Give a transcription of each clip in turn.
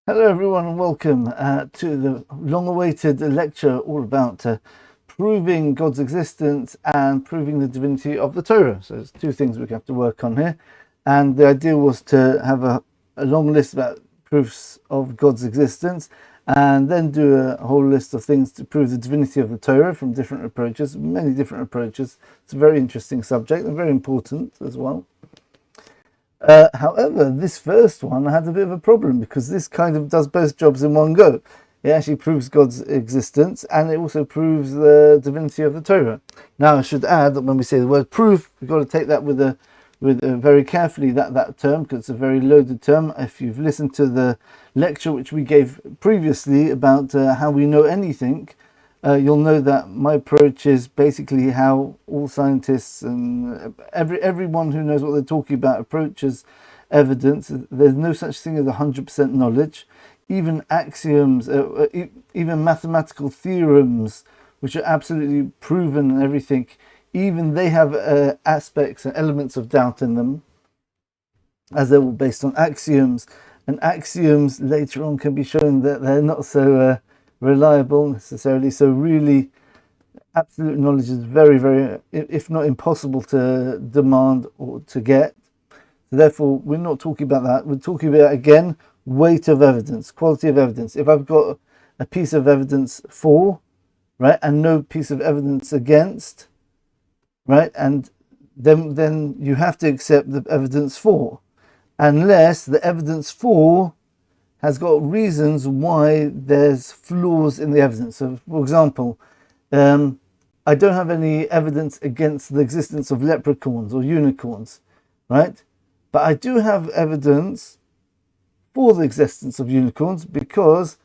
Hello everyone and welcome to the long-awaited lecture all about proving God's existence and proving the divinity of the Torah. So there's two things we have to work on here, and the idea was to have a long list about proofs of God's existence and then do a whole list of things to prove the divinity of the Torah from different approaches, many different approaches. It's a very interesting subject and very important as well. However, this first one had a bit of a problem because this kind of does both jobs in one go. It actually proves God's existence and it also proves the divinity of the Torah. Now, I should add that when we say the word proof, we've got to take that with very carefully, that term, because it's a very loaded term. If you've listened to the lecture which we gave previously about how we know anything, you'll know that my approach is basically how all scientists and everyone who knows what they're talking about approaches evidence. There's no such thing as 100% knowledge. Even axioms, even mathematical theorems, which are absolutely proven and everything, even they have aspects and elements of doubt in them, as they're all based on axioms. And axioms later on can be shown that they're not so reliable necessarily. So really, absolute knowledge is very, very, if not impossible to demand or to get. So therefore, we're not talking about that. We're talking about, again, weight of evidence, quality of evidence. If I've got a piece of evidence for, right, and no piece of evidence against, right, and then you have to accept the evidence for, unless the evidence for has got reasons why there's flaws in the evidence. So, for example, I don't have any evidence against the existence of leprechauns or unicorns, right? But I do have evidence for the existence of unicorns because,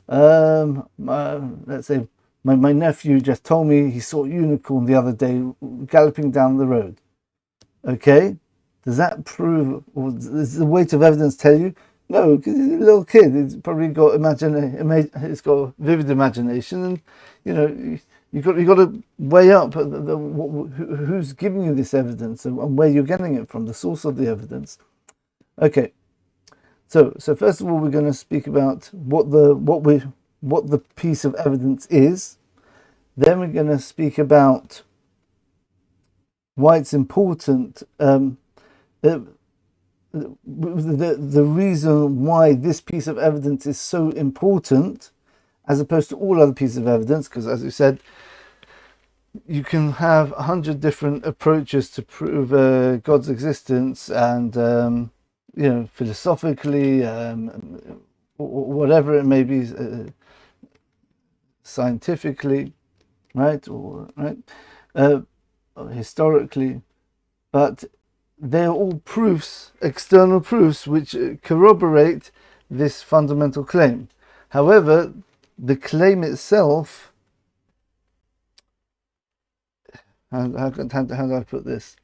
let's say, my nephew just told me he saw a unicorn the other day galloping down the road. Okay? Does that prove, or does the weight of evidence tell you? No, because he's a little kid. He's probably got he's got a vivid imagination, and you know you got to weigh up who's giving you this evidence and where you're getting it from, the source of the evidence. Okay, so first of all, we're going to speak about what the piece of evidence is. Then we're going to speak about why it's important. The reason why this piece of evidence is so important as opposed to all other pieces of evidence, because as we said, you can have 100 different approaches to prove God's existence, and philosophically, whatever it may be, scientifically, right, or historically, but they're all proofs, external proofs, which corroborate this fundamental claim. However, the claim itself, how do I put this?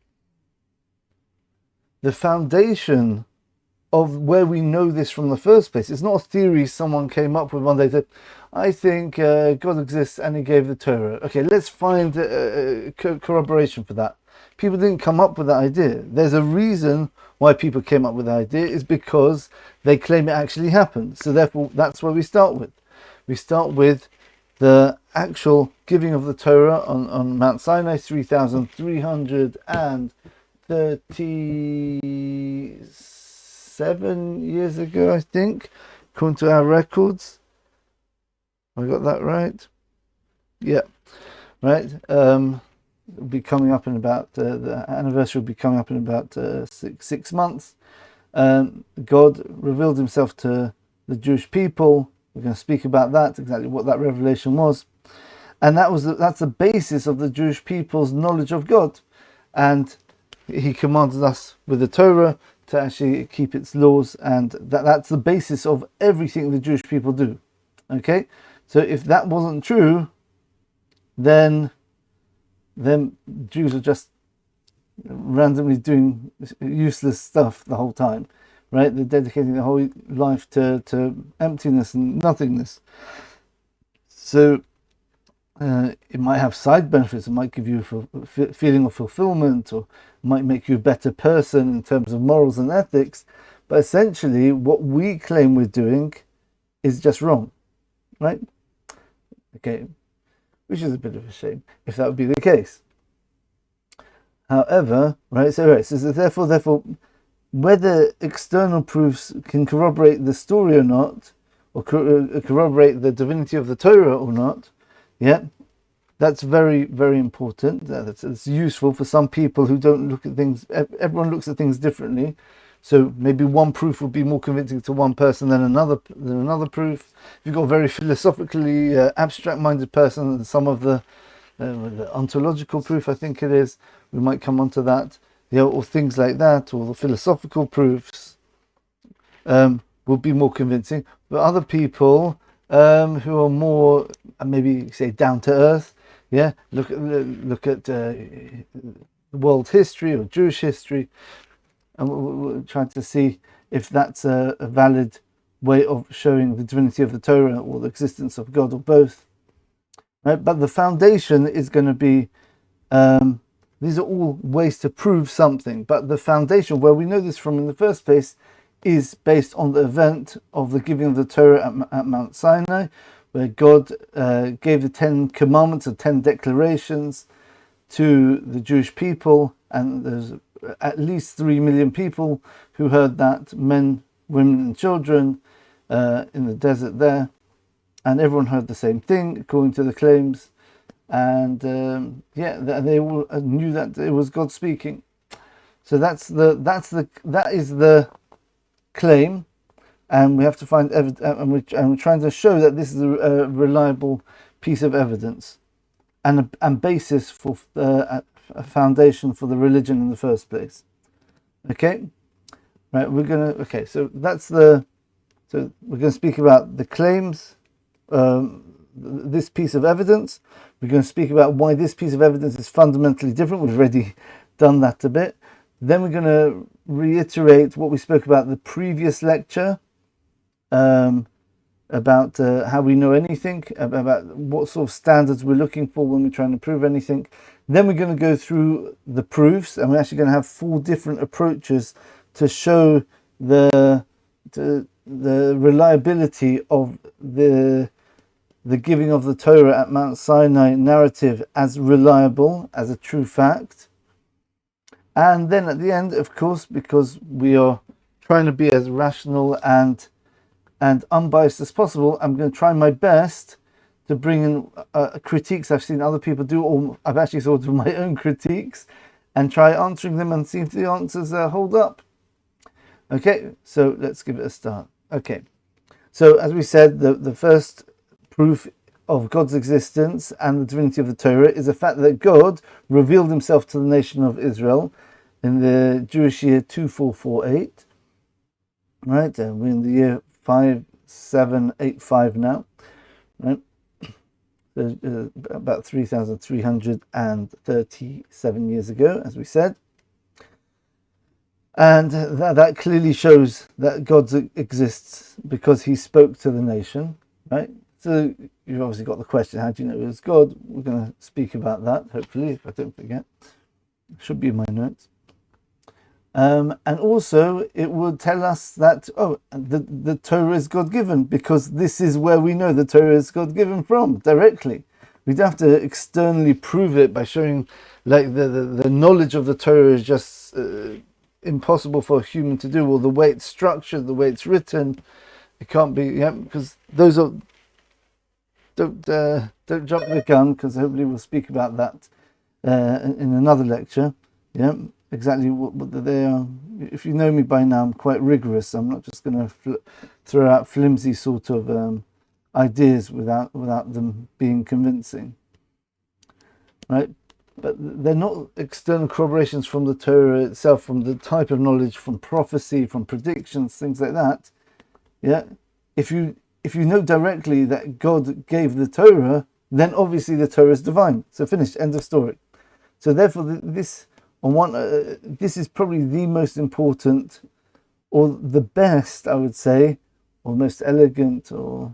The foundation of where we know this from the first place. It's not a theory someone came up with one day that I think God exists and he gave the Torah. Okay, let's find corroboration for that. People didn't come up with that idea. There's a reason why people came up with the idea, is because they claim it actually happened. So therefore, that's where we start with. We start with the actual giving of the Torah on Mount Sinai, 3,337 years ago, I think, according to our records. I got that right? Yeah, right. It'll be coming up in about the anniversary will be coming up in about 6 months. God revealed himself to the Jewish people. We're going to speak about that, exactly what that revelation was, and that's the basis of the Jewish people's knowledge of God. And he commanded us with the Torah to actually keep its laws, and that's the basis of everything the Jewish people do. Okay, so if that wasn't true, then Jews are just randomly doing useless stuff the whole time, right? They're dedicating their whole life to emptiness and nothingness. So it might have side benefits. It might give you a feeling of fulfillment, or might make you a better person in terms of morals and ethics. But essentially, what we claim we're doing is just wrong, right? Okay, which is a bit of a shame if that would be the case. However, right, so therefore, whether external proofs can corroborate the story or not, or corroborate the divinity of the Torah or not, yeah, that's very, very important. It's useful for some people who don't look at things. Everyone looks at things differently, so maybe one proof would be more convincing to one person than another proof. If you've got a very philosophically abstract-minded person, some of the ontological proof, I think it is, we might come on to that, or things like that, or the philosophical proofs will be more convincing. But other people who are more, maybe say, down to earth, look at world history or Jewish history, and we're trying to see if that's a valid way of showing the divinity of the Torah or the existence of God or both. Right? But the foundation is going to be, these are all ways to prove something, but the foundation, where we know this from in the first place, is based on the event of the giving of the Torah at Mount Sinai, where God gave the 10 commandments, the 10 declarations to the Jewish people, and there's at least 3 million people who heard that, men, women and children, in the desert there, and everyone heard the same thing according to the claims, and they all knew that it was God speaking. So that is the claim, and we have to find evidence, and we're trying to show that this is a reliable piece of evidence and basis for a foundation for the religion in the first place. Okay, right? So we're going to speak about the claims, this piece of evidence. We're going to speak about why this piece of evidence is fundamentally different. We've already done that a bit. Then we're going to reiterate what we spoke about in the previous lecture, about how we know anything, about what sort of standards we're looking for when we're trying to prove anything. Then we're going to go through the proofs, and we're actually going to have 4 different approaches to show the reliability of the giving of the Torah at Mount Sinai narrative as reliable, as a true fact. And then at the end, of course, because we are trying to be as rational and unbiased as possible, I'm going to try my best to bring in critiques I've seen other people do, or I've actually thought of my own critiques, and try answering them and see if the answers hold up. Okay, so let's give it a start. Okay, so as we said, the first proof of God's existence and the divinity of the Torah is the fact that God revealed himself to the nation of Israel in the Jewish year 2448. Right, we're in the year 5785 now. Right, about 3,337 years ago, as we said. And that clearly shows that God exists because he spoke to the nation, right? So you've obviously got the question, how do you know it was God? We're going to speak about that, hopefully, if I don't forget. It should be in my notes. And also, it would tell us that, the Torah is God-given, because this is where we know the Torah is God-given from, directly. We don't have to externally prove it by showing, like, the knowledge of the Torah is just impossible for a human to do, or the way it's structured, the way it's written. It can't be, because those are... Don't jump the gun, because hopefully we'll speak about that in another lecture. Exactly what they are. If you know me by now, I'm quite rigorous. I'm not just going to throw out flimsy sort of ideas without them being convincing, right? But they're not external corroborations from the Torah itself, from the type of knowledge, from prophecy, from predictions, things like that. If you know directly that God gave the Torah, then obviously the Torah is divine. So finished, end of story. So therefore, this is probably the most important, or the best, I would say, or most elegant, or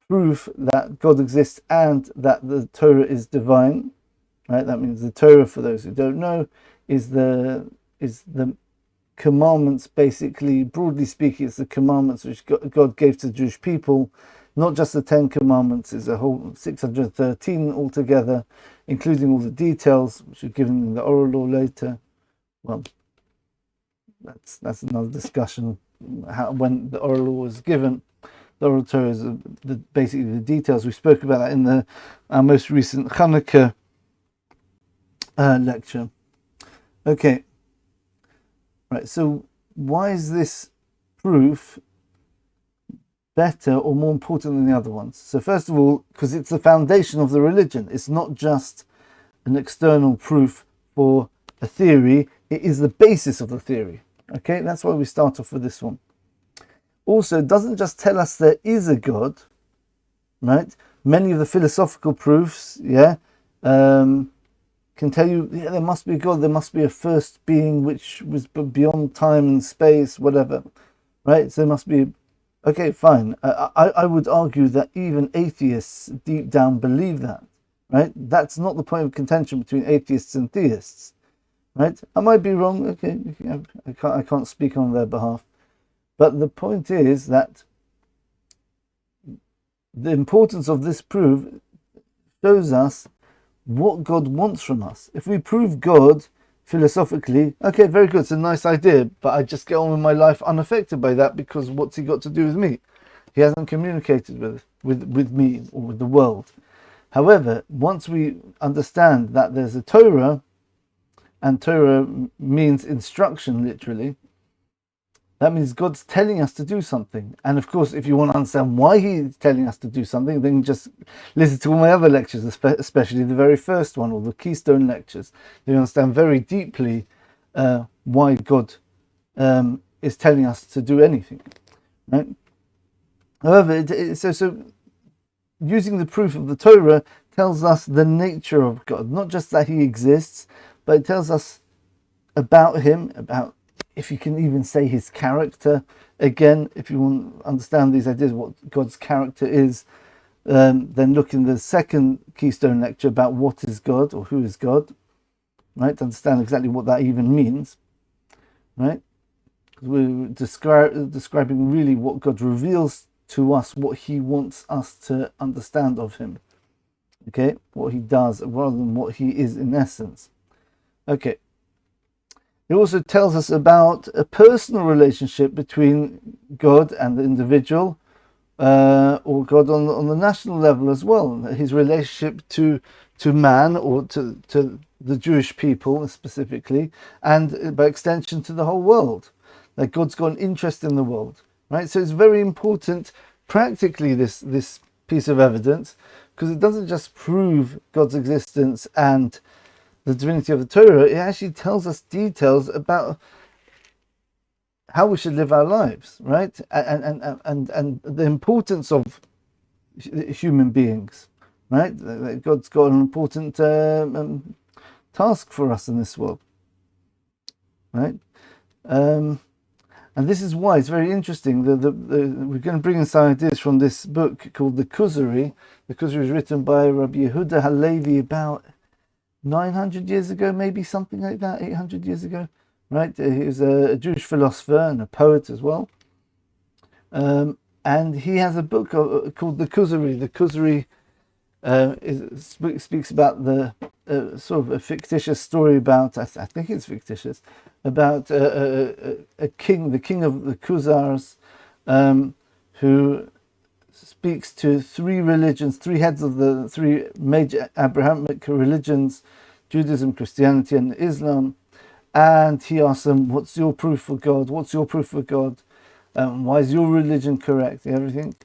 proof that God exists and that the Torah is divine. Right? That means the Torah, for those who don't know, is the commandments, basically, broadly speaking, it's the commandments which God gave to the Jewish people, not just the 10 commandments, it's a whole 613 altogether, including all the details, which are given in the oral law later. Well, that's another discussion, when the oral law was given. The oral Torah is basically the details. We spoke about that in our most recent Hanukkah lecture. Okay. Right, so why is this proof better or more important than the other ones? So first of all, because it's the foundation of the religion. It's not just an external proof for a theory, it is the basis of the theory. Okay, that's why we start off with this one. Also, it doesn't just tell us there is a God, right? Many of the philosophical proofs, can tell you, there must be a God, there must be a first being which was beyond time and space, whatever, right? So there must be, okay, fine. I would argue that even atheists deep down believe that, right? That's not the point of contention between atheists and theists, right? I might be wrong, okay, I can't speak on their behalf. But the point is that the importance of this proof shows us what God wants from us. If we prove God philosophically, okay, very good, it's a nice idea, but I just get on with my life unaffected by that, because what's he got to do with me? He hasn't communicated with me or with the world. However, once we understand that there's a Torah, and Torah means instruction literally, that means God's telling us to do something. And of course, if you want to understand why he's telling us to do something, then just listen to all my other lectures, especially the very first one, or the Keystone lectures. You understand very deeply why God is telling us to do anything. Right? However, so using the proof of the Torah tells us the nature of God, not just that he exists, but it tells us about him, about, if you can even say, his character. Again, if you want to understand these ideas, what God's character is, then look in the second Keystone lecture about what is God, or who is God, right? To understand exactly what that even means, right? We're describing really what God reveals to us, what he wants us to understand of him, okay? What he does, rather than what he is in essence. Okay. It also tells us about a personal relationship between God and the individual, or God on the national level as well. His relationship to man, or to the Jewish people specifically, and by extension to the whole world. That God's got an interest in the world, right? So it's very important practically, this piece of evidence, because it doesn't just prove God's existence and the divinity of the Torah, it actually tells us details about how we should live our lives, right? And the importance of human beings, right? God's got an important task for us in this world, right? And this is why it's very interesting. We're going to bring in some ideas from this book called the Kuzari. The Kuzari is written by Rabbi Yehuda Halevi about 900 years ago, maybe something like that, 800 years ago, right? He was a Jewish philosopher and a poet as well. And he has a book called the Kuzari. The Kuzari speaks about the sort of a fictitious story about, I think it's fictitious, about a king, the king of the Khuzars, who speaks to three religions, three heads of the three major Abrahamic religions, Judaism, Christianity, and Islam. And he asks them, what's your proof for God? What's your proof for God? Why is your religion correct? Everything,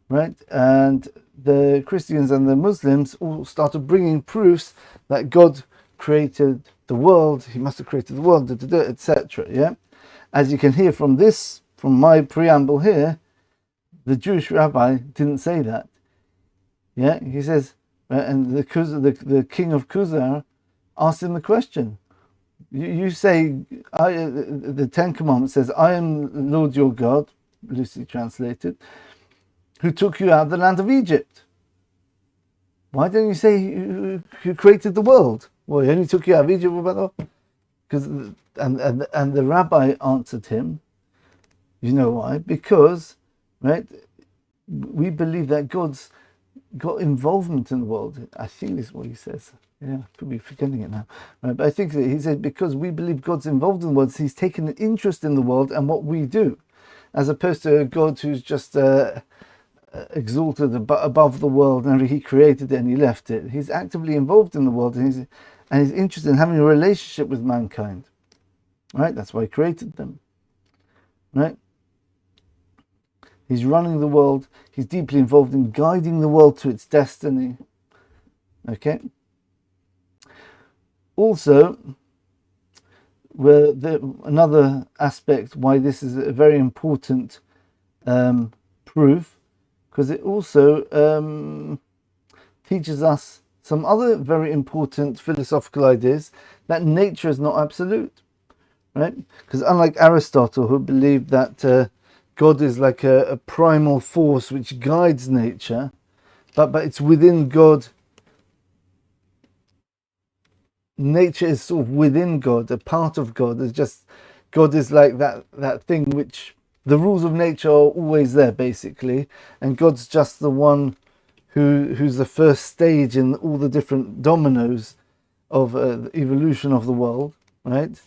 right? And the Christians and the Muslims all started bringing proofs that God created the world. He must have created the world, etc. Yeah, as you can hear from my preamble here, the Jewish rabbi didn't say that. Yeah, he says, and the king of Kuzar asked him the question. You say, the Ten Commandments says, I am Lord your God, loosely translated, who took you out of the land of Egypt. Why don't you say who created the world? Well, he only took you out of Egypt. because and the rabbi answered him, you know why? Because, right, we believe that God's got involvement in the world. I think this is what he says. Yeah, I could be forgetting it now. Right, but I think that he said, because we believe God's involved in the world, he's taken an interest in the world and what we do, as opposed to a God who's just exalted above the world, and he created it and he left it. He's actively involved in the world, and he's interested in having a relationship with mankind. Right? That's why he created them. Right? He's running the world. He's deeply involved in guiding the world to its destiny. Okay? Also, another aspect why this is a very important proof, because it also teaches us some other very important philosophical ideas, that nature is not absolute. Right? Because unlike Aristotle, who believed that God is like a primal force which guides nature, but it's within God. Nature is sort of within God, a part of God. It's just God is like that thing which the rules of nature are always there, basically, and God's just the one who's the first stage in all the different dominoes of the evolution of the world. Right?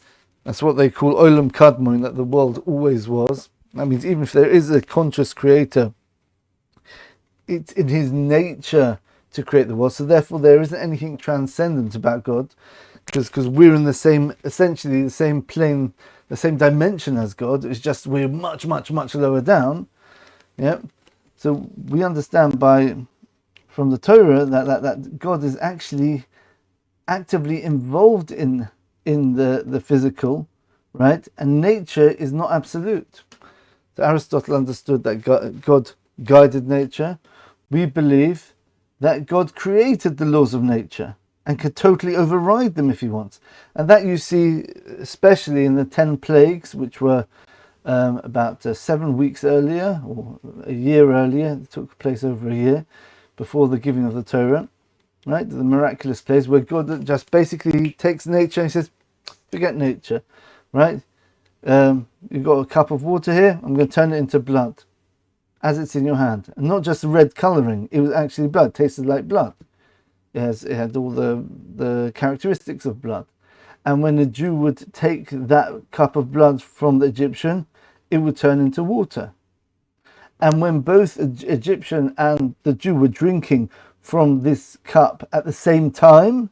That's what they call Olam Kadmon, that the world always was. That means even if there is a conscious creator, it's in his nature to create the world. So therefore there isn't anything transcendent about God, because we're in the same, essentially the same plane, the same dimension as God. It's just we're much, much, much lower down. Yeah. So we understand from the Torah that God is actually actively involved in the physical, right? And nature is not absolute. So Aristotle understood that God guided nature. We believe that God created the laws of nature and could totally override them if he wants. And that you see especially in the 10 plagues, which were about 7 weeks earlier, or a year earlier. It took place over a year before the giving of the Torah, right? The miraculous plagues, where God just basically takes nature and says, forget nature, right? You've got a cup of water here, I'm going to turn it into blood as it's in your hand. And not just red colouring, it was actually blood, tasted like blood. It had all the characteristics of blood. And when the Jew would take that cup of blood from the Egyptian, it would turn into water. And when both the Egyptian and the Jew were drinking from this cup at the same time,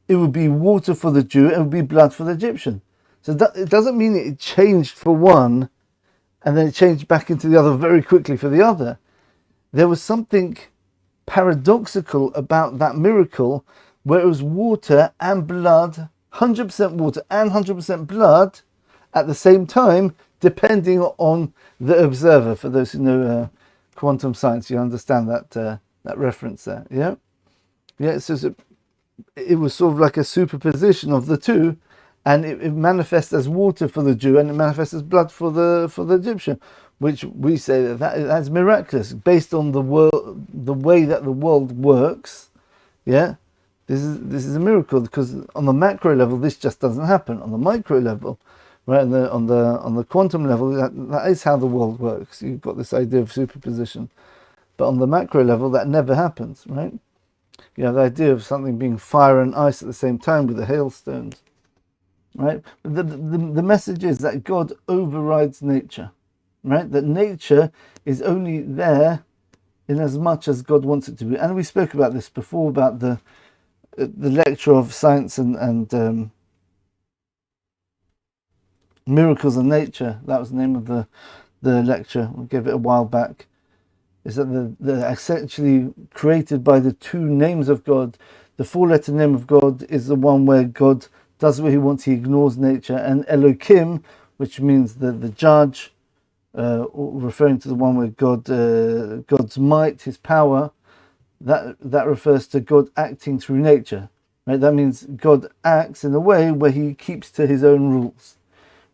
it would be water for the Jew and it would be blood for the Egyptian. So it doesn't mean it changed for one and then it changed back into the other very quickly for the other. There was something paradoxical about that miracle, where it was water and blood, 100% water and 100% blood at the same time, depending on the observer. For those who know quantum science, you understand that reference there. Yeah. So it was sort of like a superposition of the two, and it manifests as water for the Jew and it manifests as blood for the Egyptian, which we say that's miraculous based on the way that the world works. Yeah, this is a miracle, because on the macro level this just doesn't happen. On the micro level, right, on the quantum level, that is how the world works. You've got this idea of superposition, but on the macro level that never happens, right? You have the idea of something being fire and ice at the same time with the hailstones, right? But the message is that God overrides nature, right? That nature is only there in as much as God wants it to be. And we spoke about this before, about the lecture of science and miracles of nature. That was the name of the lecture. We gave it a while back. Is that they're essentially created by the two names of God. The 4-letter name of God is the one where God does what he wants, he ignores nature, and Elohim, which means the judge, referring to the one where God's might, his power, that refers to God acting through nature, right? That means God acts in a way where he keeps to his own rules,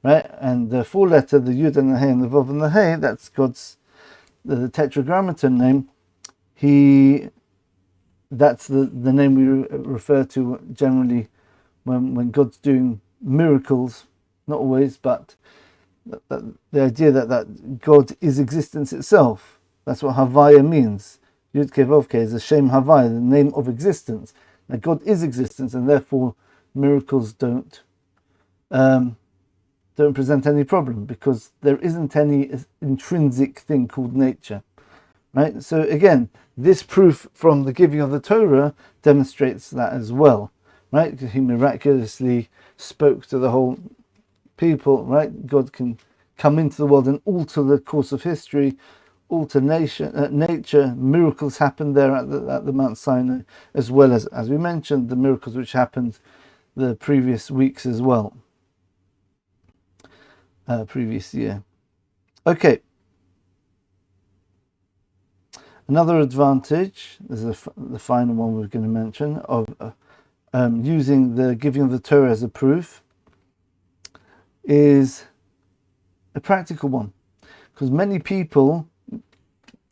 right? And the 4-letter, the Yud and the Hey and the Vav and the Hey, that's God's the tetragrammaton name. That's the name we refer to generally when God's doing miracles, not always, but the idea that God is existence itself. That's what Havaya means. Yud Kei Vav Kei is a Shem Havaya, the name of existence. Now God is existence, and therefore miracles don't present any problem, because there isn't any intrinsic thing called nature. Right? So again, this proof from the giving of the Torah demonstrates that as well. Right? Because he miraculously spoke to the whole people. Right? God can come into the world and alter the course of history, alter nature. Miracles happened there at the Mount Sinai, as well as we mentioned, the miracles which happened the previous weeks as well. Previous year. Okay. Another advantage, this is the final one we're going to mention, of using the giving of the Torah as a proof, is a practical one. Because many people,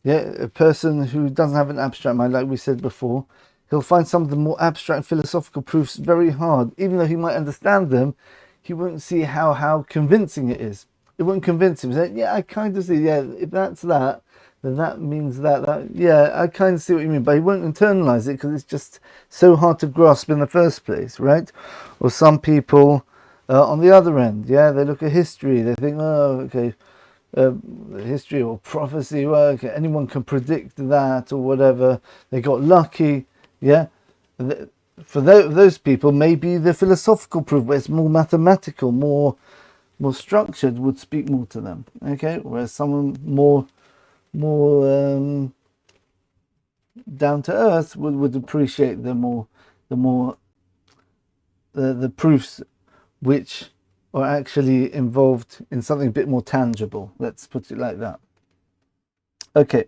a person who doesn't have an abstract mind, like we said before, he'll find some of the more abstract philosophical proofs very hard. Even though he might understand them, he won't see how convincing it is. It won't convince him. He's like, yeah, I kind of see, if that's that, then that means that, yeah, I kind of see what you mean, but he won't internalize it because it's just so hard to grasp in the first place, right? Or some people on the other end, they look at history, they think, oh, okay, history or prophecy, well, okay, anyone can predict that or whatever, they got lucky, For those people, maybe the philosophical proof, where it's more mathematical, more structured, would speak more to them, okay? Whereas someone more down to earth would appreciate the proofs which are actually involved in something a bit more tangible. Let's put it like that. Okay.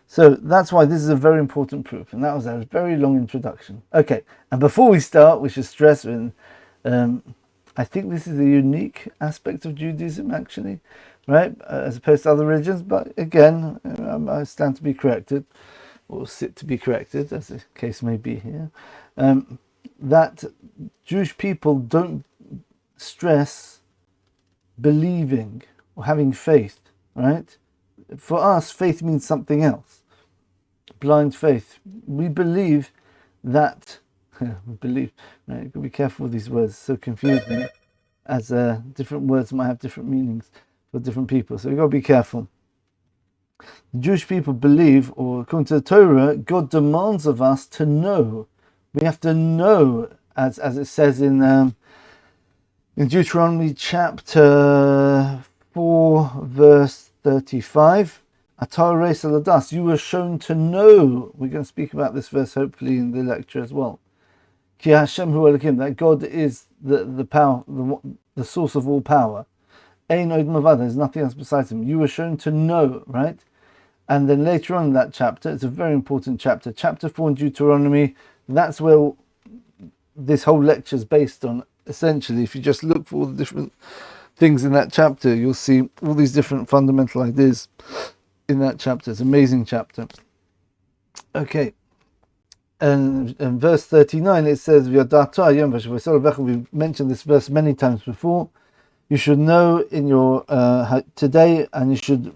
So that's why this is a very important proof, and that was a very long introduction. Okay, and before we start, we should stress, I think this is a unique aspect of Judaism, actually, right, as opposed to other religions. But again, I stand to be corrected, or sit to be corrected, as the case may be here. That Jewish people don't stress believing or having faith, right? For us, faith means something else. Blind faith. We believe that. Right? You've got to be careful with these words. It's so confusing, as different words might have different meanings for different people. So we've got to be careful. The Jewish people believe, or according to the Torah, God demands of us to know. We have to know, as it says in Deuteronomy chapter 4, verse 35, Atah Saladas, you were shown to know. We're going to speak about this verse hopefully in the lecture as well. Ki Hashem hu Elokim, that God is the power, the source of all power. Ein od mavad, there's nothing else besides him. You were shown to know, right? And then later on in that chapter, it's a very important chapter, chapter 4 in Deuteronomy. That's where this whole lecture is based on. Essentially, if you just look for all the different things in that chapter, you'll see all these different fundamental ideas in that chapter. It's an amazing chapter. Okay. And in verse 39 it says, we've mentioned this verse many times before. You should know in your today, and you should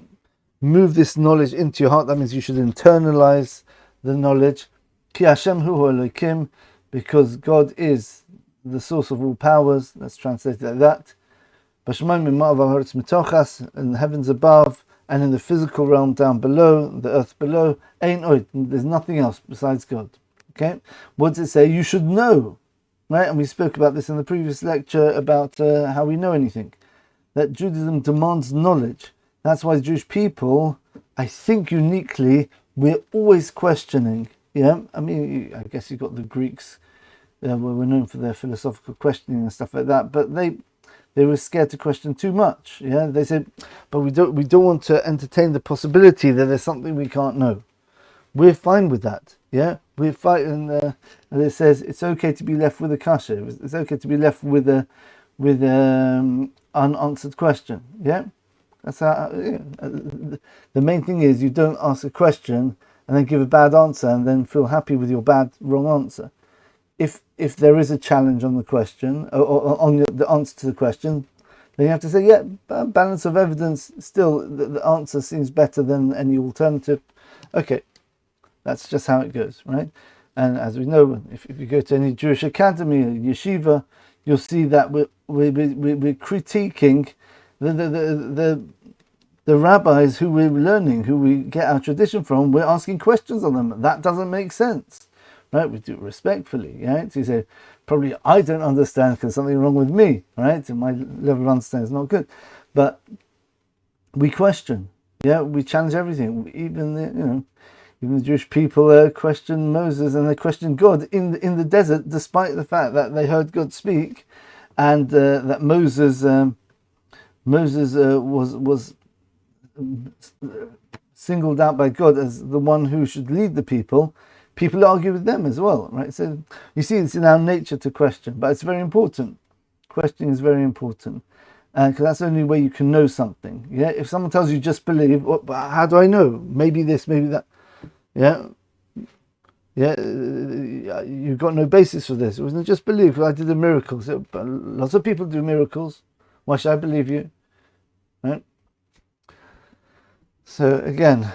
move this knowledge into your heart. That means you should internalize the knowledge. Ki Hashem hu Elokim, because God is the source of all powers. Let's translate it like that. In the heavens above, and in the physical realm down below, the earth below, there's nothing else besides God. Okay, what does it say? You should know, right? And we spoke about this in the previous lecture about how we know anything. That Judaism demands knowledge. That's why Jewish people, I think uniquely, we're always questioning. Yeah, I mean, I guess you've got the Greeks, were known for their philosophical questioning and stuff like that, but they were scared to question too much. Yeah, they said, but we don't want to entertain the possibility that there's something we can't know. We're fine with that. Yeah, we're fighting. And it says it's okay to be left with a kasha. It's okay to be left with unanswered question. Yeah, that's how. The main thing is you don't ask a question and then give a bad answer and then feel happy with your wrong answer. if there is a challenge on the question, or on the answer to the question, then you have to say, yeah, balance of evidence, still the answer seems better than any alternative. Okay, that's just how it goes, right? And as we know, if you go to any Jewish academy or yeshiva, you'll see that we're critiquing the rabbis who we're learning, who we get our tradition from. We're asking questions on them. That doesn't make sense, right? We do it respectfully, right? So you say, probably I don't understand because something wrong with me, right? And my level of understanding is not good. But we question, yeah, we challenge everything. Even the Jewish people questioned Moses, and they questioned God in the desert, despite the fact that they heard God speak, and that Moses was singled out by God as the one who should lead the people. People argue with them as well, right? So you see, it's in our nature to question, but it's very important. Questioning is very important, because that's the only way you can know something. Yeah, if someone tells you just believe, well, how do I know? Maybe this, maybe that. Yeah, you've got no basis for this. It wasn't just believe, because I did a miracle. So, lots of people do miracles. Why should I believe you? Right? So again,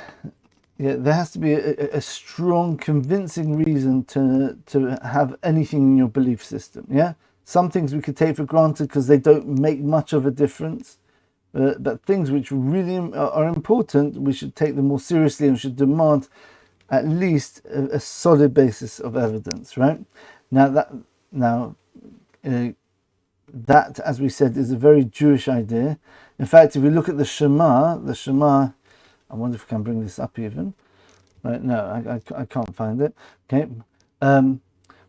yeah, there has to be a strong, convincing reason to have anything in your belief system. Yeah, some things we could take for granted because they don't make much of a difference. But things which really are important, we should take them more seriously and should demand at least a solid basis of evidence, right? That, as we said, is a very Jewish idea. In fact, if we look at the Shema, I wonder if I can bring this up even. Right? No, I can't find it. Okay.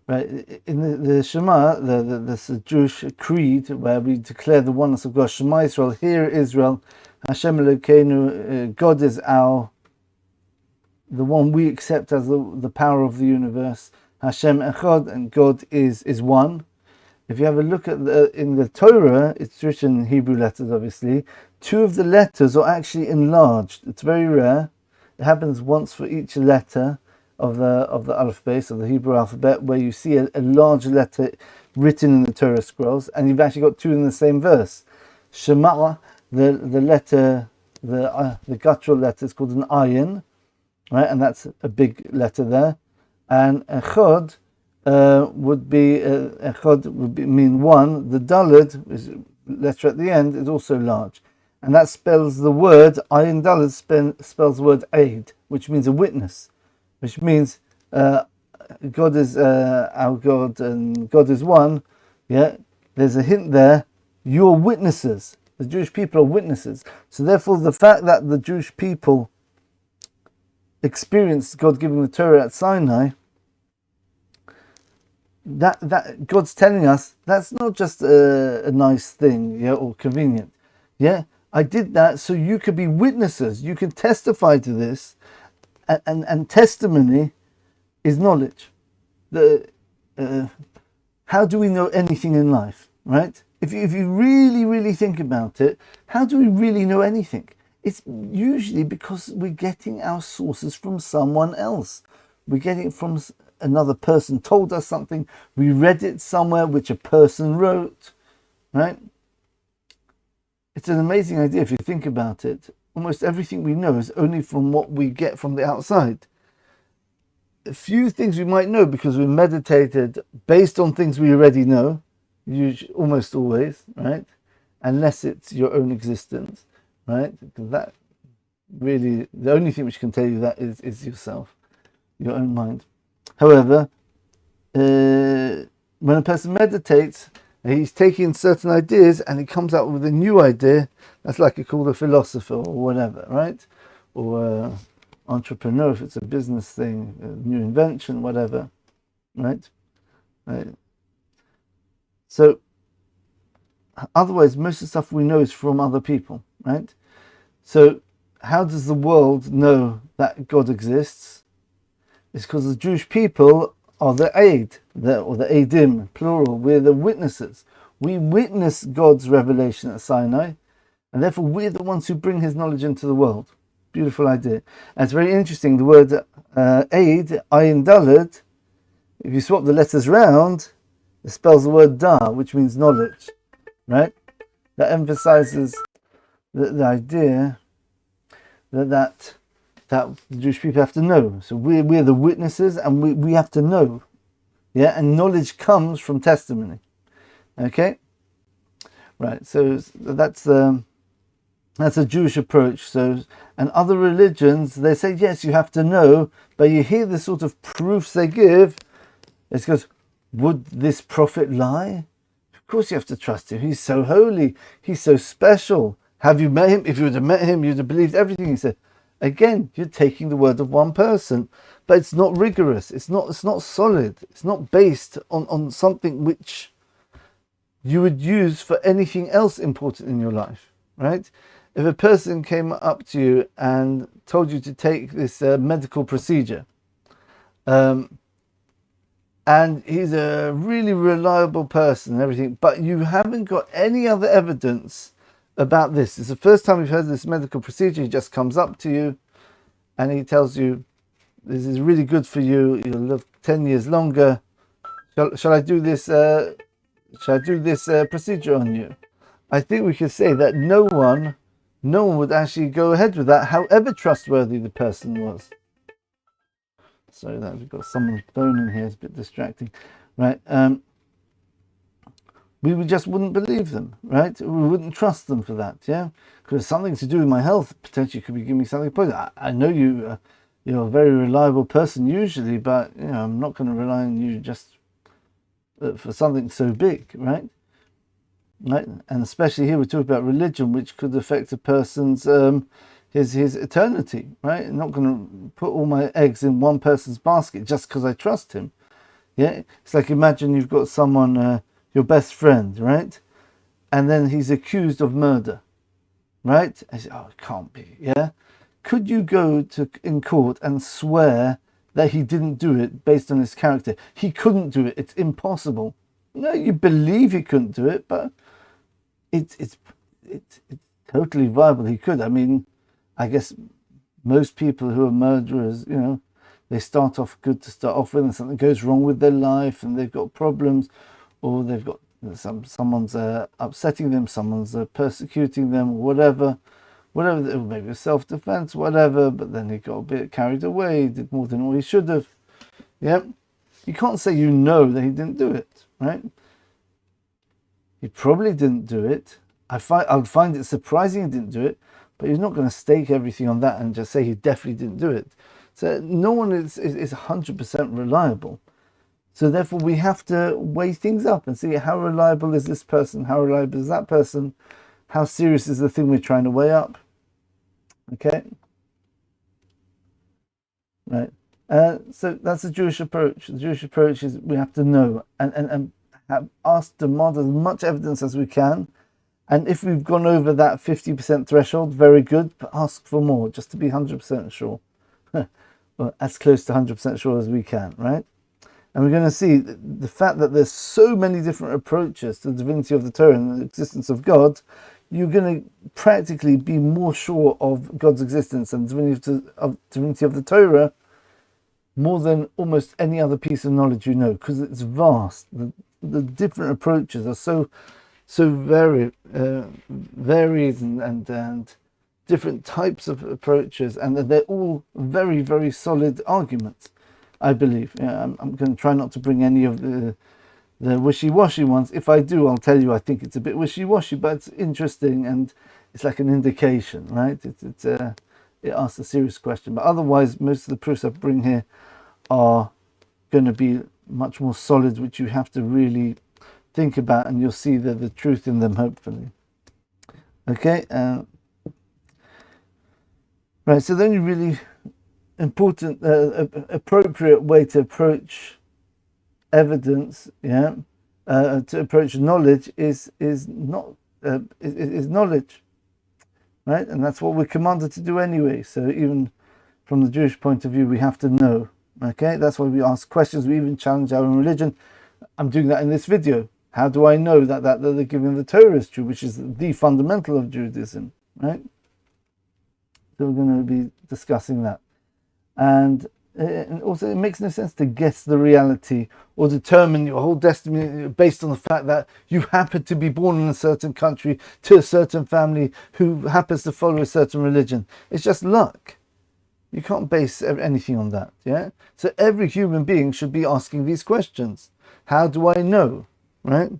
Right, in the Shema, the Jewish creed, where we declare the oneness of God. Shema Israel, hear Israel, Hashem Elokeinu, God is the one we accept as the power of the universe. Hashem Echad, and God is one. If you have a look at in the Torah, it's written in Hebrew letters, obviously. Two of the letters are actually enlarged. It's very rare. It happens once for each letter of the alphabet, of the Hebrew alphabet, where you see a large letter written in the Torah scrolls, and you've actually got two in the same verse. Shema, the letter, the guttural letter is called an ayin, right, and that's a big letter there. And echad would mean one. The daled, which is letter at the end, is also large, and that spells the word ayin daled spells the word aid, which means a witness. Which means God is our God and God is one. Yeah, there's a hint there. You're witnesses. The Jewish people are witnesses. So therefore, the fact that the Jewish people experienced God giving the Torah at Sinai, that God's telling us that's not just a nice thing, yeah, or convenient. Yeah, I did that so you could be witnesses. You can testify to this. And testimony is knowledge. How do we know anything in life, right? If you really, really think about it, how do we really know anything? It's usually because we're getting our sources from someone else. We're getting it from another person told us something. We read it somewhere which a person wrote, right? It's an amazing idea if you think about it. Almost everything we know is only from what we get from the outside. A few things we might know because we meditated based on things we already know, usually, almost always, right? Unless it's your own existence, right? Because that really, the only thing which can tell you that is yourself, your own mind. However, when a person meditates, he's taking certain ideas and he comes out with a new idea. That's like you call a philosopher or whatever, right? Or entrepreneur if it's a business thing, a new invention, whatever, right? Right. So otherwise, most of the stuff we know is from other people, right? So how does the world know that God exists? It's because the Jewish people are the aid, or the aidim, plural. We're the witnesses. We witness God's revelation at Sinai, and therefore we're the ones who bring his knowledge into the world. Beautiful idea. And it's very interesting. The word aid, ayin daled, If you swap the letters round, it spells the word da, which means knowledge, right? That emphasizes the idea that the Jewish people have to know. So we're the witnesses, and we have to know. Yeah, and knowledge comes from testimony. Okay? Right, so that's a Jewish approach. So, and other religions, they say, yes, you have to know, but you hear the sort of proofs they give. It's because, would this prophet lie? Of course you have to trust him. He's so holy. He's so special. Have you met him? If you would have met him, you'd have believed everything he said. Again, you're taking the word of one person, but it's not rigorous. It's not solid. It's not based on something which you would use for anything else important in your life, right? If a person came up to you and told you to take this medical procedure, and he's a really reliable person and everything, but you haven't got any other evidence about this. It's the first time you've heard this medical procedure. He just comes up to you and he tells you, this is really good for you. You'll live 10 years longer. Shall I do this? Shall I do this procedure on you? I think we could say that no one would actually go ahead with that, however trustworthy the person was. Sorry that we've got someone's phone in here. It's a bit distracting, right? We just wouldn't believe them, right? We wouldn't trust them for that, yeah? Because it's something to do with my health. Potentially could be giving me something poison. I know you're a very reliable person usually, but I'm not going to rely on you just for something so big, right? Right, and especially here we're talking about religion, which could affect a person's his eternity, right? I'm not going to put all my eggs in one person's basket just because I trust him. Yeah, it's like, imagine you've got someone, your best friend, right? And then he's accused of murder, right? I say, oh, it can't be, yeah? Could you go in court and swear that he didn't do it based on his character? He couldn't do it. It's impossible. No, you believe he couldn't do it, but it's totally viable he could. I mean, I guess most people who are murderers, they start off good to start off with, and something goes wrong with their life, and they've got problems, or they've got someone's upsetting them, someone's persecuting them, whatever, maybe self-defense, whatever. But then he got a bit carried away, he did more than what he should have. Yeah, you can't say that he didn't do it, right? He probably didn't do it. I'll find it surprising he didn't do it, but you're not going to stake everything on that and just say he definitely didn't do it. So no one is 100% reliable. So therefore we have to weigh things up and see, how reliable is this person? How reliable is that person? How serious is the thing we're trying to weigh up? Okay? Right. So that's the Jewish approach. The Jewish approach is we have to know and demand as much evidence as we can. And if we've gone over that 50% threshold, very good, but ask for more, just to be 100% sure. Well, as close to 100% sure as we can, right? And we're going to see the fact that there's so many different approaches to the divinity of the Torah and the existence of God, you're going to practically be more sure of God's existence and divinity of the Torah more than almost any other piece of knowledge because it's vast. The different approaches are so varied and different types of approaches, and they're all very, very solid arguments, I believe. I'm going to try not to bring any of the wishy-washy ones. If I do, I'll tell you I think it's a bit wishy-washy, but it's interesting and it's like an indication, right? It asks a serious question. But otherwise, most of the proofs I bring here are going to be much more solid, which you have to really think about, and you'll see the truth in them, hopefully. Okay, right, so the only really important, appropriate way to approach evidence, to approach knowledge is knowledge, right? And that's what we're commanded to do anyway. So even from the Jewish point of view, we have to know. Okay, that's why we ask questions. We even challenge our own religion. I'm doing that in this video. How do I know that they're giving the Torah is true, which is the fundamental of Judaism, right? So we're going to be discussing that. And and also it makes no sense to guess the reality or determine your whole destiny based on the fact that you happen to be born in a certain country to a certain family who happens to follow a certain religion. It's just luck. You can't base anything on that. Yeah. So every human being should be asking these questions. How do I know? Right?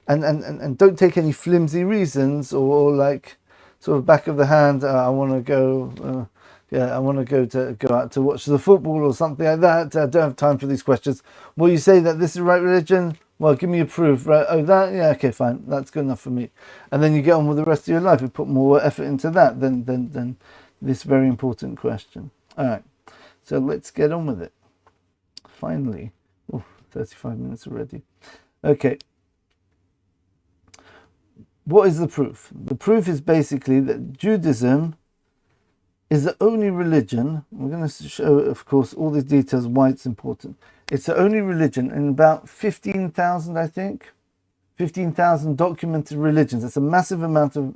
And don't take any flimsy reasons or like sort of back of the hand. I want to go. I want to go out to watch the football or something like that. I don't have time for these questions. Well, you say that this is the right religion. Well, give me a proof, right? Oh, that, yeah, okay, fine. That's good enough for me. And then you get on with the rest of your life. You put more effort into that than this very important question. All right, so let's get on with it. Finally, 35 minutes already. Okay. What is the proof? The proof is basically that Judaism is the only religion. We're going to show, of course, all these details why it's important. It's the only religion in about 15,000, I think, 15,000 documented religions. It's a massive amount of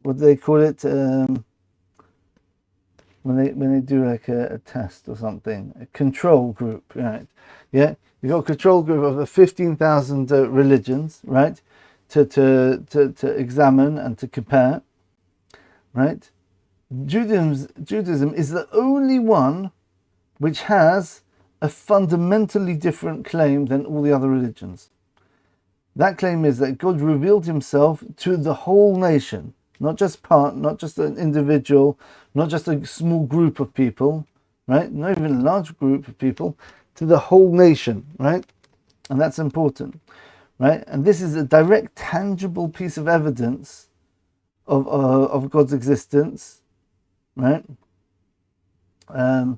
what do they call it? When they do like a test or something, a control group, right? Yeah, you've got a control group of 15,000 religions, right? To examine and to compare, right? Judaism is the only one which has a fundamentally different claim than all the other religions. That claim is that God revealed himself to the whole nation, not just an individual, not just a small group of people, right? Not even a large group of people, to the whole nation, right? And that's important. Right, and this is a direct, tangible piece of evidence of God's existence, right? To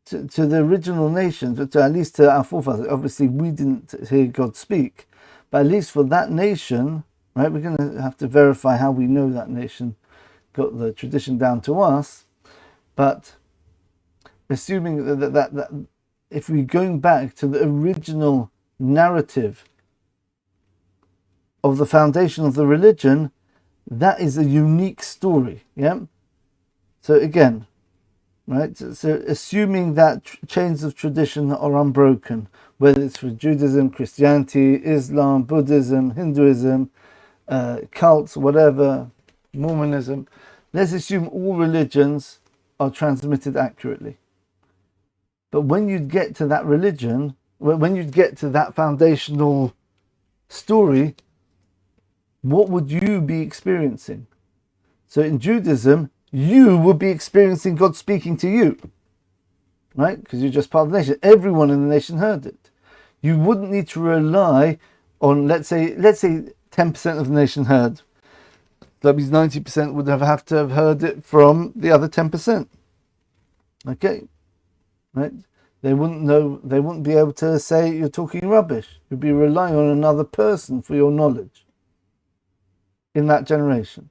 the original nations, at least to our forefathers. Obviously, we didn't hear God speak, but at least for that nation, right? We're going to have to verify how we know that nation got the tradition down to us, but assuming that if we're going back to the original narrative of the foundation of the religion, that is a unique story. Yeah. So again, right. So assuming that chains of tradition are unbroken, whether it's for Judaism, Christianity, Islam, Buddhism, Hinduism, cults, whatever, Mormonism, let's assume all religions are transmitted accurately. But when you get to that religion, when you get to that foundational story, what would you be experiencing? So in Judaism, you would be experiencing God speaking to you, right? Because you're just part of the nation. Everyone in the nation heard it. You wouldn't need to rely on, let's say 10% of the nation heard. That means 90% would have to have heard it from the other 10%. Okay. Right? They wouldn't know, they wouldn't be able to say you're talking rubbish. You'd be relying on another person for your knowledge in that generation.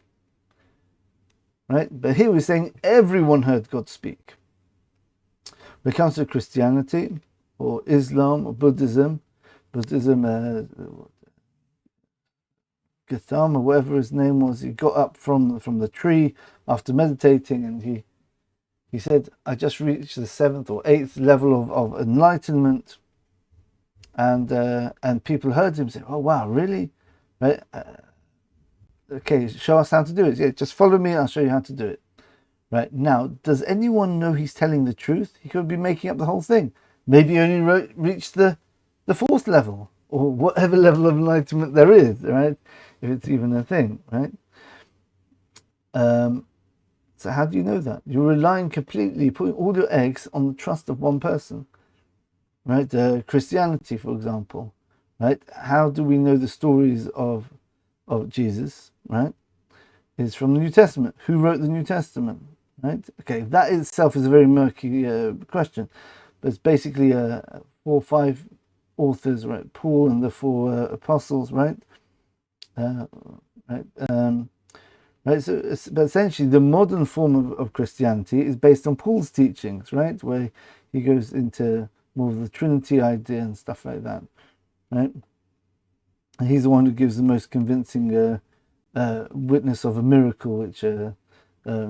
Right? But here we're saying everyone heard God speak. When it comes to Christianity or Islam or Buddhism, Gautama, or whatever his name was, he got up from the tree after meditating, and he said, I just reached the 7th or 8th level of enlightenment. And people heard him say, oh, wow, really? Right? Okay, show us how to do it. Yeah, just follow me and I'll show you how to do it. Right? Now, does anyone know he's telling the truth? He could be making up the whole thing. Maybe he only reached the 4th level or whatever level of enlightenment there is, right? If it's even a thing, right? So how do you know that? You're relying completely, putting all your eggs on the trust of one person, right? Christianity, for example, right? How do we know the stories of Jesus, right? It's from the New Testament. Who wrote the New Testament, right? Okay, that itself is a very murky question, but it's basically 4 or 5 authors, right? Paul and the 4 apostles, right? Right. Right, so but essentially the modern form of Christianity is based on Paul's teachings, right, where he goes into more of the Trinity idea and stuff like that, right? And he's the one who gives the most convincing witness of a miracle which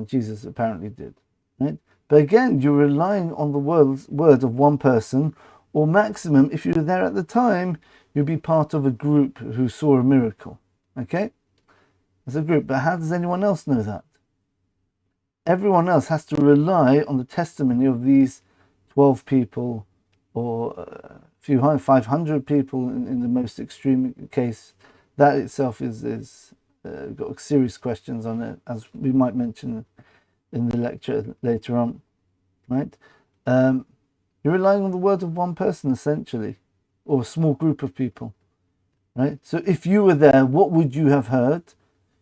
Jesus apparently did. Right? But again, you're relying on the word of one person, or maximum, if you were there at the time, you'd be part of a group who saw a miracle. Okay? As a group. But how does anyone else know that? Everyone else has to rely on the testimony of these 12 people, or a few 500 people in the most extreme case. That itself is got serious questions on it, as we might mention in the lecture later on. Right? You're relying on the word of one person, essentially, or a small group of people. Right? So if you were there, what would you have heard?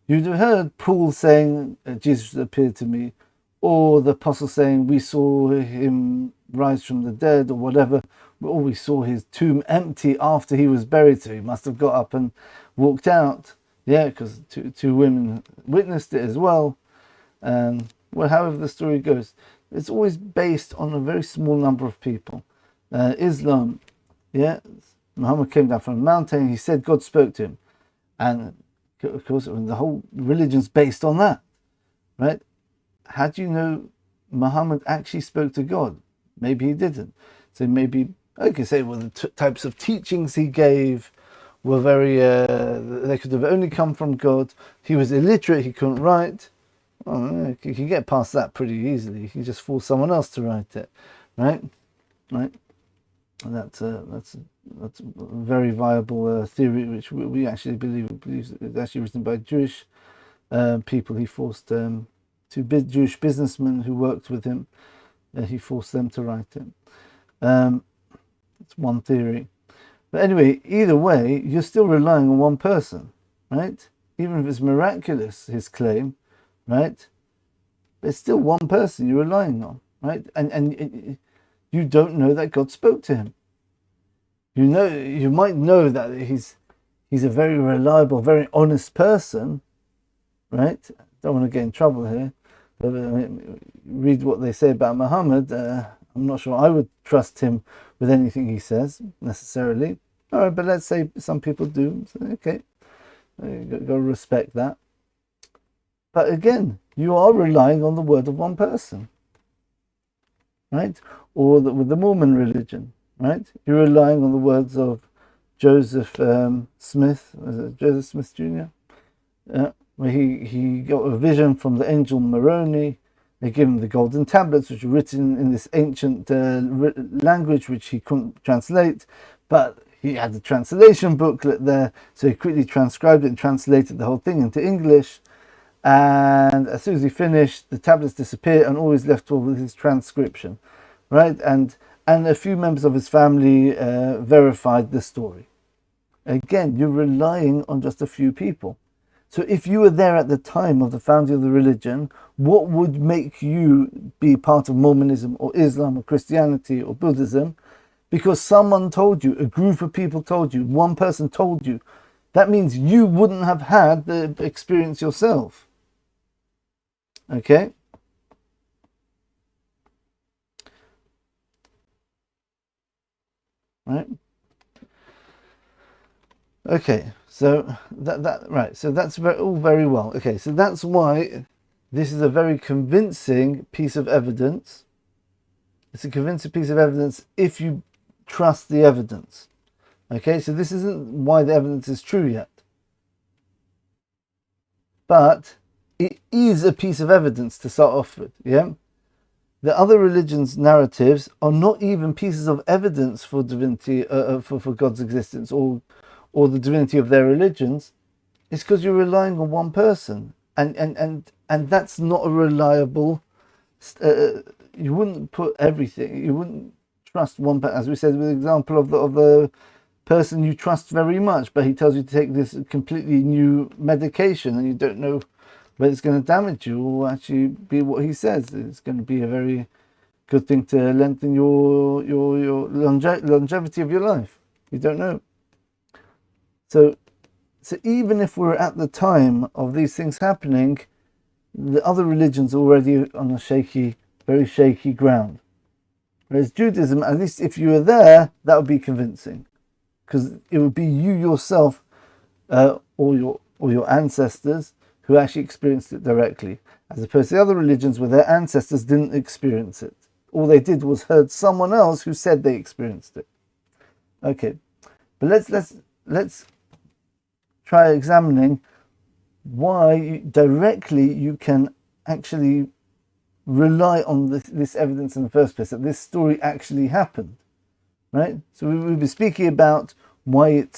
You'd have heard Paul saying, Jesus appeared to me, or the apostle saying, we saw him rise from the dead, or whatever, or we saw his tomb empty after he was buried, so he must have got up and walked out. Yeah, because two women witnessed it as well. Well, however the story goes, it's always based on a very small number of people. Islam, yeah, Muhammad came down from a mountain, he said God spoke to him. And of course, the whole religion's based on that, right? How do you know Muhammad actually spoke to God? Maybe he didn't. So maybe, I could say, well, the types of teachings he gave were very, they could have only come from God. He was illiterate, he couldn't write. Well, you can get past that pretty easily. You can just force someone else to write it, right? Right? And that's a very viable theory, which we actually believe is actually written by Jewish people. He forced two Jewish businessmen who worked with him. He forced them to write it. That's one theory. But anyway, either way, you're still relying on one person, right? Even if it's miraculous, his claim, right? It's still one person you're relying on, right? And you don't know that God spoke to him. You might know that he's a very reliable, very honest person, right? Don't want to get in trouble here. But read what they say about Muhammad. I'm not sure I would trust him with anything he says necessarily. All right, but let's say some people do. So, okay, you've got to respect that. But again, you are relying on the word of one person, right? Or with the Mormon religion, right? You're relying on the words of Joseph Smith, Joseph Smith Jr., where he got a vision from the angel Moroni. They gave him the golden tablets, which were written in this ancient language, which he couldn't translate, but he had the translation booklet there, so he quickly transcribed it and translated the whole thing into English. And as soon as he finished, the tablets disappeared, and all he's left with his transcription, right? And a few members of his family verified the story. Again, you're relying on just a few people. So if you were there at the time of the founding of the religion, what would make you be part of Mormonism or Islam or Christianity or Buddhism? Because someone told you, a group of people told you, one person told you. That means you wouldn't have had the experience yourself. Okay? Right? Okay, so so that's all very well. Okay, so that's why this is a very convincing piece of evidence. It's a convincing piece of evidence if you trust the evidence. Okay, so this isn't why the evidence is true yet. But it is a piece of evidence to start off with, yeah? The other religions' narratives are not even pieces of evidence for divinity, for God's existence or the divinity of their religions. It's because you're relying on one person, and that's not a reliable. You wouldn't put everything. You wouldn't trust one person, as we said with the example of the person you trust very much, but he tells you to take this completely new medication, and you don't know whether it's going to damage you or actually be what he says. It's going to be a very good thing to lengthen your longevity of your life. You don't know. So even if we're at the time of these things happening, the other religions are already on a very shaky ground. Whereas Judaism, at least if you were there, that would be convincing, because it would be you yourself, or or your ancestors who actually experienced it directly, as opposed to the other religions where their ancestors didn't experience it. All they did was heard someone else who said they experienced it. Okay, but let's try examining why directly you can actually rely on this evidence in the first place, that this story actually happened, right? So we'll be speaking about why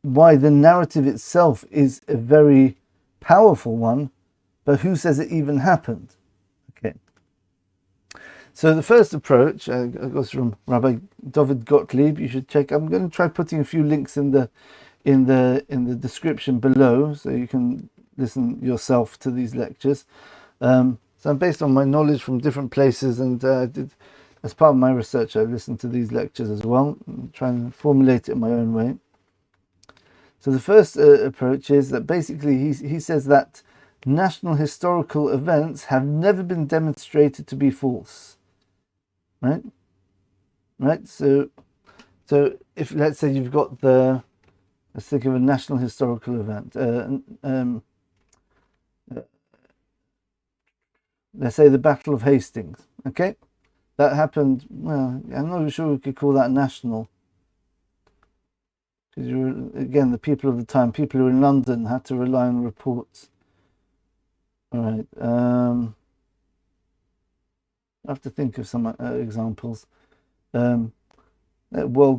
the narrative itself is a very powerful one, but who says it even happened? Okay. So the first approach goes from Rabbi David Gottlieb. You should check. I'm going to try putting a few links in the description below, so you can listen yourself to these lectures. So I'm based on my knowledge from different places, and as part of my research, I listened to these lectures as well, and try and formulate it in my own way. So the first approach is that basically he says that national historical events have never been demonstrated to be false, right? So if, let's say, you've got let's think of a national historical event. Let's say the Battle of Hastings. Okay, that happened. Well, I'm not sure we could call that national, because again, the people of the time, people who were in London, had to rely on reports. All right. I have to think of some examples. World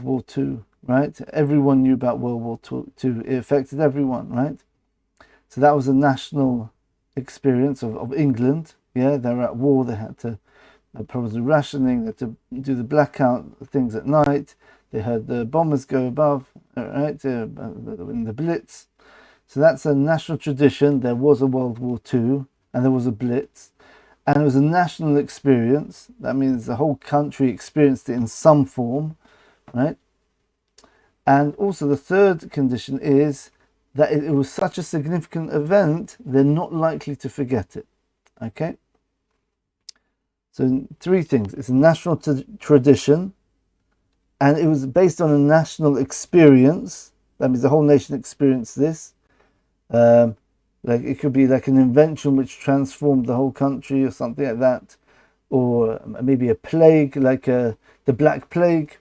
War II. Right? Everyone knew about World War II. It affected everyone, right? So that was a national experience of England. Yeah, they were at war. They had to probably rationing. They had to do the blackout things at night. They heard the bombers go above, right? In the Blitz. So that's a national tradition. There was a World War II and there was a Blitz. And it was a national experience. That means the whole country experienced it in some form, right? And also the third condition is that it was such a significant event, they're not likely to forget it. Okay? So three things. It's a national tradition, and it was based on a national experience. That means the whole nation experienced this. Like it could be like an invention which transformed the whole country or something like that. Or maybe a plague, like the Black Plague.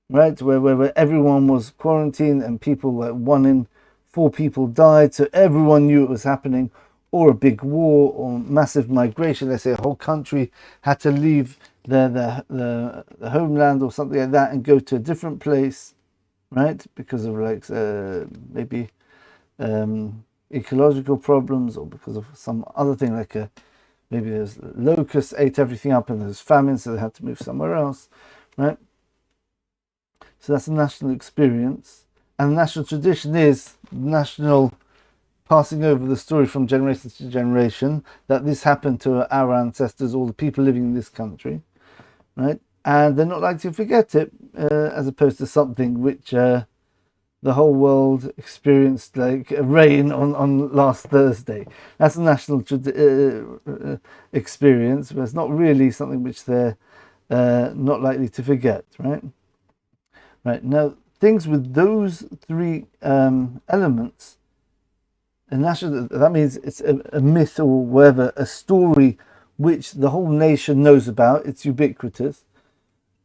Right, where everyone was quarantined and people, like 1 in 4 people died, so everyone knew it was happening, or a big war or massive migration. Let's say a whole country had to leave the homeland or something like that and go to a different place, right? Because of like maybe ecological problems, or because of some other thing, like maybe there's locusts ate everything up and there's famine, so they had to move somewhere else, right? So that's a national experience. And the national tradition is national passing over the story from generation to generation, that this happened to our ancestors, all the people living in this country, right? And they're not likely to forget it, as opposed to something which the whole world experienced, like rain on last Thursday. That's a national experience, but it's not really something which they're not likely to forget, right? Right, now, things with those three elements, and that means it's a myth or whatever, a story which the whole nation knows about, it's ubiquitous,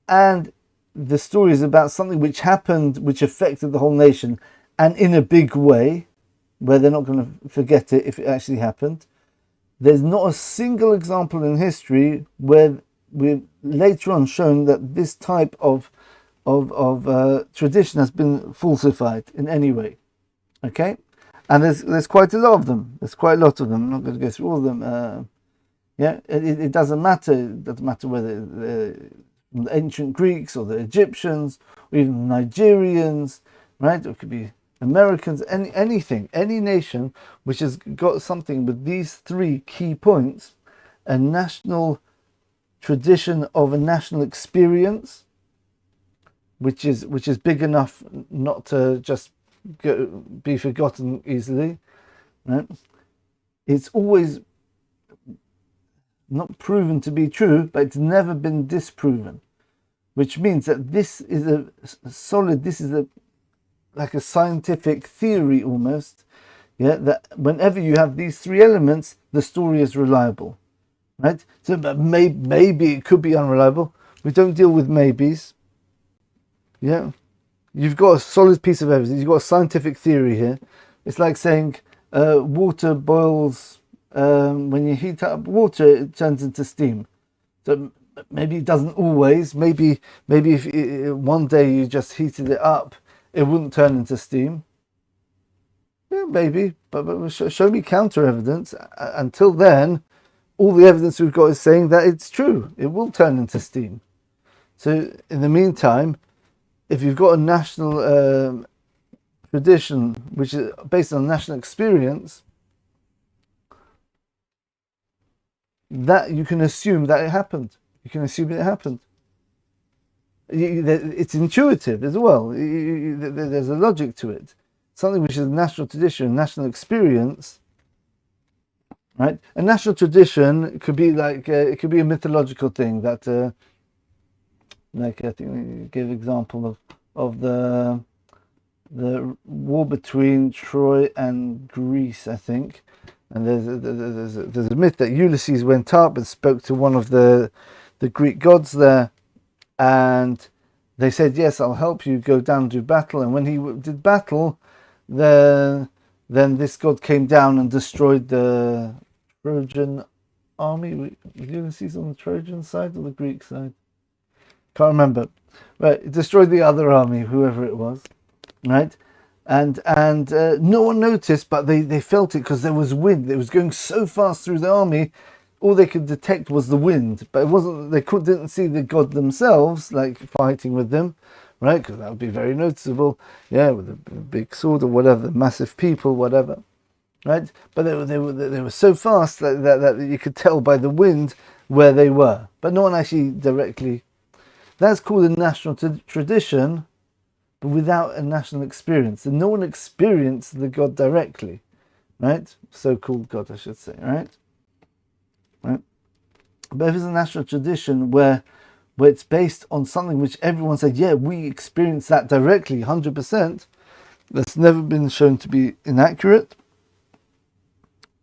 and the story is about something which happened, which affected the whole nation, and in a big way, where they're not going to forget it if it actually happened. There's not a single example in history where we've later on shown that this type of tradition has been falsified in any way. Okay, and there's quite a lot of them. I'm not going to go through all of them. It doesn't matter. It doesn't matter whether the ancient Greeks or the Egyptians or even the Nigerians, right? Or it could be Americans. Anything, any nation which has got something with these three key points: a national tradition of a national experience, which is big enough not to just be forgotten easily, right? It's always not proven to be true, but it's never been disproven, which means that this is a solid, this is like a scientific theory almost, yeah, that whenever you have these three elements, the story is reliable, right? So maybe it could be unreliable. We don't deal with maybes. Yeah, you've got a solid piece of evidence. You've got a scientific theory here. It's like saying water boils. When you heat up water, it turns into steam. So maybe it doesn't always. Maybe if one day you just heated it up, it wouldn't turn into steam. Yeah, maybe, but show me counter evidence. Until then, all the evidence we've got is saying that it's true. It will turn into steam. So in the meantime, if you've got a national tradition which is based on national experience, that you can assume that it happened. You can assume it happened. It's intuitive as well. There's a logic to it. Something which is national tradition, national experience, right? A national tradition could be like it could be a mythological thing that, like I think we give example of the war between Troy and Greece, I think. And there's a myth that Ulysses went up and spoke to one of the Greek gods there, and they said, yes, I'll help you go down and do battle. And when he did battle, then this god came down and destroyed the Trojan army. Was Ulysses on the Trojan side or the Greek side? Can't remember. Right, it destroyed the other army, whoever it was, right? And no one noticed, but they felt it because there was wind. It was going so fast through the army, all they could detect was the wind. But it wasn't. They didn't see the god themselves, like fighting with them, right? Because that would be very noticeable. Yeah, with a big sword or whatever, massive people, whatever, right? But they were so fast that you could tell by the wind where they were. But no one actually directly. That's called a national tradition, but without a national experience. And no one experienced the God directly, right? So-called God, I should say, right? Right? But if it's a national tradition where it's based on something which everyone said, yeah, we experienced that directly, 100%, that's never been shown to be inaccurate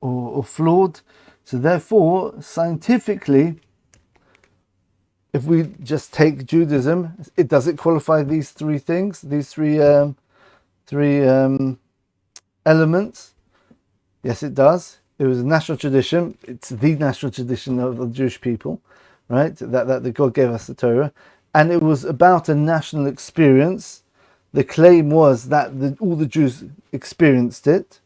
or flawed. So therefore, scientifically, if we just take Judaism, does it qualify these three things, these three elements? Yes, it does. It was a national tradition. It's the national tradition of the Jewish people, right? That the God gave us the Torah, and it was about a national experience. The claim was that all the Jews experienced it.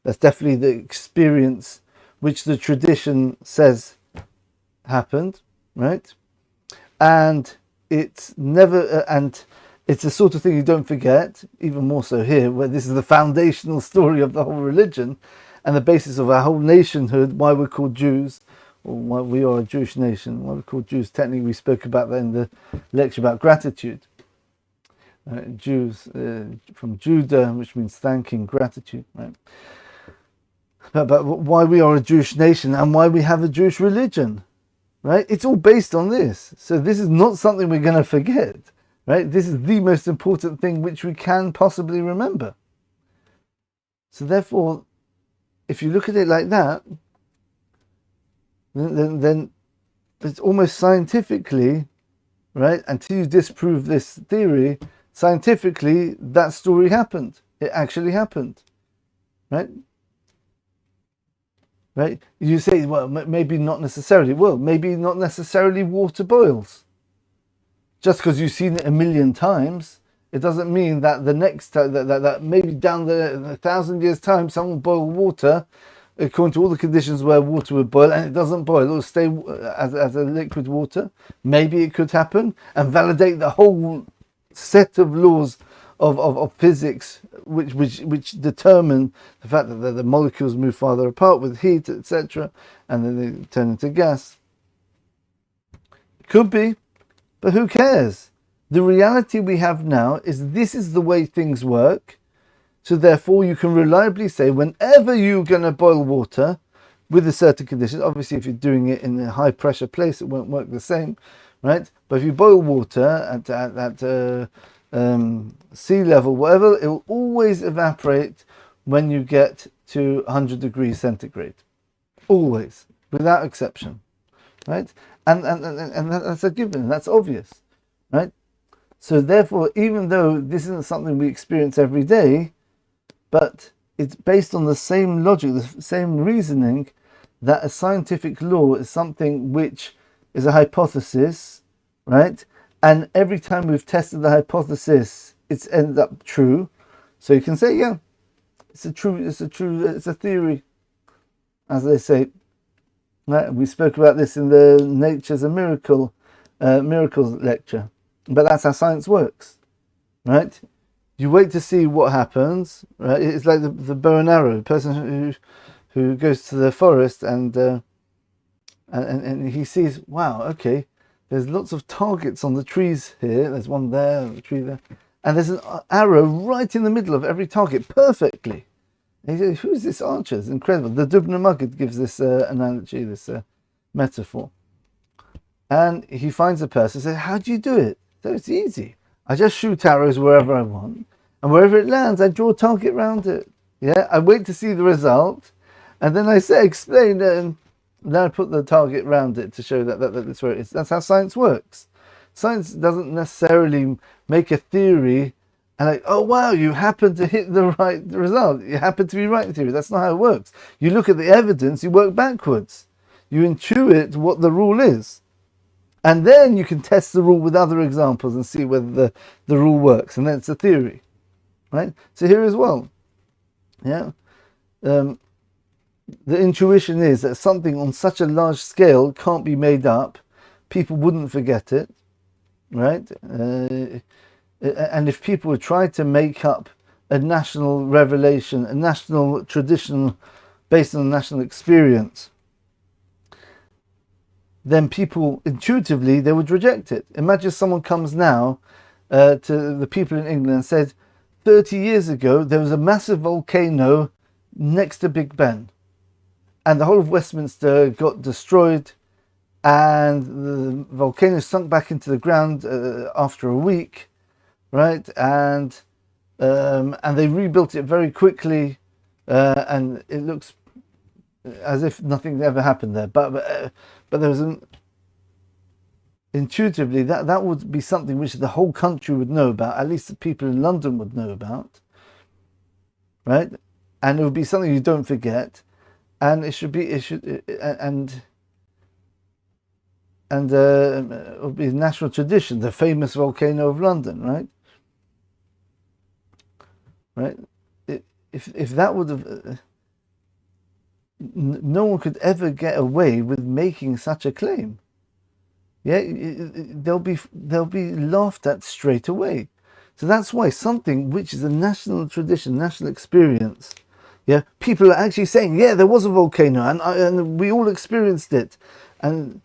That's definitely the experience which the tradition says happened, right? And it's never, and it's the sort of thing you don't forget, even more so here, where this is the foundational story of the whole religion and the basis of our whole nationhood, why we're called Jews, or why we are a Jewish nation, why we're called Jews. Technically, we spoke about that in the lecture about gratitude. Jews from Judah, which means thanking, gratitude, right? But why we are a Jewish nation and why we have a Jewish religion. Right? It's all based on this. So this is not something we're going to forget. Right? This is the most important thing which we can possibly remember. So therefore, if you look at it like that, then it's almost scientifically, right? Until you disprove this theory, scientifically, that story happened. It actually happened. Right? Right? You say, well, maybe not necessarily. Well, maybe not necessarily water boils. Just because you've seen it a million times, it doesn't mean that the next time, that maybe down the 1,000 years' time, someone will boil water according to all the conditions where water would boil, and it doesn't boil. It will stay as a liquid water. Maybe it could happen and validate the whole set of laws of physics, which determine the fact that the molecules move farther apart with heat, etc., and then they turn into gas. Could be, but who cares? The reality we have now is this is the way things work. So therefore, you can reliably say whenever you're going to boil water with a certain condition. Obviously, if you're doing it in a high pressure place, it won't work the same, right? But if you boil water at sea level, whatever, it will always evaporate when you get to 100 degrees centigrade. Always, without exception, right? And that's a given, that's obvious, right? So therefore, even though this isn't something we experience every day, but it's based on the same logic, the same reasoning, that a scientific law is something which is a hypothesis, right? And every time we've tested the hypothesis, it's ended up true. So you can say, yeah, it's a theory, as they say. Right? We spoke about this in the Nature's a Miracle, Miracles lecture. But that's how science works, right? You wait to see what happens, right? It's like the bow and arrow. The person who goes to the forest and he sees, wow, okay, there's lots of targets on the trees here. There's one there, a tree there, and there's an arrow right in the middle of every target, perfectly. And he says, who's this archer? It's incredible. The Dubna Maggid gives this analogy, this metaphor. And he finds a person and says, how do you do it? So it's easy. I just shoot arrows wherever I want, and wherever it lands, I draw a target around it. Yeah, I wait to see the result, and then I say, explain, and then I put the target around it to show that that's where it is. That's how science works. Science doesn't necessarily make a theory and like, oh wow, you happen to hit the right result. You happen to be right in theory. That's not how it works. You look at the evidence, you work backwards. You intuit what the rule is. And then you can test the rule with other examples and see whether the rule works. And then it's a theory. Right? So here as well. Yeah. The intuition is that something on such a large scale can't be made up. People wouldn't forget it. Right? And if people would try to make up a national revelation, a national tradition based on a national experience, then people intuitively, they would reject it. Imagine someone comes now to the people in England and said, 30 years ago there was a massive volcano next to Big Ben and the whole of Westminster got destroyed and the volcano sunk back into the ground after a week, right? And they rebuilt it very quickly and it looks as if nothing ever happened there, but there was intuitively that would be something which the whole country would know about, at least the people in London would know about, right? And it would be something you don't forget, and it would be a national tradition, the famous volcano of London, right? Right? If that would have no one could ever get away with making such a claim. Yeah, they'll be laughed at straight away. So that's why something which is a national tradition, national experience, yeah, people are actually saying, yeah, there was a volcano and we all experienced it, and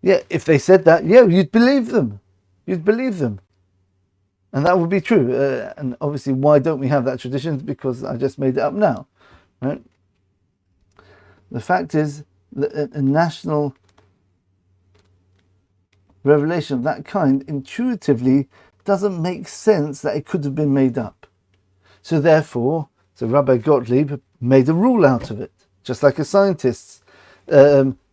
yeah, if they said that, yeah, you'd believe them, and that would be true. And obviously, why don't we have that tradition? Because I just made it up now, right? The fact is that a national revelation of that kind intuitively doesn't make sense that it could have been made up. So therefore, Rabbi Gottlieb made a rule out of it, just like a scientist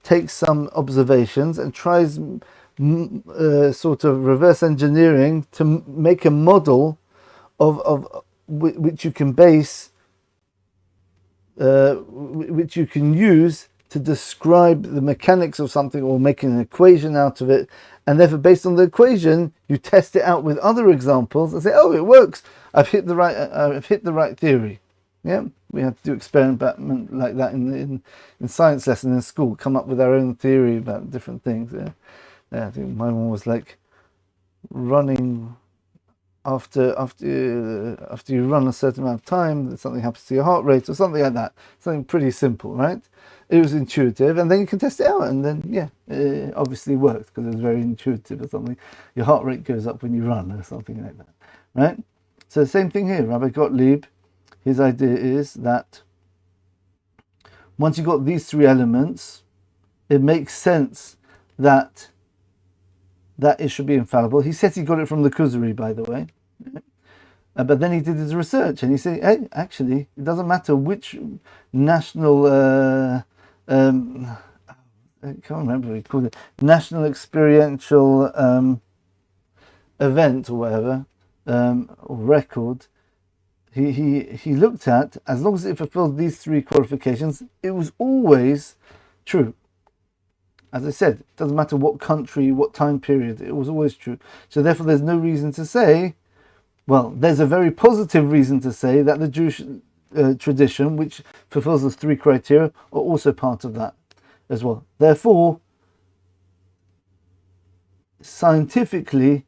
takes some observations and tries sort of reverse engineering to make a model of which you can base. Which you can use to describe the mechanics of something or make an equation out of it, and therefore based on the equation you test it out with other examples and say, oh, it works, I've hit the right theory. Yeah, we have to do experiment like that in science lesson in school, come up with our own theory about different things. Yeah, I think my one was like running. After you run a certain amount of time, something happens to your heart rate or something like that. Something pretty simple, right? It was intuitive, and then you can test it out, and then yeah, it obviously worked because it was very intuitive or something. Your heart rate goes up when you run or something like that, right? So the same thing here. Rabbi Gottlieb, his idea is that once you've got these three elements, it makes sense that it should be infallible. He said he got it from the Kuzari, by the way. But then he did his research and he said, hey, actually, it doesn't matter which national, I can't remember what he called it, national experiential event or whatever, or record, he looked at, as long as it fulfilled these three qualifications, it was always true. As I said, it doesn't matter what country, what time period, it was always true. So therefore there's no reason to say, well, there's a very positive reason to say that the Jewish tradition, which fulfills those three criteria, are also part of that as well. Therefore, scientifically,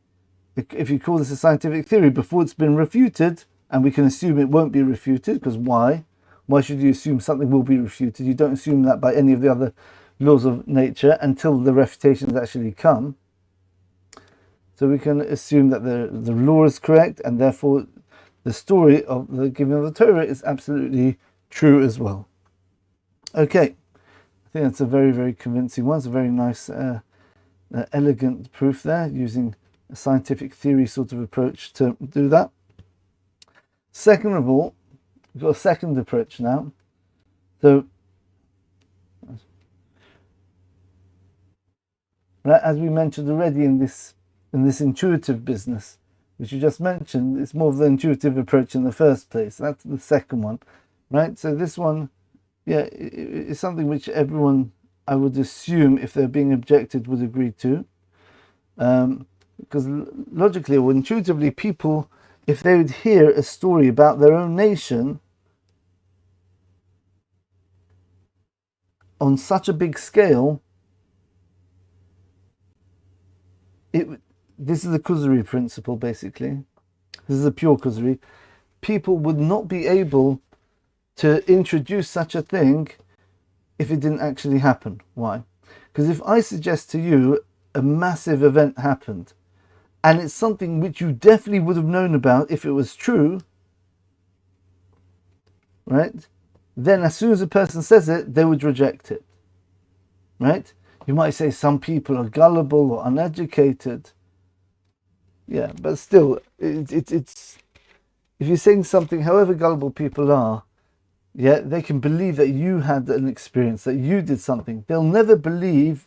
if you call this a scientific theory, before it's been refuted, and we can assume it won't be refuted, because why? Why should you assume something will be refuted? You don't assume that by any of the other laws of nature until the refutations actually come. So we can assume that the law is correct, and therefore the story of the giving of the Torah is absolutely true as well. Okay, I think that's a very, very convincing one. It's a very nice, elegant proof there, using a scientific theory sort of approach to do that. Second of all, we've got a second approach now. So, as we mentioned already in this intuitive business, which you just mentioned, it's more of the intuitive approach in the first place. That's the second one, right? So this one, yeah, it's something which everyone, I would assume, if they're being objected, would agree to. Because logically or intuitively, people, if they would hear a story about their own nation on such a big scale, this is the Kuzari principle, basically. This is a pure Kuzari. People would not be able to introduce such a thing if it didn't actually happen. Why? Because if I suggest to you a massive event happened, and it's something which you definitely would have known about if it was true, right? Then as soon as a person says it, they would reject it, right? You might say some people are gullible or uneducated. Yeah, but still, it's if you're saying something, however gullible people are, yeah, they can believe that you had an experience, that you did something. They'll never believe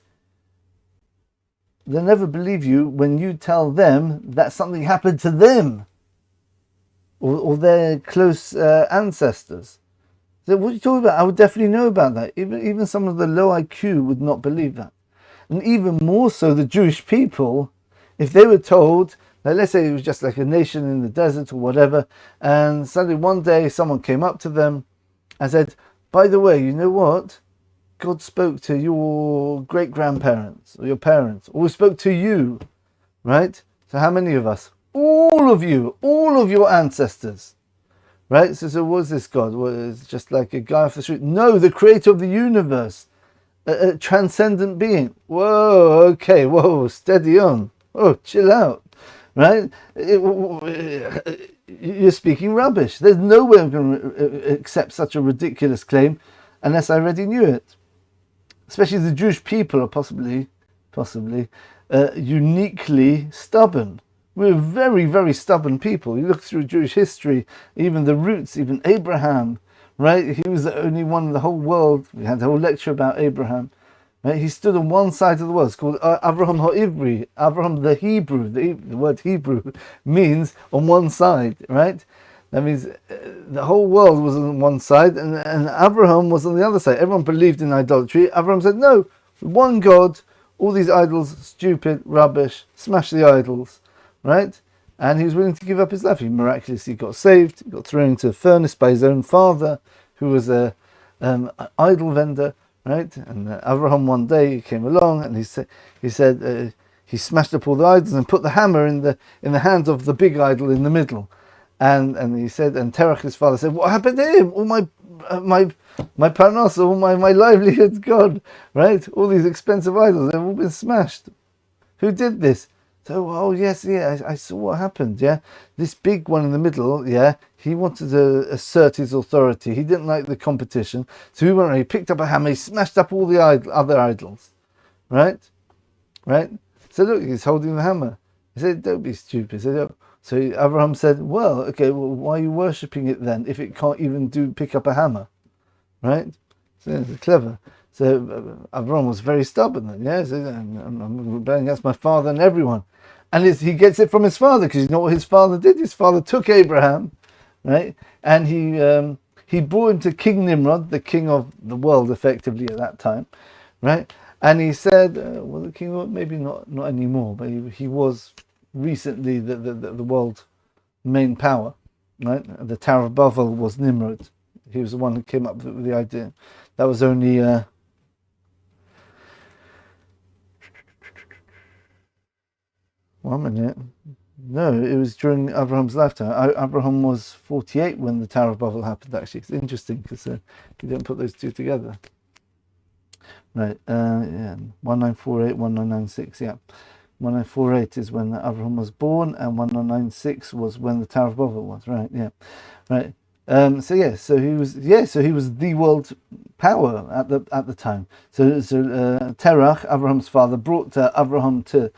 you when you tell them that something happened to them or their close ancestors. So what are you talking about? I would definitely know about that. Even some of the low IQ would not believe that. And even more so the Jewish people, if they were told, let's say it was just like a nation in the desert or whatever, and suddenly one day someone came up to them and said, by the way, you know what? God spoke to your great-grandparents or your parents, or spoke to you, right? So how many of us? All of you, all of your ancestors, right? So was this God? Was it just like a guy off the street? No, the creator of the universe, a transcendent being. Whoa, okay, whoa, steady on. Oh, chill out, right? You're speaking rubbish. There's no way I'm going to accept such a ridiculous claim unless I already knew it. Especially the Jewish people are possibly uniquely stubborn. We're very, very stubborn people. You look through Jewish history, even the roots, even Abraham, right? He was the only one in the whole world. We had a whole lecture about Abraham. Right? He stood on one side of the world. It's called Avraham Ha'ivri, Avraham the Hebrew. The word Hebrew means on one side, right? That means the whole world was on one side and Abraham was on the other side. Everyone believed in idolatry. Abraham said, no, one God, all these idols, stupid, rubbish, smash the idols, right? And he was willing to give up his life. He miraculously got saved, got thrown into a furnace by his own father, who was a idol vendor, right? And Abraham one day came along and he said he smashed up all the idols and put the hammer in the hand of the big idol in the middle. And he said, and Terach, his father, said, what happened to him? All my parnasa, all my livelihood's gone, right? All these expensive idols, they've all been smashed. Who did this? So, oh yes, yeah, I saw what happened, yeah. This big one in the middle, yeah, he wanted to assert his authority. He didn't like the competition. So he went around, he picked up a hammer, he smashed up all the other idols, right? Right? So look, he's holding the hammer. He said, don't be stupid. He said, oh. So Abraham said, well, okay, well, why are you worshipping it then if it can't even pick up a hammer? Right? So it's clever. So Abraham was very stubborn then, yeah? So, I'm rebelling against my father and everyone. And he gets it from his father, because you know what his father did? His father took Abraham, right? And he brought him to King Nimrod, the king of the world effectively at that time, right? And he said, well, the king, maybe not anymore, but he was recently the world main power, right? The Tower of Babel was Nimrod. He was the one who came up with the idea. That was only 1 minute. No, it was during Abraham's lifetime. Abraham was 48 when the Tower of Babel happened, actually. It's interesting because you don't put those two together. Right, 1948, 1996, yeah. 1948 is when Abraham was born, and 1996 was when the Tower of Babel was, right, yeah. Right. So he was the world power at the time. So Terach, Abraham's father, brought Abraham to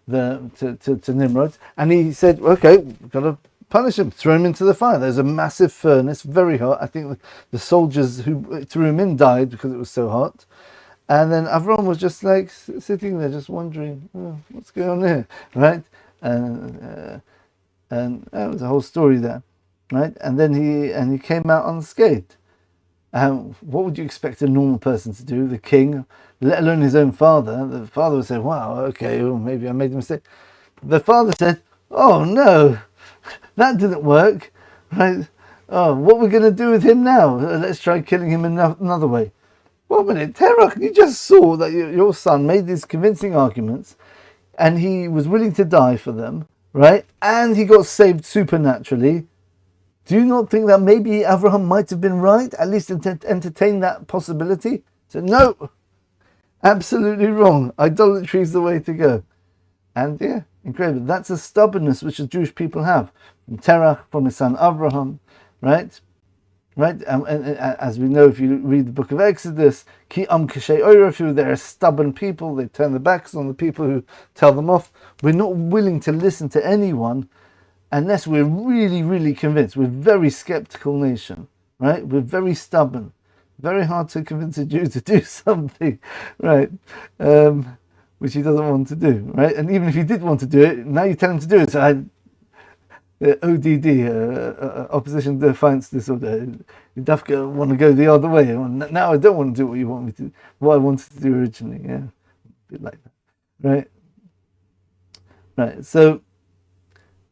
Nimrod, and he said, okay, we've got to punish him, throw him into the fire. There's a massive furnace, very hot. I think the soldiers who threw him in died because it was so hot. And then Abraham was just like sitting there, just wondering, what's going on here, right? And that was a whole story there, right? And then he came out unscathed. What would you expect a normal person to do? The king, let alone his own father. The father would say, wow, okay, well, maybe I made a mistake. The father said, oh no, that didn't work, right? Oh, what we're going to do with him now? Let's try killing him another way. 1 minute, Terach, you just saw that your son made these convincing arguments, and he was willing to die for them, right? And he got saved supernaturally. Do you not think that maybe Abraham might have been right? At least entertain that possibility? So no, absolutely wrong. Idolatry is the way to go. And yeah, incredible. That's a stubbornness which the Jewish people have. From Terach, from his son Abraham, right? Right, and as we know, if you read the book of Exodus, Ki am kashei orefu, they're a stubborn people. They turn their backs on the people who tell them off. We're not willing to listen to anyone unless we're really, really convinced. We're a very skeptical nation, right? We're very stubborn. Very hard to convince a Jew to do something, right? Which he doesn't want to do, right? And even if he did want to do it, now you tell him to do it. So ODD, opposition defiance disorder. You definitely want to go the other way. Now I don't want to do what you want me to, what I wanted to do originally. Yeah, a bit like that, right? Right. So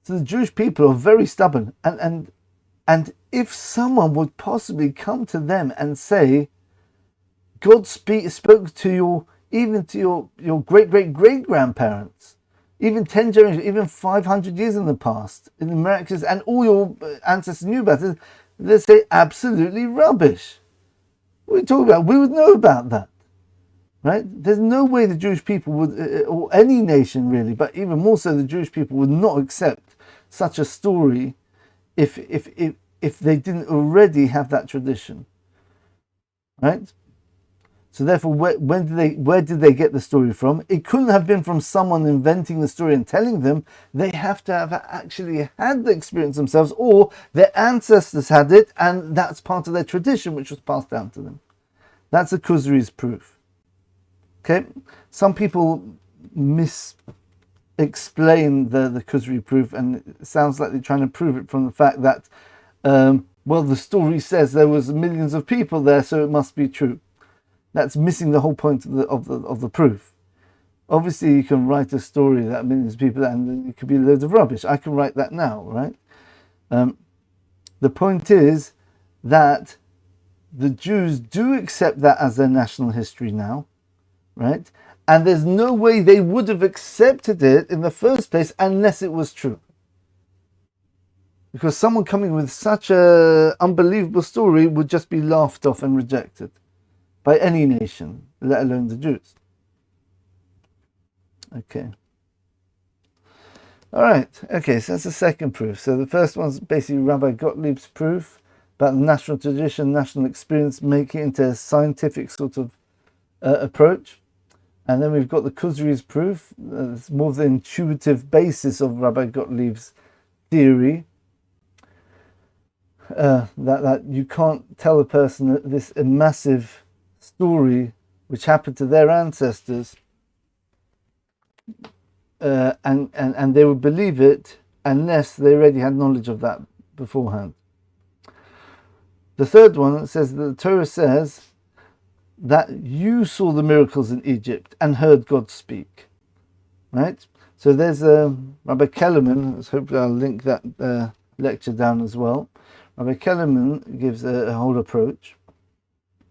the Jewish people are very stubborn, and if someone would possibly come to them and say, God spoke to your great grandparents. Even 10 generations, even 500 years in the past, in the miraculous, and all your ancestors knew about it, they say absolutely rubbish. What are you talking about? We would know about that, right? There's no way the Jewish people would, or any nation really, but even more so the Jewish people would not accept such a story if they didn't already have that tradition, right? So therefore, where did they get the story from? It couldn't have been from someone inventing the story and telling them. They have to have actually had the experience themselves, or their ancestors had it, and that's part of their tradition, which was passed down to them. That's a Kuzari's proof. Okay, some people explain the Kuzari proof, and it sounds like they're trying to prove it from the fact that, well, the story says there was millions of people there, so it must be true. That's missing the whole point of the proof. Obviously, you can write a story that millions of people, and it could be loads of rubbish. I can write that now, right? The point is that the Jews do accept that as their national history now, right? And there's no way they would have accepted it in the first place unless it was true. Because someone coming with such an unbelievable story would just be laughed off and rejected by any nation, let alone the Jews. Okay. All right. Okay, so that's the second proof. So the first one's basically Rabbi Gottlieb's proof about the national tradition, national experience, making it into a scientific sort of approach. And then we've got the Kuzari's proof. It's more of the intuitive basis of Rabbi Gottlieb's theory that you can't tell a person this massive story which happened to their ancestors, and they would believe it unless they already had knowledge of that beforehand. The third one says that the Torah says that you saw the miracles in Egypt and heard God speak. Right? So there's Rabbi Kelemen, hopefully I'll link that lecture down as well. Rabbi Kelemen gives a whole approach.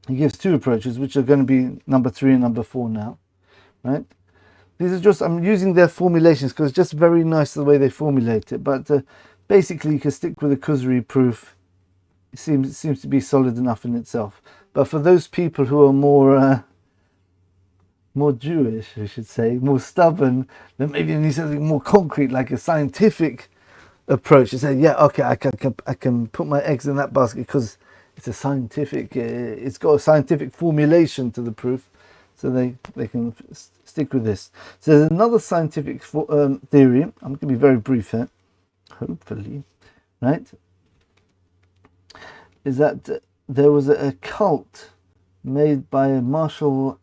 He gives two approaches, which are going to be number 3 and number 4 now. Right? These are just, I'm using their formulations because it's just very nice the way they formulate it. But basically you can stick with the Kuzari proof. It seems to be solid enough in itself. But for those people who are more Jewish, I should say, more stubborn, then maybe they need something more concrete, like a scientific approach. You say, yeah, okay, I can put my eggs in that basket because it's a scientific, it's got a scientific formulation to the proof, so they can stick with this. So there's another scientific theory. I'm going to be very brief here, hopefully, right? Is that there was a cult made by Marshall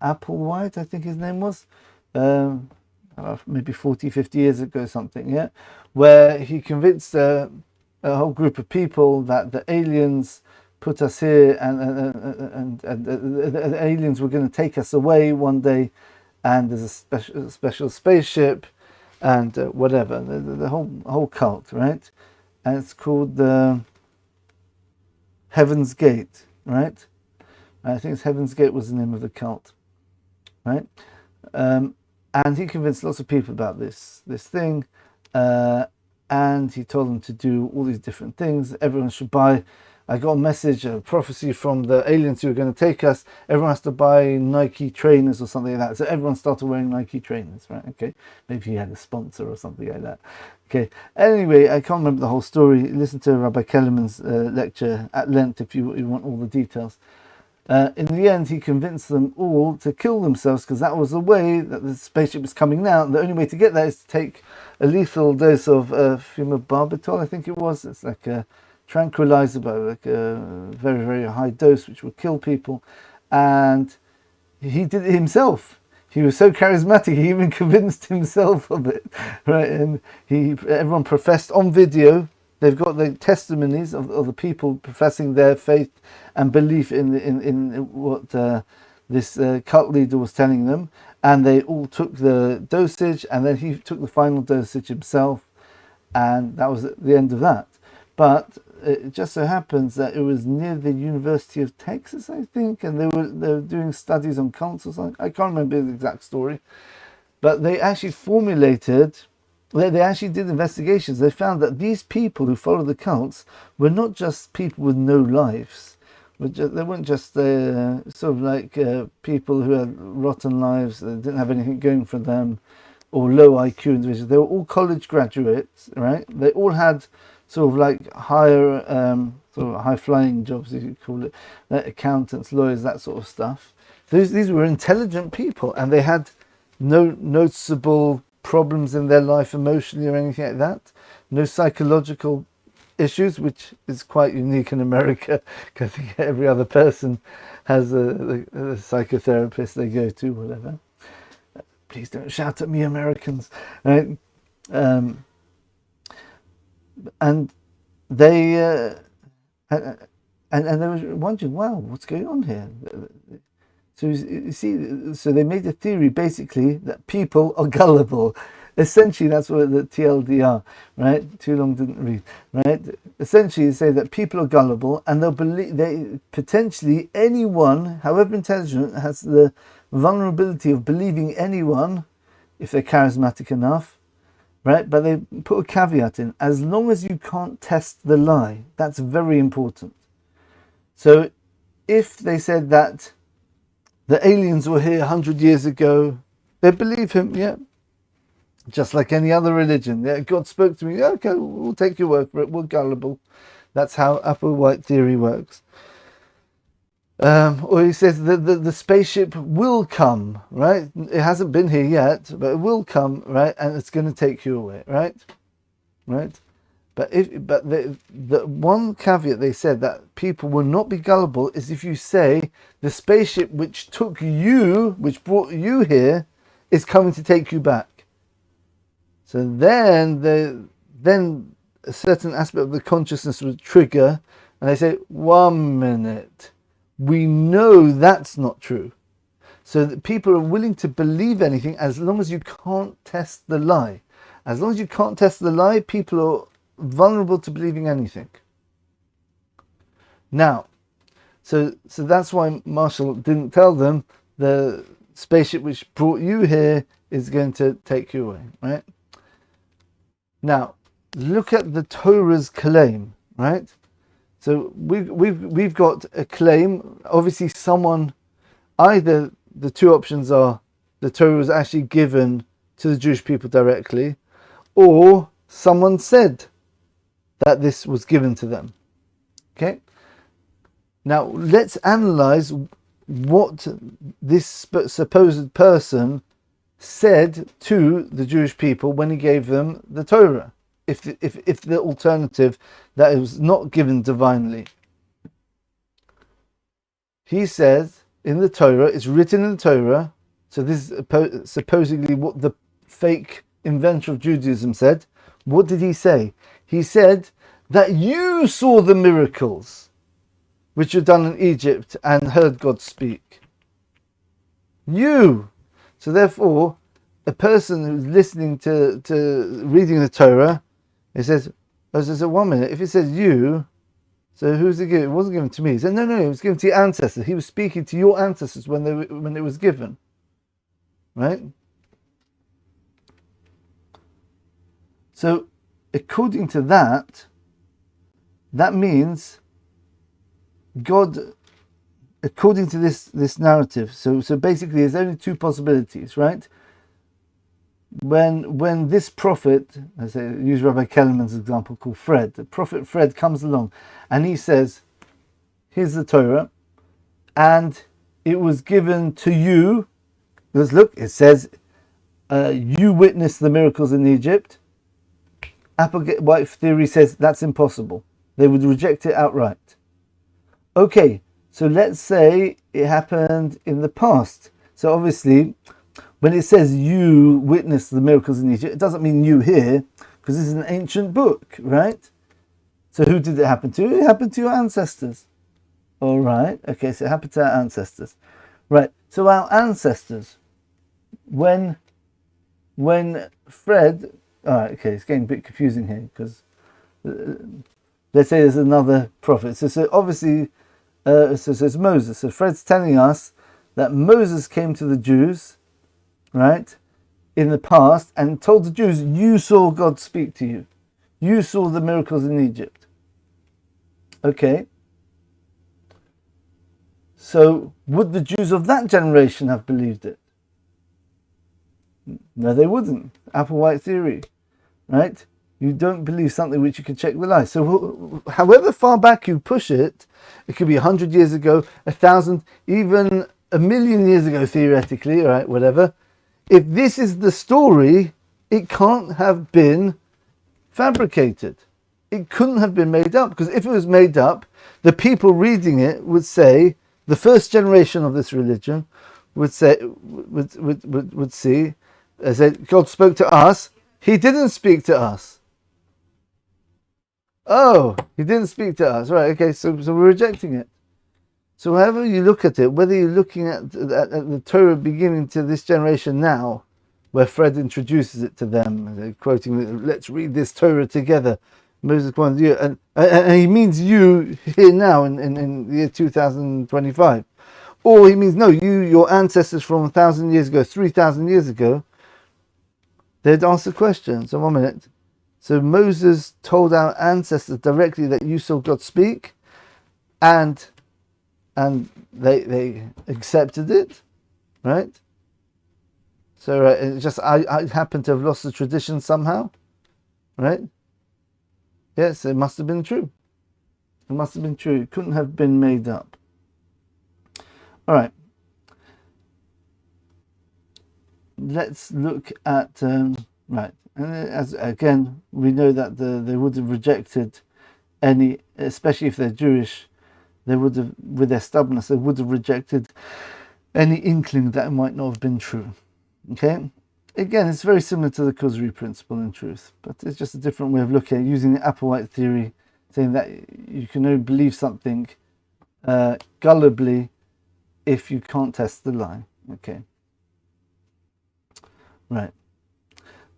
Applewhite, I think his name was, maybe 40, 50 years ago, something, yeah, where he convinced a whole group of people that the aliens put us here and the aliens were going to take us away one day, and there's a special spaceship and whatever, the whole cult, right? And it's called the Heaven's Gate, right? I think it's Heaven's Gate was the name of the cult, right? And he convinced lots of people about this thing, and he told them to do all these different things. Everyone should buy. I got a message, a prophecy from the aliens who are going to take us. Everyone has to buy Nike trainers or something like that. So everyone started wearing Nike trainers, right? Okay, maybe he had a sponsor or something like that. Okay. Anyway, I can't remember the whole story. Listen to Rabbi Kelemen's lecture at length if you want all the details. In the end, he convinced them all to kill themselves because that was the way that the spaceship was coming out. And the only way to get there is to take a lethal dose of phenobarbital, I think it was. It's like a tranquilizer, but like a very, very high dose, which would kill people. And he did it himself. He was so charismatic, he even convinced himself of it, right? And everyone professed on video. They've got the testimonies of the people professing their faith and belief in what this cult leader was telling them, and they all took the dosage, and then he took the final dosage himself, and that was the end of that. But it just so happens that it was near the University of Texas, I think, and they were doing studies on cults or something. I can't remember the exact story, but they actually formulated. They actually did investigations. They found that these people who followed the cults were not just people with no lives. They weren't just sort of like people who had rotten lives, that didn't have anything going for them, or low IQ individuals. They were all college graduates, right? They all had sort of like higher, sort of high-flying jobs, if you call it, accountants, lawyers, that sort of stuff. These were intelligent people, and they had no noticeable problems in their life emotionally or anything like that. No psychological issues, which is quite unique in America, because I think every other person has a psychotherapist they go to, whatever. Please don't shout at me, Americans, right? And they and they were wondering, wow, what's going on here? So you see, so they made a theory basically that people are gullible. Essentially, that's what the TLDR, right? Too long didn't read, right? Essentially, they say that people are gullible, and they'll believe. They potentially anyone, however intelligent, has the vulnerability of believing anyone if they're charismatic enough, right? But they put a caveat in: as long as you can't test the lie. That's very important. So, if they said that the aliens were here 100 years ago, they believe him, yeah. Just like any other religion. Yeah, God spoke to me, yeah, okay, we'll take your word for it, we're gullible. That's how Applewhite Theory works. Or he says that the spaceship will come, right? It hasn't been here yet, but it will come, right? And it's going to take you away, right? right? But the one caveat they said that people will not be gullible is if you say the spaceship which took you, which brought you here, is coming to take you back. So then a certain aspect of the consciousness would trigger, and they say, 1 minute, we know that's not true. So that people are willing to believe anything as long as you can't test the lie. As long as you can't test the lie, people are vulnerable to believing anything. Now, so that's why Marshall didn't tell them the spaceship which brought you here is going to take you away, right? Now, look at the Torah's claim, right? So we've got a claim. Obviously, someone, either the two options are the Torah was actually given to the Jewish people directly, or someone said that this was given to them. Okay? Now, let's analyze what this supposed person said to the Jewish people when he gave them the Torah. If the alternative that it was not given divinely. He says in the Torah, it's written in the Torah, so this is supposedly what the fake inventor of Judaism said. What did he say? He said that you saw the miracles which were done in Egypt and heard God speak. You. So therefore, a person who's listening to reading the Torah, it says, 1 minute, if it says you, so who's it given? It wasn't given to me. He said, no, it was given to your ancestors. He was speaking to your ancestors when it was given. Right? So, according to that means God, according to this narrative, so basically there's only two possibilities, right? When this prophet, as I use Rabbi Kelemen's example called Fred, the prophet Fred comes along and he says, here's the Torah, and it was given to you, because look, it says, you witnessed the miracles in Egypt. Applewhite Theory says that's impossible. They would reject it outright. Okay, so let's say it happened in the past. So obviously, when it says you witnessed the miracles in Egypt, it doesn't mean you here, because this is an ancient book, right? So who did it happen to? It happened to your ancestors. All right, okay, so it happened to our ancestors. Right, so our ancestors, when Fred, all right, okay, it's getting a bit confusing here, because let's say there's another prophet. So obviously, so it's Moses. So Fred's telling us that Moses came to the Jews, right, in the past, and told the Jews, you saw God speak to you. You saw the miracles in Egypt. Okay. So would the Jews of that generation have believed it? No, they wouldn't. Applewhite Theory, right? You don't believe something which you can check the lie. So however far back you push it, it could be 100 years ago, 1,000, even 1,000,000 years ago, theoretically, right, whatever. If this is the story, it can't have been fabricated. It couldn't have been made up, because if it was made up, the people reading it would say, the first generation of this religion would say, would see, as God spoke to us. He didn't speak to us. Oh, he didn't speak to us. Right, okay, so we're rejecting it. So however you look at it, whether you're looking at the Torah beginning to this generation now, where Fred introduces it to them, quoting, let's read this Torah together. Moses points you, and he means you here now in the year 2025. Or he means, no, your ancestors from 1,000 years ago, 3,000 years ago, they'd ask the question. So 1 minute. So Moses told our ancestors directly that you saw God speak, and they accepted it, right? So it just I happen to have lost the tradition somehow, right? Yes, it must have been true. It must have been true. It couldn't have been made up. All right. Let's look at Right, and as again, we know that they would have rejected any, especially if they're Jewish, they would have, with their stubbornness, they would have rejected any inkling that it might not have been true. Okay, again, it's very similar to the Kuzari principle in truth, but it's just a different way of looking at it, using the Applewhite theory, saying that you can only believe something gullibly if you can't test the lie. Okay, right.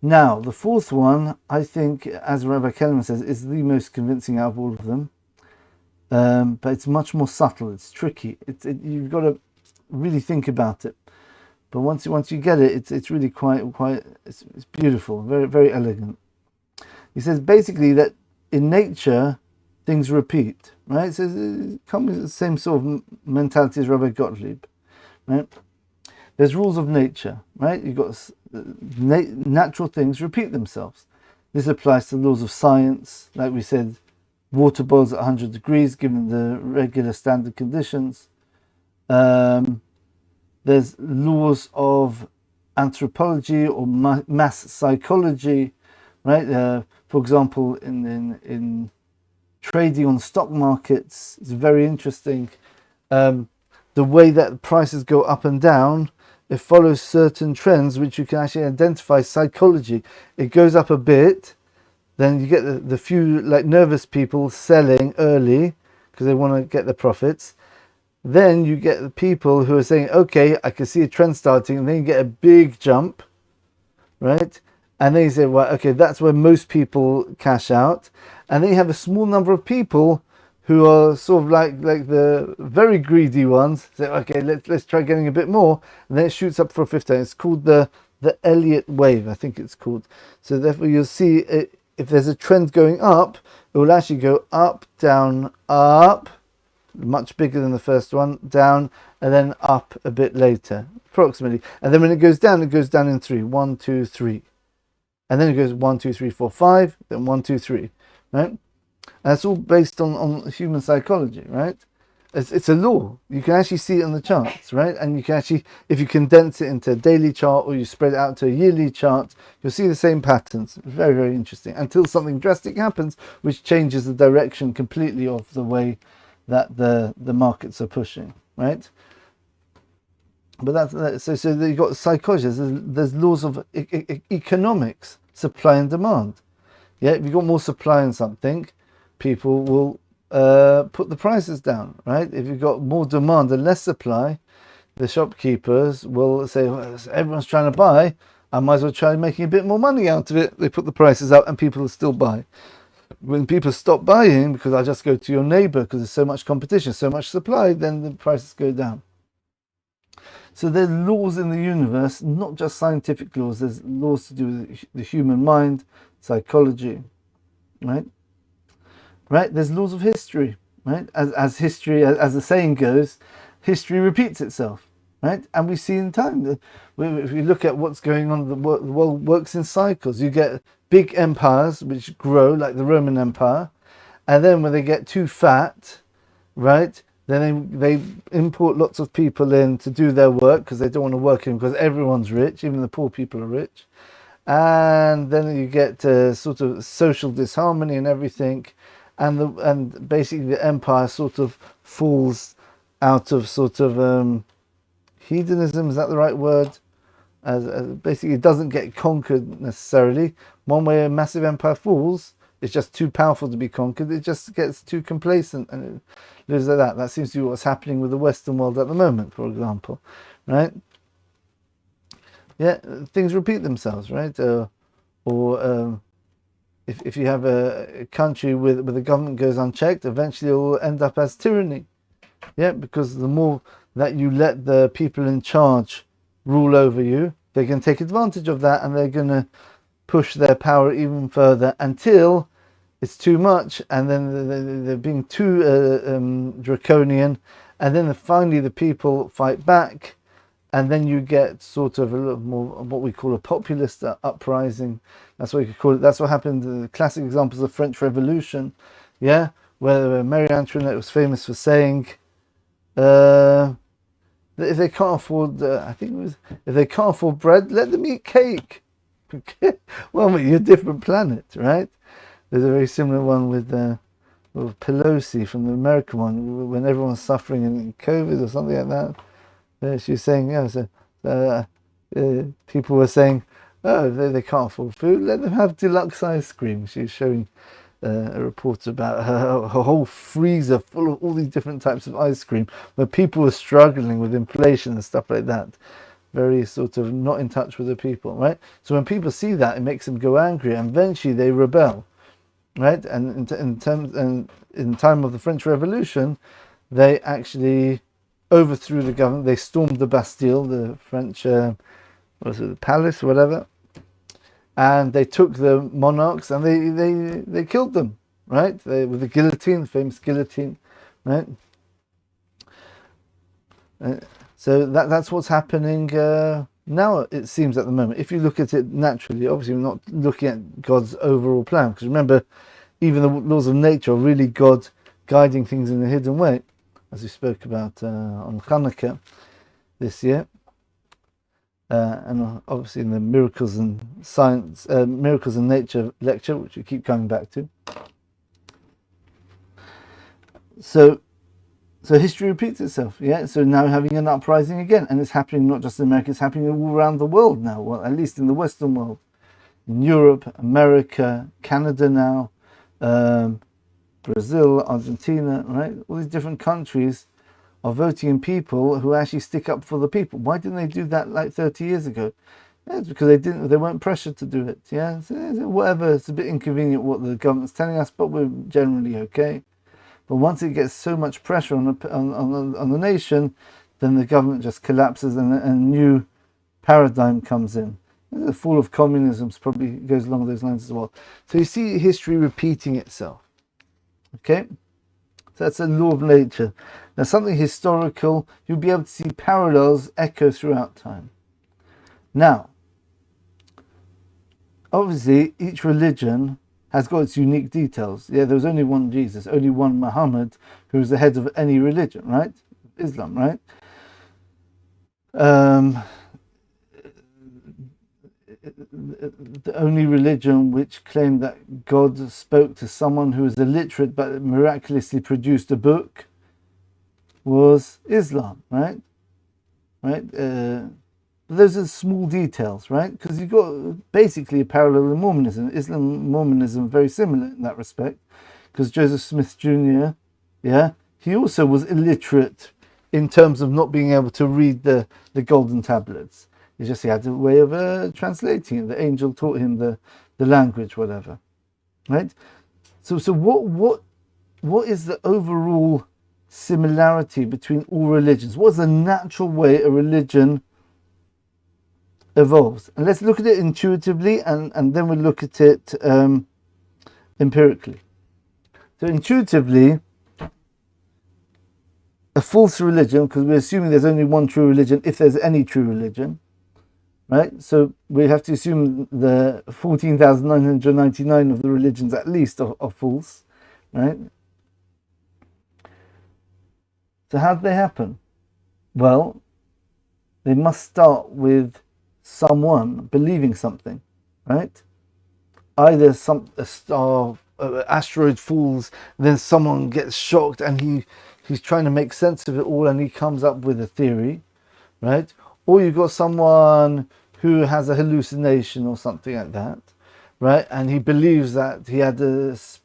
Now, the fourth one, I think, as Rabbi Kelemen says, is the most convincing out of all of them. But it's much more subtle. It's tricky. You've got to really think about it. But once you get it, it's really quite it's beautiful, very very elegant. He says basically that in nature things repeat, right? So it comes with the same sort of mentality as Rabbi Gottlieb, right? There's rules of nature, right? You've got natural things repeat themselves. This applies to laws of science, like we said, water boils at 100 degrees given the regular standard conditions. There's laws of anthropology or mass psychology, right? For example, in trading on stock markets, it's very interesting. The way that prices go up and down, it follows certain trends which you can actually identify psychology. It goes up a bit, then you get the few like nervous people selling early because they want to get the profits. Then you get the people who are saying, okay, I can see a trend starting, and then you get a big jump, right? And then you say, well, okay, that's where most people cash out. And then you have a small number of people who are sort of like the very greedy ones, say, okay, let's try getting a bit more, and then it shoots up for a fifth time. It's called the Elliott wave, I think it's called. So therefore you'll see if there's a trend going up, it will actually go up, down, up, much bigger than the first one, down, and then up a bit later, approximately. And then when it goes down in three. 1, 2, 3. And then it goes 1, 2, 3, 4, 5, then 1, 2, 3, right? And that's all based on human psychology, right? It's a law. You can actually see it on the charts, right? And you can actually, if you condense it into a daily chart or you spread it out to a yearly chart, you'll see the same patterns. Very, very interesting. Until something drastic happens, which changes the direction completely of the way that the markets are pushing, right? But that's so you've got psychology. There's laws of economics, supply and demand. Yeah, if you've got more supply in something, people will put the prices down, right? If you've got more demand and less supply, the shopkeepers will say, well, everyone's trying to buy, I might as well try making a bit more money out of it. They put the prices up and people will still buy. When people stop buying because I just go to your neighbor because there's so much competition, so much supply, then the prices go down. So there's laws in the universe, not just scientific laws. There's laws to do with the human mind, psychology, right? Right? There's laws of history, right? As history, as the saying goes, history repeats itself, right? And we see in time, if you look at what's going on, the world works in cycles. You get big empires which grow, like the Roman Empire, and then when they get too fat, right? Then they import lots of people in to do their work because they don't want to work in because everyone's rich, even the poor people are rich. And then you get sort of social disharmony and everything. And basically the empire sort of falls out of sort of hedonism, is that the right word? As basically it doesn't get conquered necessarily. One way a massive empire falls, it's just too powerful to be conquered. It just gets too complacent and it lives like that. That seems to be what's happening with the Western world at the moment, for example, right? Yeah, things repeat themselves, right? If you have a country where the government goes unchecked, eventually it will end up as tyranny. Yeah, because the more that you let the people in charge rule over you, they can take advantage of that and they're going to push their power even further until it's too much, and then they're being too draconian, and then finally the people fight back, and then you get sort of a little more of what we call a populist uprising. That's what you could call it. That's what happened. The classic examples of the French Revolution, yeah, where Marie Antoinette was famous for saying, that if they can't afford, I think it was, if they can't afford bread, let them eat cake. Okay. Well, mate, you're a different planet, right? There's a very similar one with Pelosi from the American one, when everyone's suffering in COVID or something like that. She was saying, people were saying, oh, they can't afford food, let them have deluxe ice cream. She was showing a report about her whole freezer full of all these different types of ice cream, where people were struggling with inflation and stuff like that. Very sort of not in touch with the people, right? So when people see that, it makes them go angry, and eventually they rebel, right? And in time of the French Revolution, they actually overthrew the government. They stormed the Bastille, the French, the palace, or whatever, and they took the monarchs and they killed them, right? With the guillotine, the famous guillotine, right? So that's what's happening now, it seems, at the moment. If you look at it naturally, obviously we're not looking at God's overall plan, because remember, even the laws of nature are really God guiding things in a hidden way, as we spoke about on Hanukkah this year, and obviously in the miracles and science, miracles and nature lecture, which we keep coming back to. So history repeats itself, yeah. So now we're having an uprising again, and it's happening not just in America; it's happening all around the world now. Well, at least in the Western world, in Europe, America, Canada now, Brazil, Argentina, right? All these different countries are voting in people who actually stick up for the people. Why didn't they do that like 30 years ago? Yeah, it's because they weren't pressured to do it. Yeah, so whatever. It's a bit inconvenient what the government's telling us, but we're generally okay. But once it gets so much pressure on the nation, then the government just collapses and a new paradigm comes in. The fall of communism probably goes along those lines as well. So you see history repeating itself. Okay? So that's a law of nature. Now, something historical, you'll be able to see parallels echo throughout time. Now, obviously, each religion has got its unique details. Yeah, there was only one Jesus, only one Muhammad, who was the head of any religion, right? Islam, right? The only religion which claimed that God spoke to someone who was illiterate but miraculously produced a book was Islam, right? Those are small details, right? Because you've got basically a parallel in Mormonism. Islam and Mormonism are very similar in that respect, because Joseph Smith Jr., yeah, he also was illiterate in terms of not being able to read the golden tablets. It's just he had a way of translating it. The angel taught him the language, whatever, right? So what is the overall similarity between all religions? What's the natural way a religion evolves? And let's look at it intuitively, and then we'll look at it empirically. So intuitively, a false religion, because we're assuming there's only one true religion, if there's any true religion, right? So we have to assume the 14,999 of the religions at least are false, right? So how did they happen? Well, they must start with someone believing something, right? Either asteroid falls, then someone gets shocked and he's trying to make sense of it all, and he comes up with a theory, right? Or you've got someone who has a hallucination or something like that, right? And he believes that he's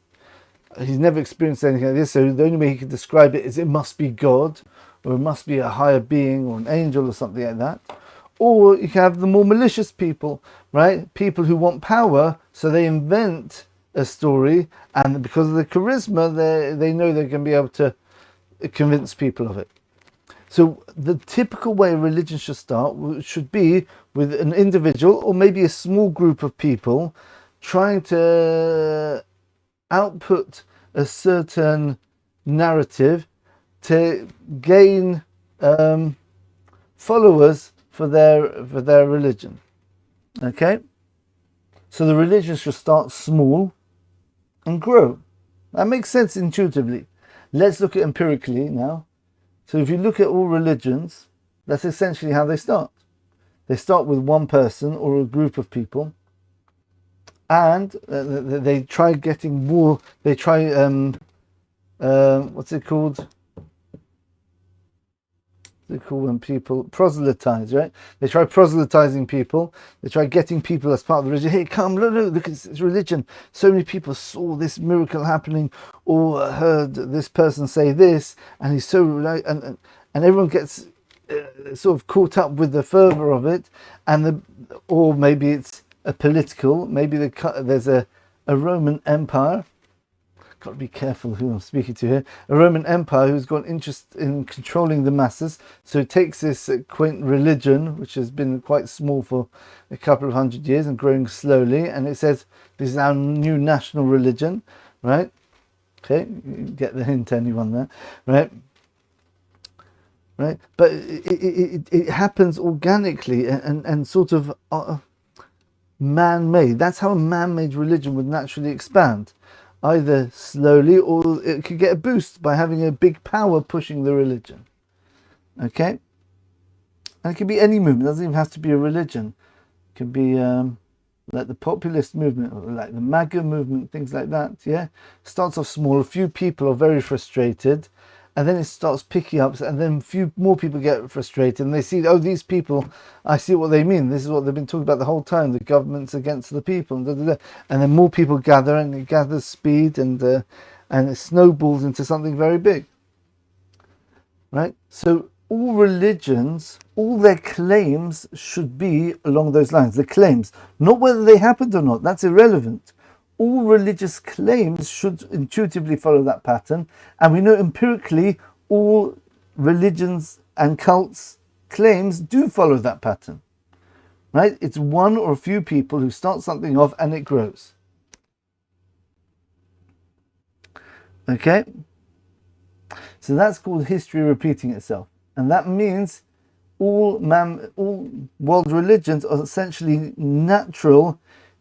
never experienced anything like this, so the only way he can describe it is it must be God, or it must be a higher being or an angel or something like that. Or you can have the more malicious people, right? People who want power, so they invent a story, and because of the charisma, they know they're going to be able to convince people of it. So the typical way religion should start should be with an individual or maybe a small group of people trying to output a certain narrative to gain followers for their religion. Okay? So the religion should start small and grow. That makes sense intuitively. Let's look at empirically now. So if you look at all religions, that's essentially how they start. They start with one person or a group of people, and they try getting more. They try what's it called? They call when people proselytize, right? They try proselytizing people. They try getting people as part of the religion. Hey, come, look, it's religion. So many people saw this miracle happening, or heard this person say this, and he's so right, and everyone gets sort of caught up with the fervor of it, or maybe it's a political. Maybe there's a Roman Empire. Got to be careful who I'm speaking to here. A Roman Empire who's got interest in controlling the masses, so it takes this quaint religion, which has been quite small for a couple of 100 years and growing slowly, and it says this is our new national religion, right? Okay, you get the hint, anyone there, right? Right, but it happens organically and sort of man-made. That's how a man-made religion would naturally expand. Either slowly, or it could get a boost by having a big power pushing the religion. Okay? And it could be any movement. It doesn't even have to be a religion. It could be like the populist movement, or like the MAGA movement, things like that. Yeah? Starts off small. A few people are very frustrated, and then it starts picking up, and then a few more people get frustrated, and they see, oh, these people, I see what they mean. This is what they've been talking about the whole time. The government's against the people, and then more people gather, and it gathers speed, and it snowballs into something very big. Right? So all religions, all their claims should be along those lines. The claims, not whether they happened or not. That's irrelevant. All religious claims should intuitively follow that pattern, and we know empirically all religions and cults claims do follow that pattern, right? It's one or a few people who start something off and it grows. Okay, so that's called history repeating itself, and that means all world religions are essentially natural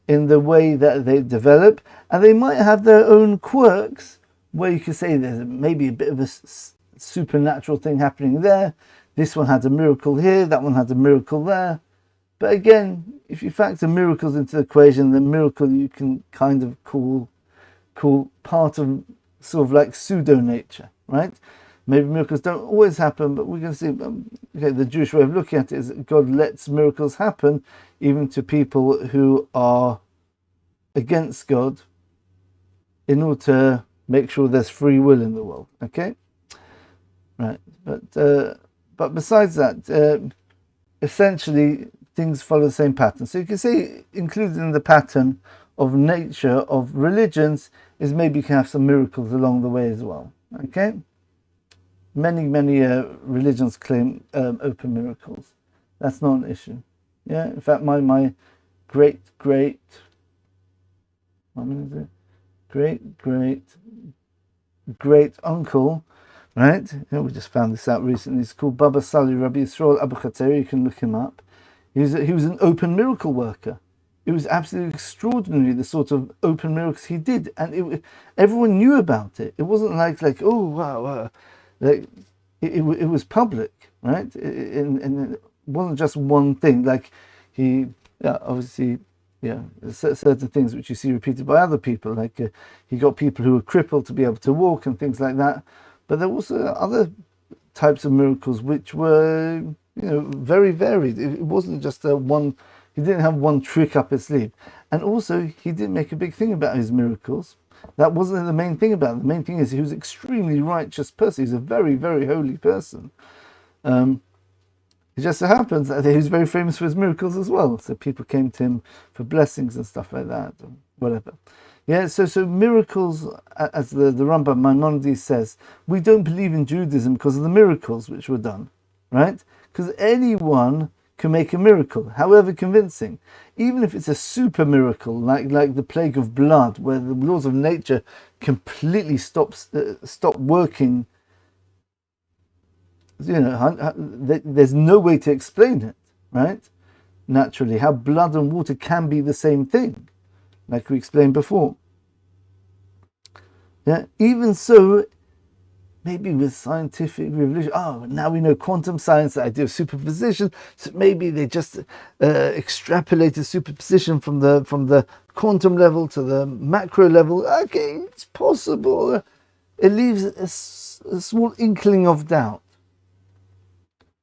in the way that they develop, and they might have their own quirks where you could say there's maybe a bit of a supernatural thing happening there. This one had a miracle here, that one had a miracle there. But again, if you factor miracles into the equation, the miracle you can kind of call part of sort of like pseudo nature, right? Maybe miracles don't always happen, but we're going to see, okay, the Jewish way of looking at it is that God lets miracles happen even to people who are against God in order to make sure there's free will in the world, okay? Right, but besides that, essentially things follow the same pattern. So you can say included in the pattern of nature of religions is maybe you can have some miracles along the way as well, okay? Many religions claim open miracles. That's not an issue. Yeah, in fact, my great uncle, right? We just found this out recently. He's called Baba Sali Rabbi Yisrael Abu Khateri. You can look him up. He was an open miracle worker. It was absolutely extraordinary, the sort of open miracles he did, and everyone knew about it. It wasn't like oh wow. Like it was public, right? And it wasn't just one thing. Like obviously, certain things which you see repeated by other people. Like he got people who were crippled to be able to walk and things like that. But there were also other types of miracles which were, very varied. It wasn't just one. He didn't have one trick up his sleeve, and also he didn't make a big thing about his miracles. That wasn't the main thing about him. The main thing is he was an extremely righteous person. He's a very, very holy person. It just so happens that he was very famous for his miracles as well. So people came to him for blessings and stuff like that, or whatever. Yeah, so miracles, as the Rambam Maimonides says, we don't believe in Judaism because of the miracles which were done, right? Because anyone can make a miracle, however convincing, even if it's a super miracle, like the plague of blood, where the laws of nature completely stop working. There's no way to explain it, right? Naturally, how blood and water can be the same thing, like we explained before. Yeah, even so, maybe with scientific revolution, now we know quantum science, the idea of superposition, so maybe they just extrapolated superposition from the quantum level to the macro level. Okay, it's possible. It leaves a small inkling of doubt.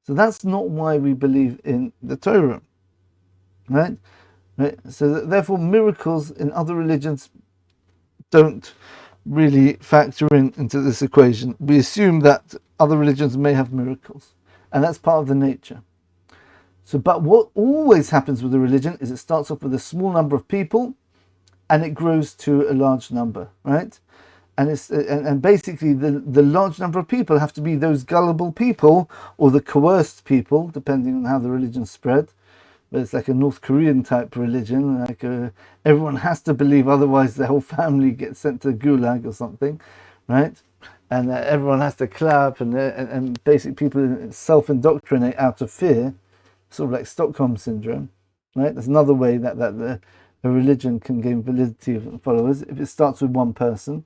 So that's not why we believe in the Torah, right? So therefore miracles in other religions don't really factor into this equation. We assume that other religions may have miracles, and that's part of the nature. So, but what always happens with a religion is it starts off with a small number of people, and it grows to a large number, right? And it's and basically the large number of people have to be those gullible people or the coerced people, depending on how the religion spread. But it's like a North Korean type religion, like everyone has to believe, otherwise the whole family gets sent to Gulag or something, right? And everyone has to clap, and basically people self-indoctrinate out of fear, sort of like Stockholm syndrome, right? That's another way that a religion can gain validity of followers if it starts with one person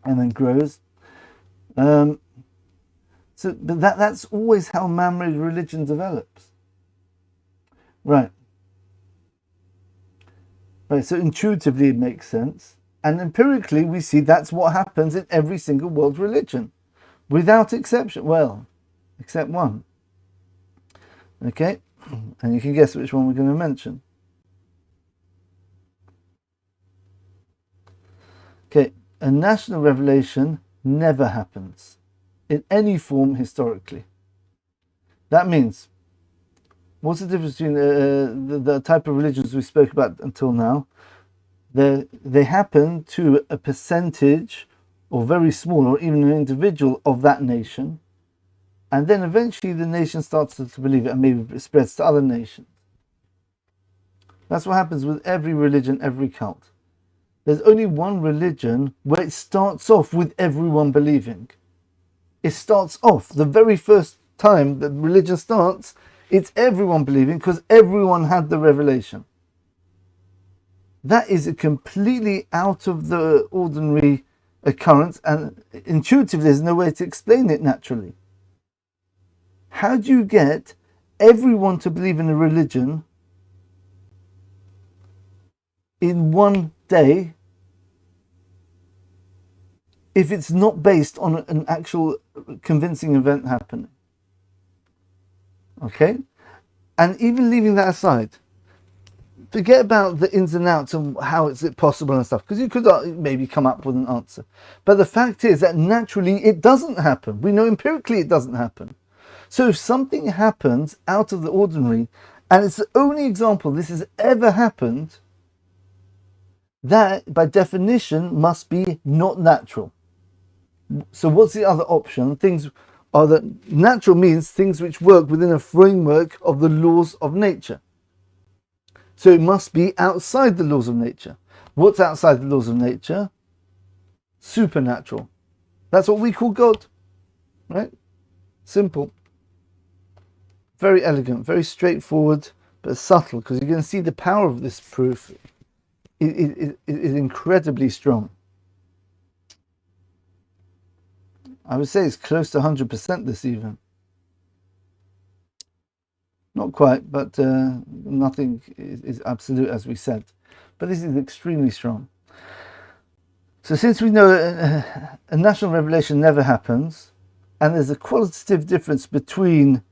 and then grows. But that's always how man-made religion develops. Right, so intuitively it makes sense, and empirically we see that's what happens in every single world religion, without exception. Well, except one. Okay, and you can guess which one we're going to mention. Okay, a national revelation never happens in any form historically. That means, what's the difference between the type of religions we spoke about until now? They happen to a percentage, or very small, or even an individual of that nation, and then eventually the nation starts to believe it, and maybe it spreads to other nations. That's what happens with every religion, every cult. There's only one religion where it starts off with everyone believing. It starts off, the very first time that religion starts, it's everyone believing because everyone had the revelation. That is a completely out of the ordinary occurrence, and intuitively there's no way to explain it naturally. How do you get everyone to believe in a religion in one day if it's not based on an actual convincing event happening? Okay, and even leaving that aside, forget about the ins and outs and how is it possible and stuff, because you could maybe come up with an answer. But the fact is that naturally it doesn't happen. We know empirically it doesn't happen. So if something happens out of the ordinary, and it's the only example this has ever happened, that by definition must be not natural. So what's the other option? Things are that natural means things which work within a framework of the laws of nature. So it must be outside the laws of nature. What's outside the laws of nature? Supernatural. That's what we call God, right? Simple. Very elegant, very straightforward, but subtle, because you're going to see the power of this proof is incredibly strong. I would say it's close to 100% this even. Not quite, but nothing is absolute, as we said. But this is extremely strong. So since we know a national revelation never happens, and there's a qualitative difference between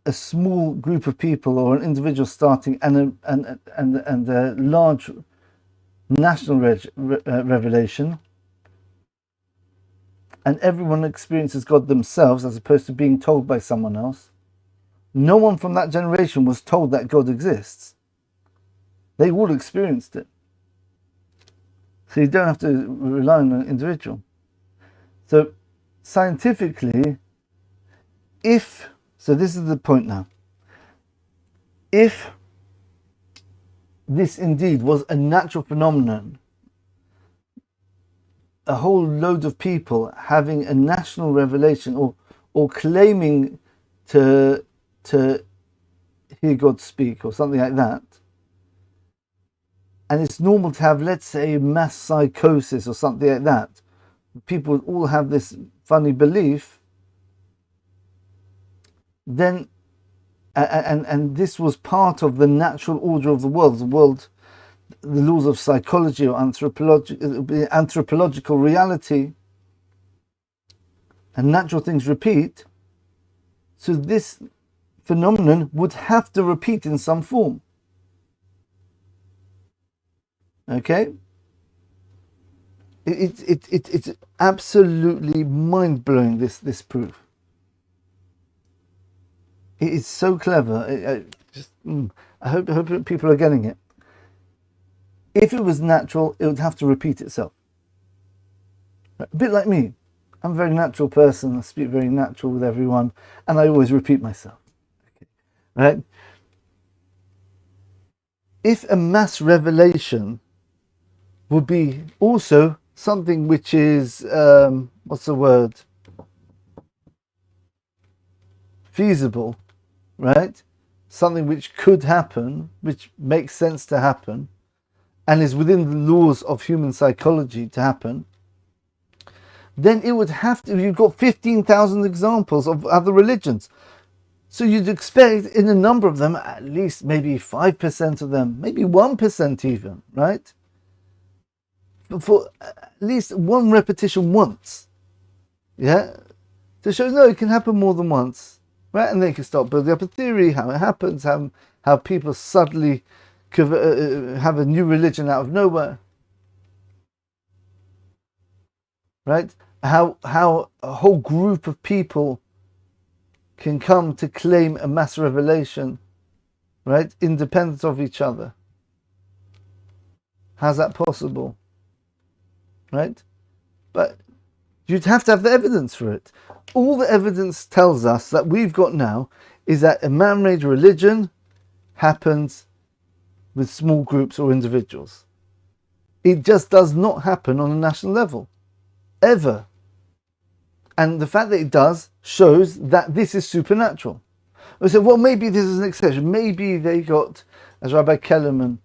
a small group of people or an individual starting and a large national revelation, and everyone experiences God themselves as opposed to being told by someone else. No one from that generation was told that God exists. They all experienced it. So you don't have to rely on an individual. So scientifically, so this is the point now. If this indeed was a natural phenomenon, a whole load of people having a national revelation or claiming to hear God speak or something like that, and it's normal to have, let's say, mass psychosis or something like that, people would all have this funny belief, then and this was part of the natural order of the world, the laws of psychology or anthropological reality, and natural things repeat. So this phenomenon would have to repeat in some form. Okay? It's absolutely mind-blowing, this proof. It is so clever. I hope people are getting it. If it was natural, it would have to repeat itself. A bit like me. I'm a very natural person. I speak very natural with everyone, and I always repeat myself. Okay. Right? If a mass revelation would be also something which is, what's the word? Feasible, right? Something which could happen, which makes sense to happen, and is within the laws of human psychology to happen, then it would have to, you've got 15,000 examples of other religions. So you'd expect in a number of them, at least maybe 5% of them, maybe 1% even, right? For at least one repetition once, yeah? To show, no, it can happen more than once, right? And they can start building up a theory, how it happens, how people suddenly have a new religion out of nowhere, right? How a whole group of people can come to claim a mass revelation, right? Independent of each other. How's that possible? Right? But you'd have to have the evidence for it. All the evidence tells us that we've got now is that a man-made religion happens with small groups or individuals. It just does not happen on a national level. Ever. And the fact that it does shows that this is supernatural. We said, well, maybe this is an exception. Maybe they got, as Rabbi Kelemen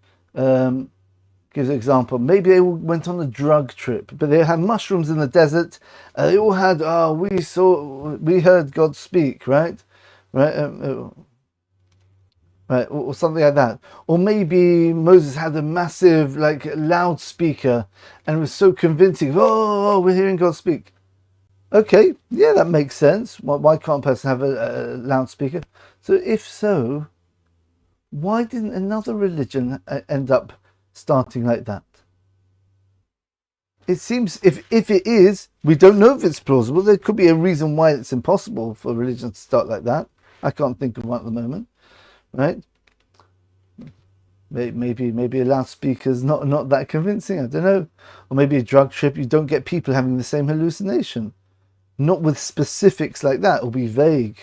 gives an example, maybe they all went on a drug trip, but they had mushrooms in the desert. They all had, we heard God speak, right? Right, or something like that. Or maybe Moses had a massive, loudspeaker, and it was so convincing. Oh, we're hearing God speak. Okay, yeah, that makes sense. Why can't a person have a loudspeaker? So if so, why didn't another religion end up starting like that? It seems, if it is, we don't know if it's plausible. There could be a reason why it's impossible for a religion to start like that. I can't think of one at the moment, right? Maybe a loudspeaker's not that convincing, I don't know. Or maybe a drug trip, you don't get people having the same hallucination. Not with specifics like that, it'll be vague.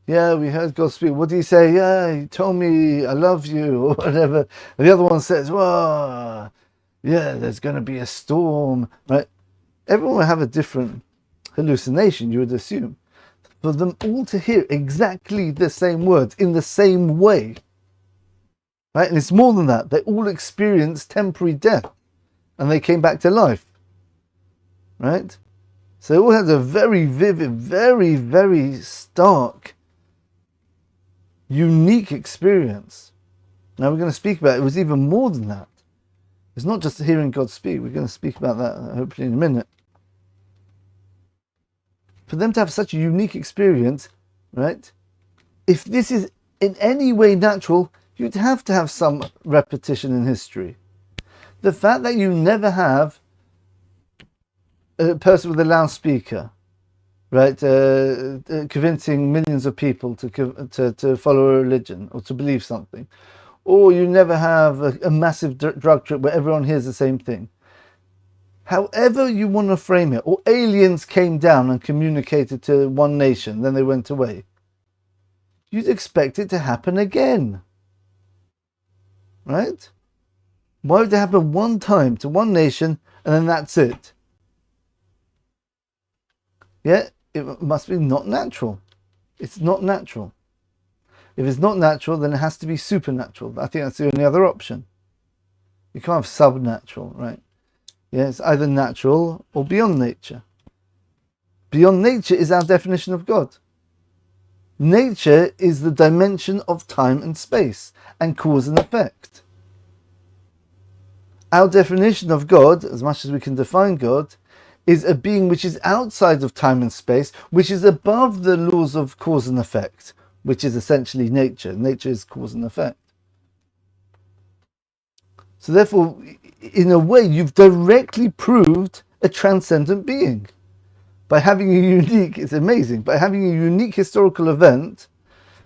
Yeah, we heard God speak. What do you say? Yeah, he told me I love you, or whatever. And the other one says, well, yeah, there's going to be a storm, right? Everyone will have a different hallucination, you would assume. For them all to hear exactly the same words in the same way, right? And it's more than that. They all experienced temporary death, and they came back to life, right? So they all had a very vivid, very, very stark, unique experience. Now we're going to speak about it. It was even more than that. It's not just hearing God speak. We're going to speak about that hopefully in a minute. For them to have such a unique experience, right? If this is in any way natural, you'd have to have some repetition in history. The fact that you never have a person with a loudspeaker, right, convincing millions of people to follow a religion or to believe something, or you never have a massive drug trip where everyone hears the same thing. However you want to frame it, or aliens came down and communicated to one nation, then they went away, you'd expect it to happen again, right? Why would it happen one time to one nation and then that's it? Yeah, it must be not natural. It's not natural. If it's not natural, then it has to be supernatural. I think that's the only other option. You can't have subnatural, right? Yeah, it's either natural or beyond nature. Beyond nature is our definition of God. Nature is the dimension of time and space and cause and effect. Our definition of God, as much as we can define God, is a being which is outside of time and space, which is above the laws of cause and effect, which is essentially nature. Nature is cause and effect. So therefore, in a way, you've directly proved a transcendent being. By having a unique, it's amazing, by having a unique historical event,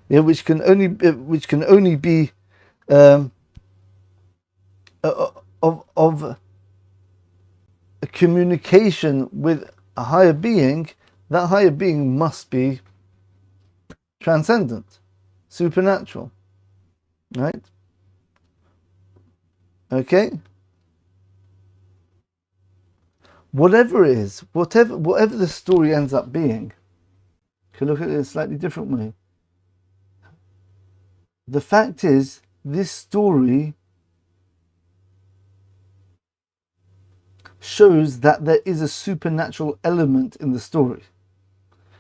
which can only be of a communication with a higher being. That higher being must be transcendent, supernatural, right? Okay. Whatever it is, whatever the story ends up being, you can look at it a slightly different way. The fact is, this story shows that there is a supernatural element in the story.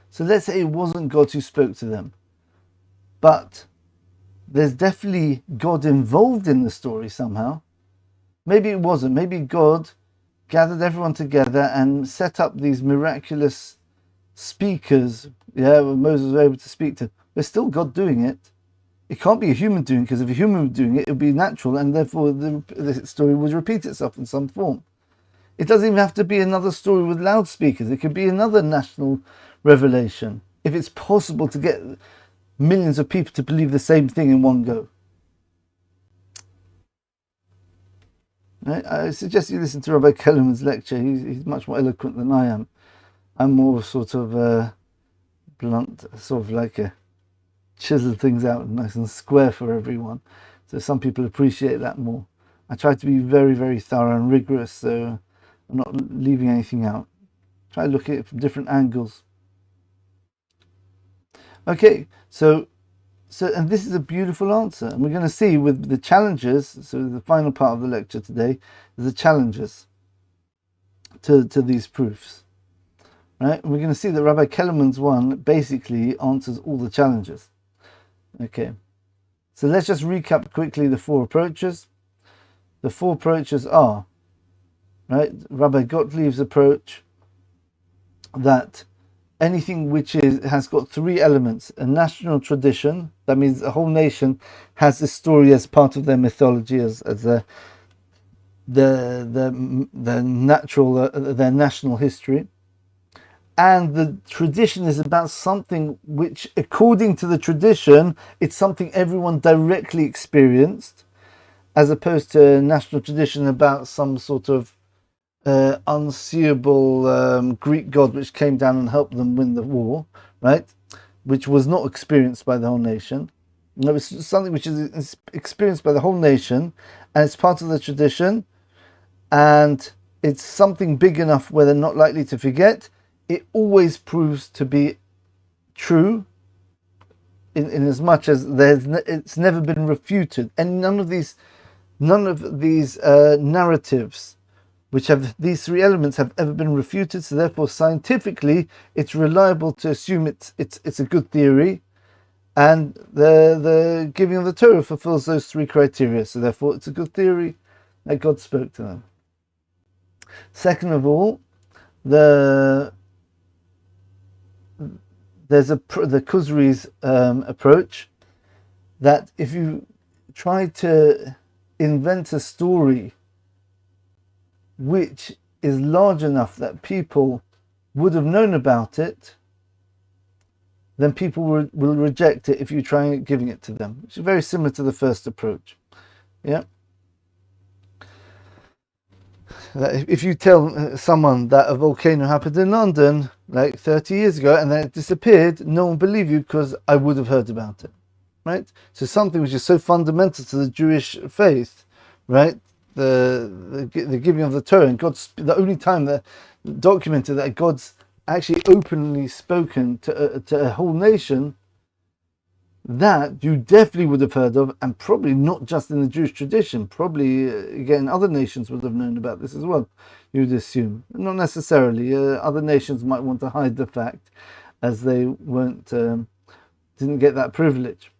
So let's say it wasn't God who spoke to them, but there's definitely God involved in the story somehow. Maybe it wasn't. Maybe God gathered everyone together and set up these miraculous speakers. Yeah, Moses was able to speak to. There's still God doing it. It can't be a human doing it, because if a human was doing it, it would be natural, and therefore the story would repeat itself in some form. It doesn't even have to be another story with loudspeakers. It could be another national revelation. If it's possible to get millions of people to believe the same thing in one go. Right? I suggest you listen to Rabbi Kelemen's lecture. He's much more eloquent than I am. I'm more sort of blunt, sort of like a chisel things out nice and square for everyone. So some people appreciate that more. I try to be very, very thorough and rigorous, so I'm not leaving anything out. Try to look at it from different angles. Okay, so and this is a beautiful answer, and we're going to see with the challenges. So the final part of the lecture today is the challenges to these proofs, right? And we're going to see that Rabbi Kelemen's one basically answers all the challenges. Okay, so let's just recap quickly the four approaches. The four approaches are, right, Rabbi Gottlieb's approach, that anything which has got three elements: a national tradition, that means a whole nation has this story as part of their mythology, as the natural their national history, and the tradition is about something which, according to the tradition, it's something everyone directly experienced, as opposed to a national tradition about some sort of unseeable Greek god which came down and helped them win the war, right? Which was not experienced by the whole nation. No, it's something which is experienced by the whole nation, and it's part of the tradition, and it's something big enough where they're not likely to forget. It always proves to be true, in as much as it's never been refuted, and none of these narratives which have these three elements have ever been refuted. So therefore, scientifically, it's reliable to assume it's a good theory, and the giving of the Torah fulfills those three criteria. So therefore, it's a good theory that God spoke to them. Second of all, there's the Kuzari's approach, that if you try to invent a story which is large enough that people would have known about it, then people will reject it if you try giving it to them, which is very similar to the first approach. Yeah. If you tell someone that a volcano happened in London like 30 years ago and then it disappeared, no one will believe you, because I would have heard about it, right? So something which is so fundamental to the Jewish faith, right? The giving of the Torah, and the only time that documented that God's actually openly spoken to a whole nation, that you definitely would have heard of, and probably not just in the Jewish tradition, probably again other nations would have known about this as well, you'd assume. Not necessarily, other nations might want to hide the fact as they didn't get that privilege.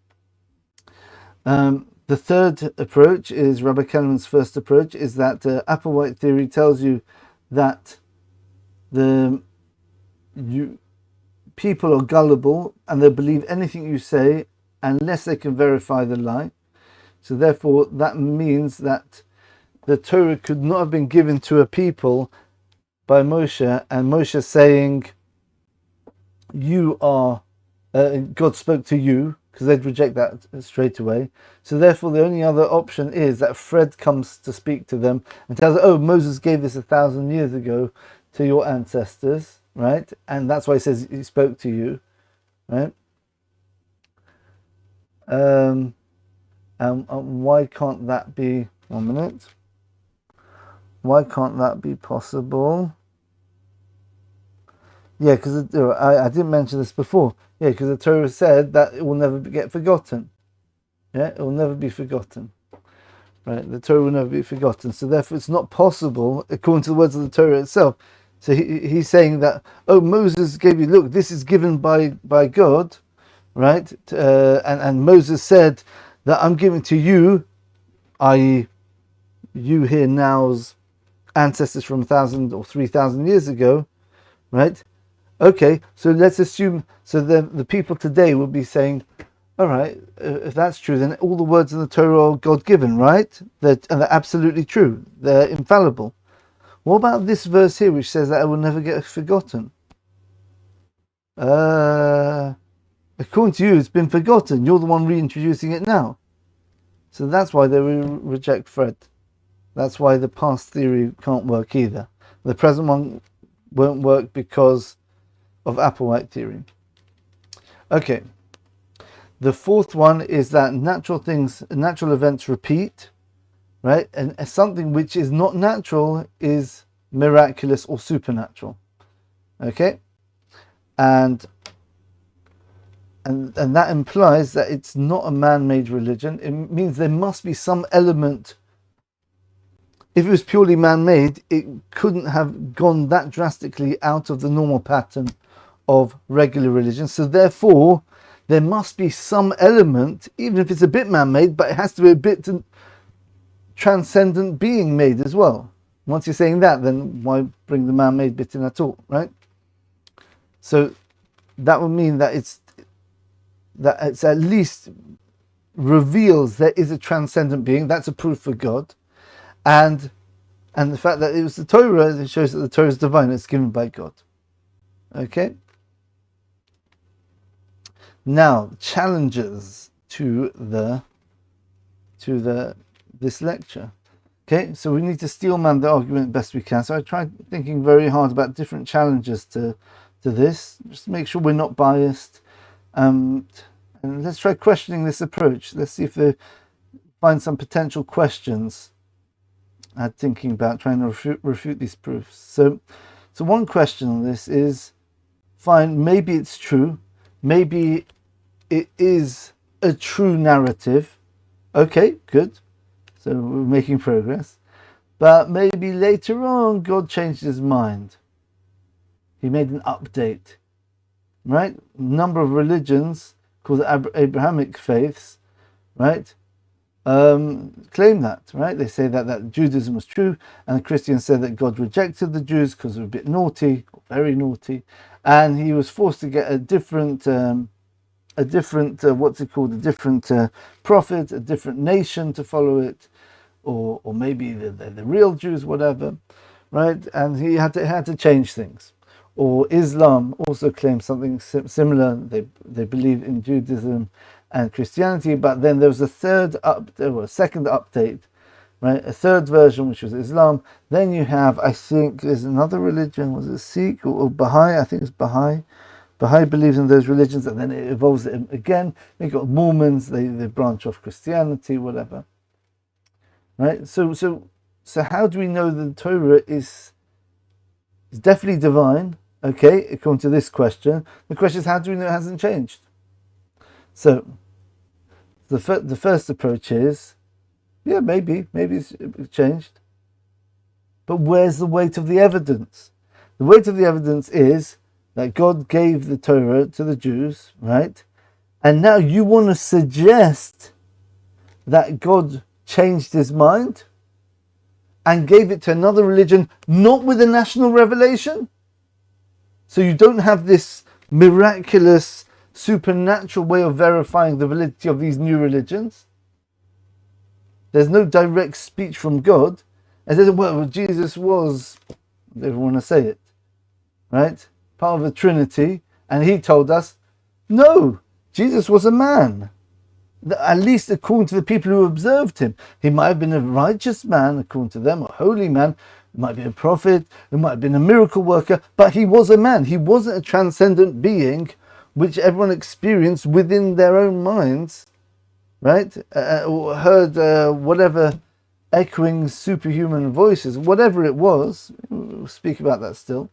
The third approach is Rabbi Kelemen's first approach, is that Applewhite Theory tells you that people are gullible and they'll believe anything you say unless they can verify the lie. So therefore that means that the Torah could not have been given to a people by Moshe, and Moshe saying, you are, God spoke to you, because they'd reject that straight away. So therefore the only other option is that Fred comes to speak to them and tells them, oh, Moses gave this 1,000 years ago to your ancestors, right? And that's why he says he spoke to you, right? Why can't that be, 1 minute, why can't that be possible? Yeah, because I didn't mention this before. Yeah, because the Torah said that it will never get forgotten. Yeah, it will never be forgotten. Right, the Torah will never be forgotten. So therefore it's not possible, according to the words of the Torah itself. So he's saying that, oh, Moses gave you, look, this is given by God, right? And Moses said that I'm giving to you, i.e. you here now's ancestors from 1,000 or 3,000 years ago, right? Okay, so let's assume, so the people today will be saying, all right, if that's true, then all the words in the Torah are God-given, right? And they're absolutely true. They're infallible. What about this verse here, which says that it will never get forgotten? According to you, it's been forgotten. You're the one reintroducing it now. So that's why they reject Fred. That's why the past theory can't work either. The present one won't work because of Applewhite Theory. Okay. The fourth one is that natural events repeat, right? And something which is not natural is miraculous or supernatural. Okay? And that implies that it's not a man-made religion. It means there must be some element. If it was purely man-made, it couldn't have gone that drastically out of the normal pattern of regular religion. So therefore, there must be some element, even if it's a bit man-made, but it has to be a bit transcendent being made as well. Once you're saying that, then why bring the man-made bit in at all, right? So that would mean that it's at least reveals there is a transcendent being. That's a proof for God. And the fact that it was the Torah, it shows that the Torah is divine, it's given by God. Okay? Now, challenges to this lecture. Okay, so we need to steelman the argument best we can. So I tried thinking very hard about different challenges to this, just to make sure we're not biased. And let's try questioning this approach. Let's see if they find some potential questions. Thinking about trying to refute these proofs. So one question on this is, fine, maybe it's true. Maybe it is a true narrative. Okay, good. So we're making progress. But maybe later on, God changed his mind. He made an update. Right? Number of religions called the Abrahamic faiths, right? Claim that, right? They say that Judaism was true, and the Christians said that God rejected the Jews because they were a bit naughty, or very naughty, and he was forced to get a different prophet, a different nation to follow it, or maybe the real Jews, whatever, right? And he had to change things. Or Islam also claims something similar. They believe in Judaism and Christianity, but then there was a second update, right? A third version, which was Islam. Then you have, I think, there's another religion. Was it Sikh or Baha'i? I think it's Baha'i. Baha'i believes in those religions, and then it evolves again. They got Mormons. They branch off Christianity, whatever. Right. So how do we know that the Torah is definitely divine? Okay, according to this question. The question is, how do we know it hasn't changed? So the first approach is, yeah, maybe it's changed. But where's the weight of the evidence? The weight of the evidence is that God gave the Torah to the Jews, right? And now you want to suggest that God changed his mind and gave it to another religion, not with a national revelation? So you don't have this miraculous, supernatural way of verifying the validity of these new religions. There's no direct speech from God. And says, well, Jesus was, they don't want to say it, right? Part of the Trinity. And he told us, no, Jesus was a man. At least according to the people who observed him. He might have been a righteous man, according to them, a holy man. He might be a prophet. He might have been a miracle worker. But he was a man. He wasn't a transcendent being, which everyone experienced within their own minds, right? Or heard whatever echoing superhuman voices, whatever it was. We'll speak about that still,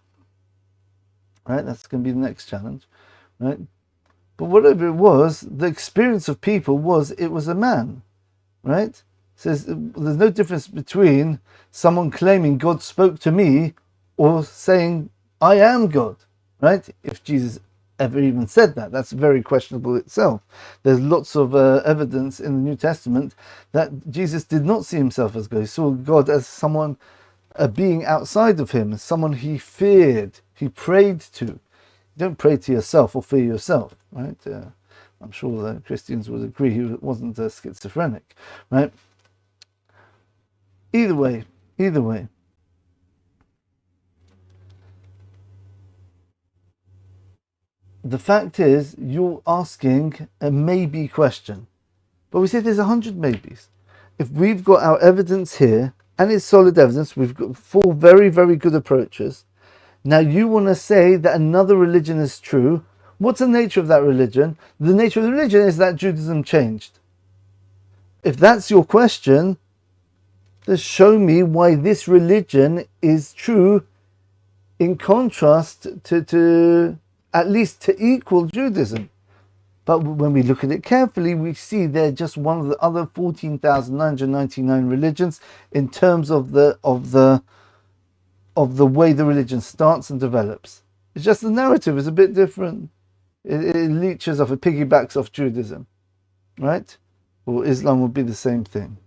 right? That's going to be the next challenge, right? But whatever it was, the experience of people was it was a man, right? It says there's no difference between someone claiming God spoke to me or saying I am God, right? If Jesus ever even said that, that's very questionable itself. There's lots of evidence in the New Testament that Jesus did not see himself as God. He saw God as someone, a being outside of him, someone he feared, he prayed to. You don't pray to yourself or fear yourself, right? I'm sure that Christians would agree he wasn't schizophrenic, right? Either way. The fact is, you're asking a maybe question. But we say there's 100 maybes. If we've got our evidence here, and it's solid evidence, we've got 4 very, very good approaches. Now you want to say that another religion is true. What's the nature of that religion? The nature of the religion is that Judaism changed. If that's your question, just show me why this religion is true in contrast to at least to equal Judaism. But when we look at it carefully, we see they're just one of the other 14,999 religions in terms of the way the religion starts and develops. It's just the narrative is a bit different. It leeches off, it piggybacks off Judaism, right? Or Islam would be the same thing.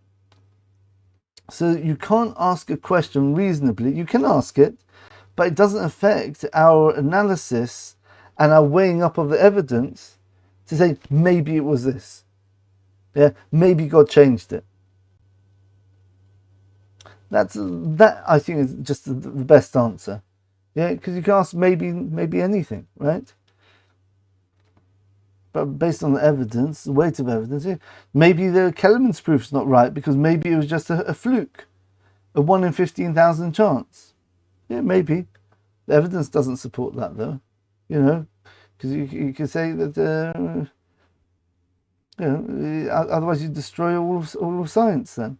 So you can't ask a question reasonably. You can ask it, but it doesn't affect our analysis and our weighing up of the evidence to say maybe it was this. Yeah, maybe God changed it. That I think is just the best answer. Yeah, because you can ask maybe anything, right? But based on the evidence, the weight of evidence, yeah, maybe the Kelemen's proof's not right because maybe it was just a fluke, a 1 in 15,000 chance. Yeah, maybe. The evidence doesn't support that though, because you can say that, otherwise you destroy all of science then.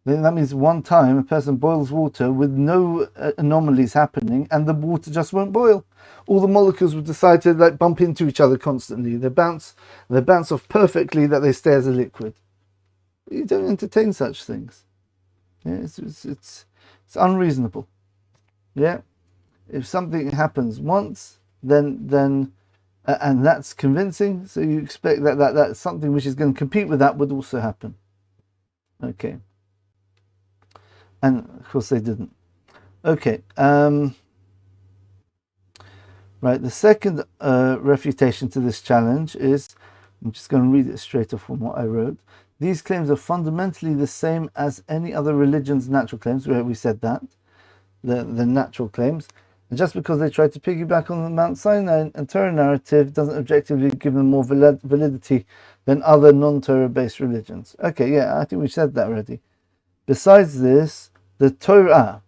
Then that means one time a person boils water with no anomalies happening and the water just won't boil. All the molecules will decide to bump into each other constantly. They bounce off perfectly that they stay as a liquid. You don't entertain such things. Yeah, it's unreasonable. Yeah, if something happens once, then and that's convincing, so you expect that something which is going to compete with that would also happen. Okay. And of course they didn't. Okay. Right. The second refutation to this challenge is, I'm just going to read it straight off from what I wrote. These claims are fundamentally the same as any other religion's natural claims. We said that. The natural claims. And just because they try to piggyback on the Mount Sinai and Torah narrative doesn't objectively give them more validity than other non-Torah based religions. Okay, yeah, I think we said that already. Besides this, the Torah.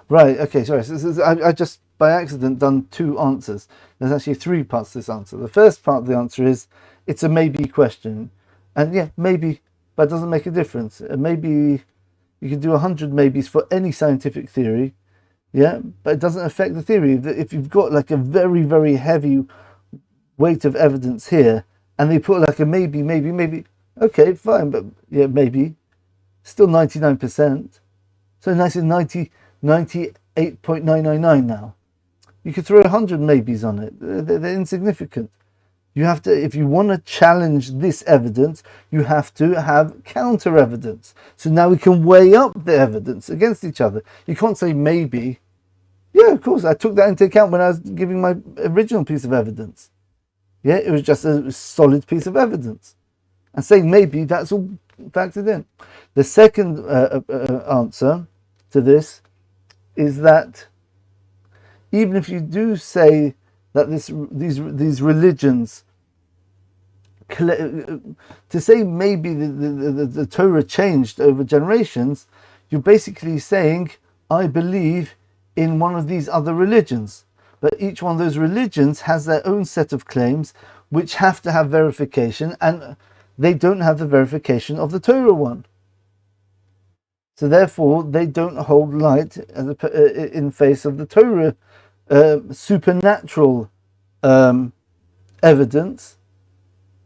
Right, okay, sorry. I just by accident done 2 answers. There's actually 3 parts to this answer. The first part of the answer is it's a maybe question. And yeah, maybe, but it doesn't make a difference. Maybe you can do 100 maybes for any scientific theory, yeah, but it doesn't affect the theory. If you've got a very, very heavy weight of evidence here, and they put like a maybe. Okay, fine, but yeah, maybe. Still 99%. So nice and 98.999 now. You could throw 100 maybes on it. They're insignificant. You have to, if you want to challenge this evidence, you have to have counter evidence. So now we can weigh up the evidence against each other. You can't say maybe. Yeah, of course, I took that into account when I was giving my original piece of evidence. Yeah, it was just a solid piece of evidence. And saying maybe, that's all factored in. The second answer to this is that even if you do say that these religions, to say maybe the Torah changed over generations, you're basically saying, I believe in one of these other religions. But each one of those religions has their own set of claims which have to have verification, and they don't have the verification of the Torah one. So therefore, they don't hold light in face of the Torah supernatural evidence.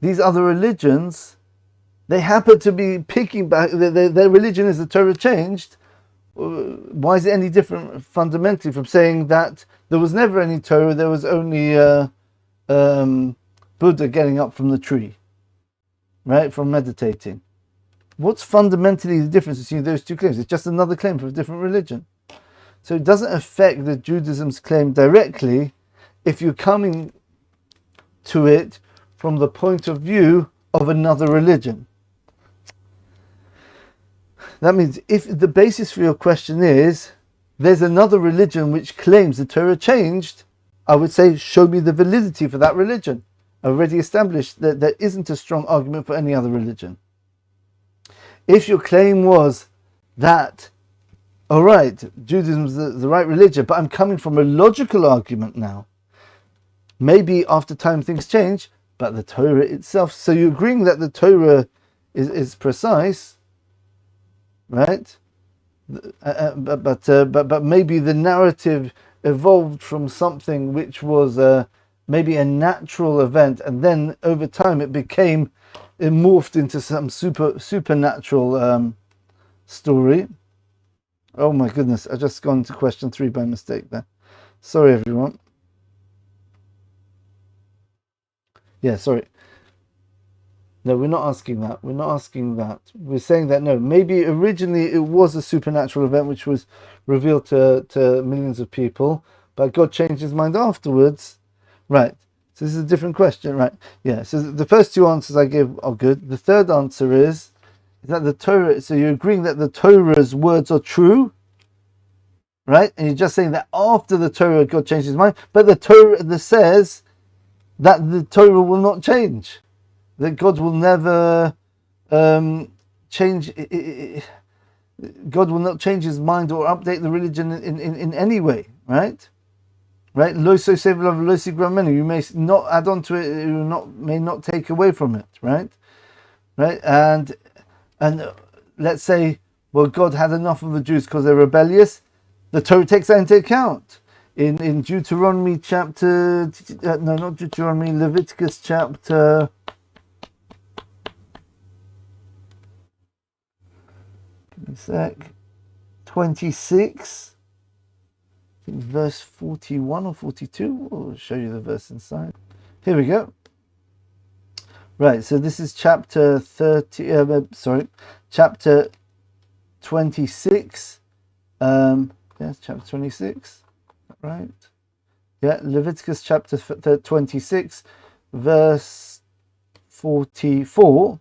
These other religions, they happen to be picking back, their religion is the Torah changed. Why is it any different fundamentally from saying that there was never any Torah, there was only Buddha getting up from the tree, right, from meditating? What's fundamentally the difference between those two claims? It's just another claim for a different religion. So it doesn't affect the Judaism's claim directly if you're coming to it from the point of view of another religion. That means if the basis for your question is there's another religion which claims the Torah changed, I would say show me the validity for that religion. I've already established that there isn't a strong argument for any other religion. If your claim was that, all right, Judaism is the right religion, but I'm coming from a logical argument now. Maybe after time things change, but the Torah itself, so you're agreeing that the Torah is precise, right? But maybe the narrative evolved from something which was maybe a natural event, and then over time it morphed into some supernatural story. Oh my goodness, I just gone to question 3 by mistake there. Sorry everyone. Yeah, sorry. No, we're not asking that. We're saying that no, maybe originally it was a supernatural event which was revealed to millions of people, but God changed his mind afterwards. Right. So this is a different question, right? Yeah. So the first 2 answers I gave are good. The third answer is that the Torah, so you're agreeing that the Torah's words are true, right? And you're just saying that after the Torah God changed his mind, but the Torah that says that the Torah will not change. That God will never change. God will not change his mind or update the religion in any way, right? Right? Lo so sevelav lo sigram menu. You may not add on to it. You may not take away from it, right? Right? And let's say, well, God had enough of the Jews because they're rebellious. The Torah takes that into account. In Deuteronomy chapter, no, not Deuteronomy, Leviticus chapter. Give me a sec. 26. I think verse 41 or 42. I'll show you the verse inside. Here we go. Right, so this is chapter 26. Yes, chapter 26. Right. Yeah, Leviticus chapter 26, verse 44.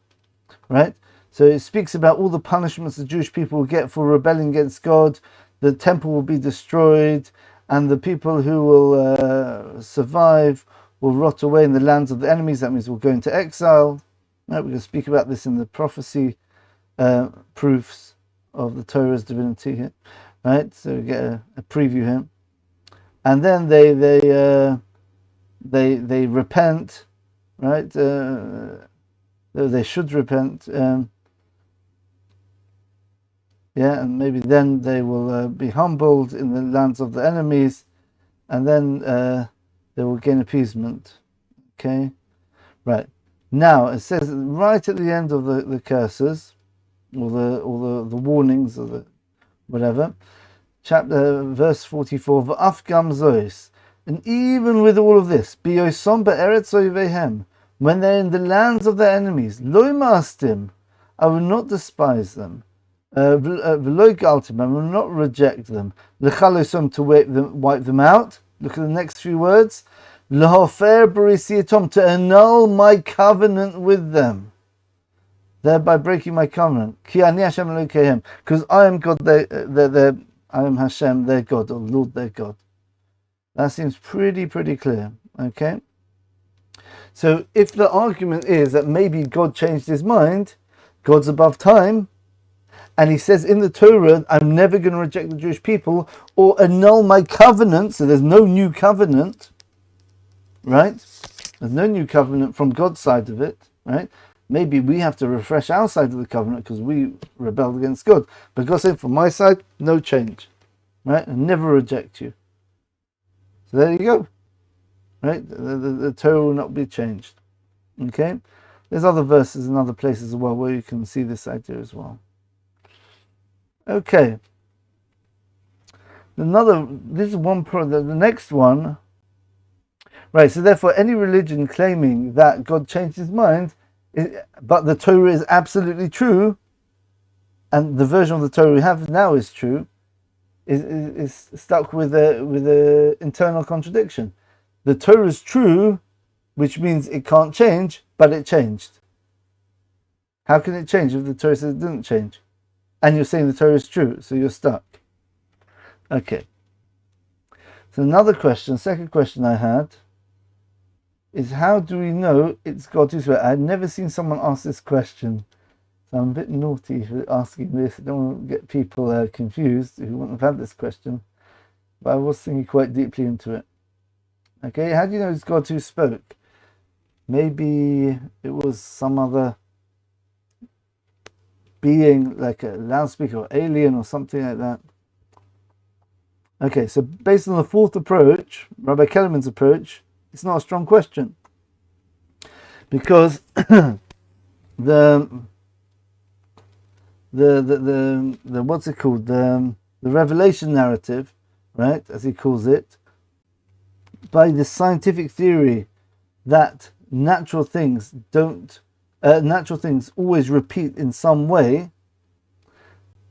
Right. So it speaks about all the punishments the Jewish people will get for rebelling against God. The temple will be destroyed, and the people who will survive will rot away in the lands of the enemies. That means we'll go into exile. Right, we're going to speak about this in the prophecy proofs of the Torah's divinity here. Right, so we get a preview here, and then they repent. Right, they should repent. Yeah, and maybe then they will be humbled in the lands of the enemies, and then they will gain appeasement. Okay, right. Now it says right at the end of the curses, or the warnings, or the whatever, verse 44. V'af gam zois, and even with all of this, biyosom be'eretz oivehem, when they're in the lands of their enemies, lo ma'astim, I will not despise them. V'lo galtim, I will not reject them. L'chalosom, to wipe them out. Look at the next few words. L'hofer b'risiyatom, to annul my covenant with them, thereby breaking my covenant. Ki ani Hashem Elokehem, because I am God, I am Hashem, their God, or Lord, their God. That seems pretty clear. Okay. So if the argument is that maybe God changed his mind, God's above time, and he says in the Torah, I'm never going to reject the Jewish people or annul my covenant, so there's no new covenant, right? There's no new covenant from God's side of it, right? Maybe we have to refresh our side of the covenant because we rebelled against God. But God said, from my side, no change, right? And never reject you. So there you go, right? The Torah will not be changed, okay? There's other verses in other places as well where you can see this idea as well. Okay. This is one the next one. Right, so therefore any religion claiming that God changed his mind, but the Torah is absolutely true, and the version of the Torah we have now is true, is stuck with a internal contradiction. The Torah is true, which means it can't change, but it changed. How can it change if the Torah says it didn't change? And you're saying the Torah is true, so you're stuck. Okay. So another question, second question I had, is how do we know it's God who spoke? I had never seen someone ask this question, so I'm a bit naughty for asking this. I don't want to get people confused who wouldn't have had this question, but I was thinking quite deeply into it. Okay, how do you know it's God who spoke? Maybe it was some other being, like a loudspeaker or alien or something like that. Okay, so based on the fourth approach, Rabbi Kelemen's approach, it's not a strong question, because the what's it called, the revelation narrative, right, as he calls it, by the scientific theory that natural things always repeat in some way.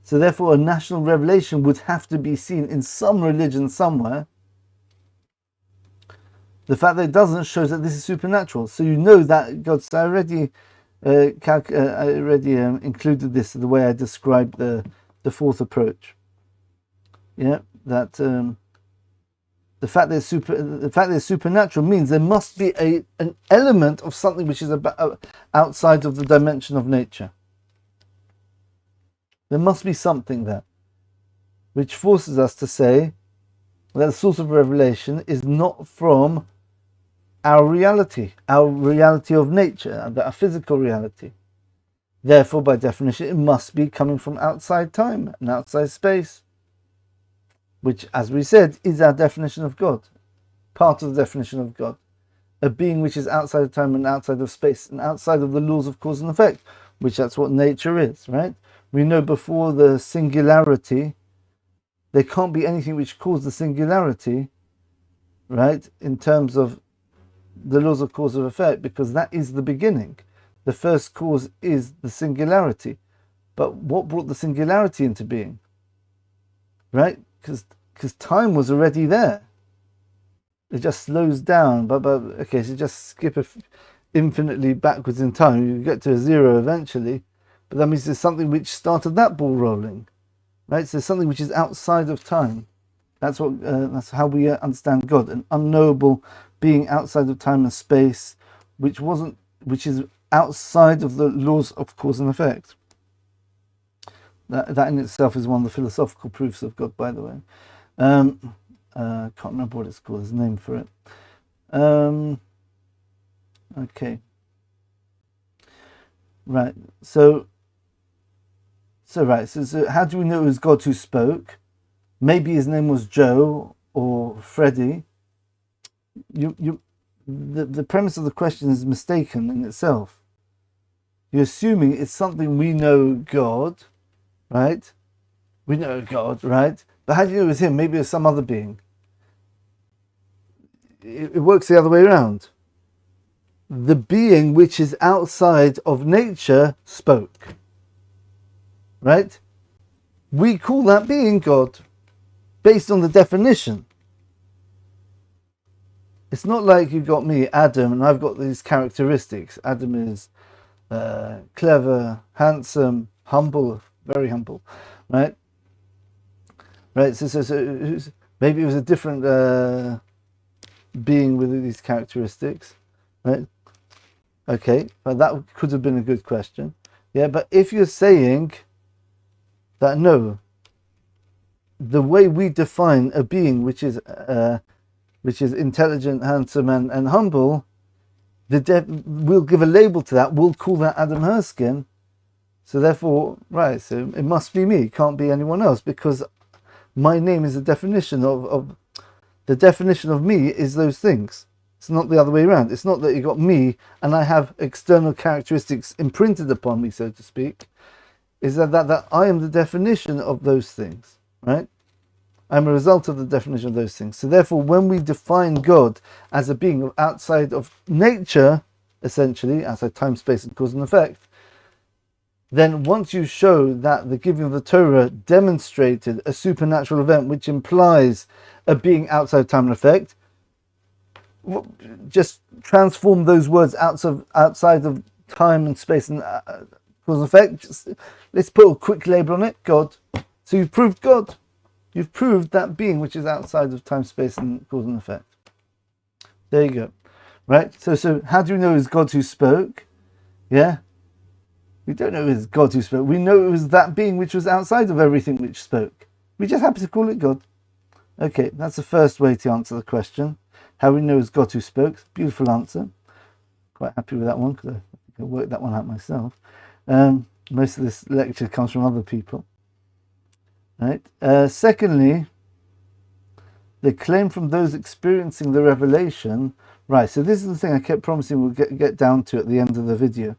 So therefore a national revelation would have to be seen in some religion somewhere. The fact that it doesn't shows that this is supernatural. So you know that God. So I already included this in the way I described the fourth approach. Yeah, that the fact that it's supernatural means there must be an element of something which is outside of the dimension of nature. There must be something there, which forces us to say that the source of revelation is not from our reality of nature, our physical reality. Therefore, by definition, it must be coming from outside time and outside space, which, as we said, is our definition of God, part of the definition of God, a being which is outside of time and outside of space and outside of the laws of cause and effect, which that's what nature is, right? We know before the singularity, there can't be anything which caused the singularity, right, in terms of the laws of cause and effect, because that is the beginning. The first cause is the singularity. But what brought the singularity into being? Right? Because time was already there. It just slows down. But okay, so just skip infinitely backwards in time. You get to a zero eventually. But that means there's something which started that ball rolling. Right? So there's something which is outside of time. That's how we understand God, an unknowable being outside of time and space, which is outside of the laws of cause and effect. That in itself is one of the philosophical proofs of God, by the way. Can't remember what it's called. There's a name for it. Okay. Right. So how do we know it was God who spoke? Maybe his name was Joe or Freddie. the premise of the question is mistaken in itself. You're assuming it's something we know God, right? We know God, right? But how do you know it's him? Maybe it's some other being. It works the other way around. The being which is outside of nature spoke, right? We call that being God based on the definition. It's not like you've got me, Adam, and I've got these characteristics. Adam is clever, handsome, humble, very humble, right? Right. So maybe it was a different being with these characteristics, right? Okay, but that could have been a good question. Yeah, but if you're saying that no, the way we define a being which is intelligent, handsome, and humble, we'll give a label to that. We'll call that Adam Herskin. So therefore, right, so it must be me. It can't be anyone else, because my name is a definition of the definition of me is those things. It's not the other way around. It's not that you got me and I have external characteristics imprinted upon me, so to speak. Is that I am the definition of those things, right? I'm a result of the definition of those things. So therefore, when we define God as a being outside of nature, essentially, outside time, space, and cause and effect, then once you show that the giving of the Torah demonstrated a supernatural event which implies a being outside time and effect, just transform those words outside of time and space and cause and effect. Let's put a quick label on it, God. So you've proved God. You've proved that being which is outside of time, space, and cause and effect. There you go. Right? So how do we know it was God who spoke? Yeah? We don't know it was God who spoke. We know it was that being which was outside of everything which spoke. We just happen to call it God. Okay, that's the first way to answer the question. How we know it was God who spoke. Beautiful answer. Quite happy with that one, because I think I worked that one out myself. Most of this lecture comes from other people. Right. Secondly, the claim from those experiencing the revelation. Right. So this is the thing I kept promising we'll get down to at the end of the video.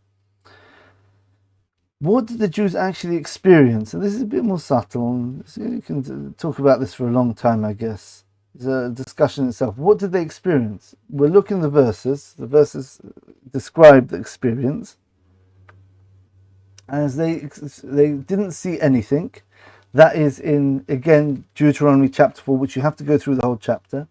What did the Jews actually experience? And this is a bit more subtle. So you can talk about this for a long time, I guess. It's a discussion itself. What did they experience? We're looking at the verses. The verses describe the experience. As they didn't see anything. That is in, again, Deuteronomy chapter 4, which you have to go through the whole chapter.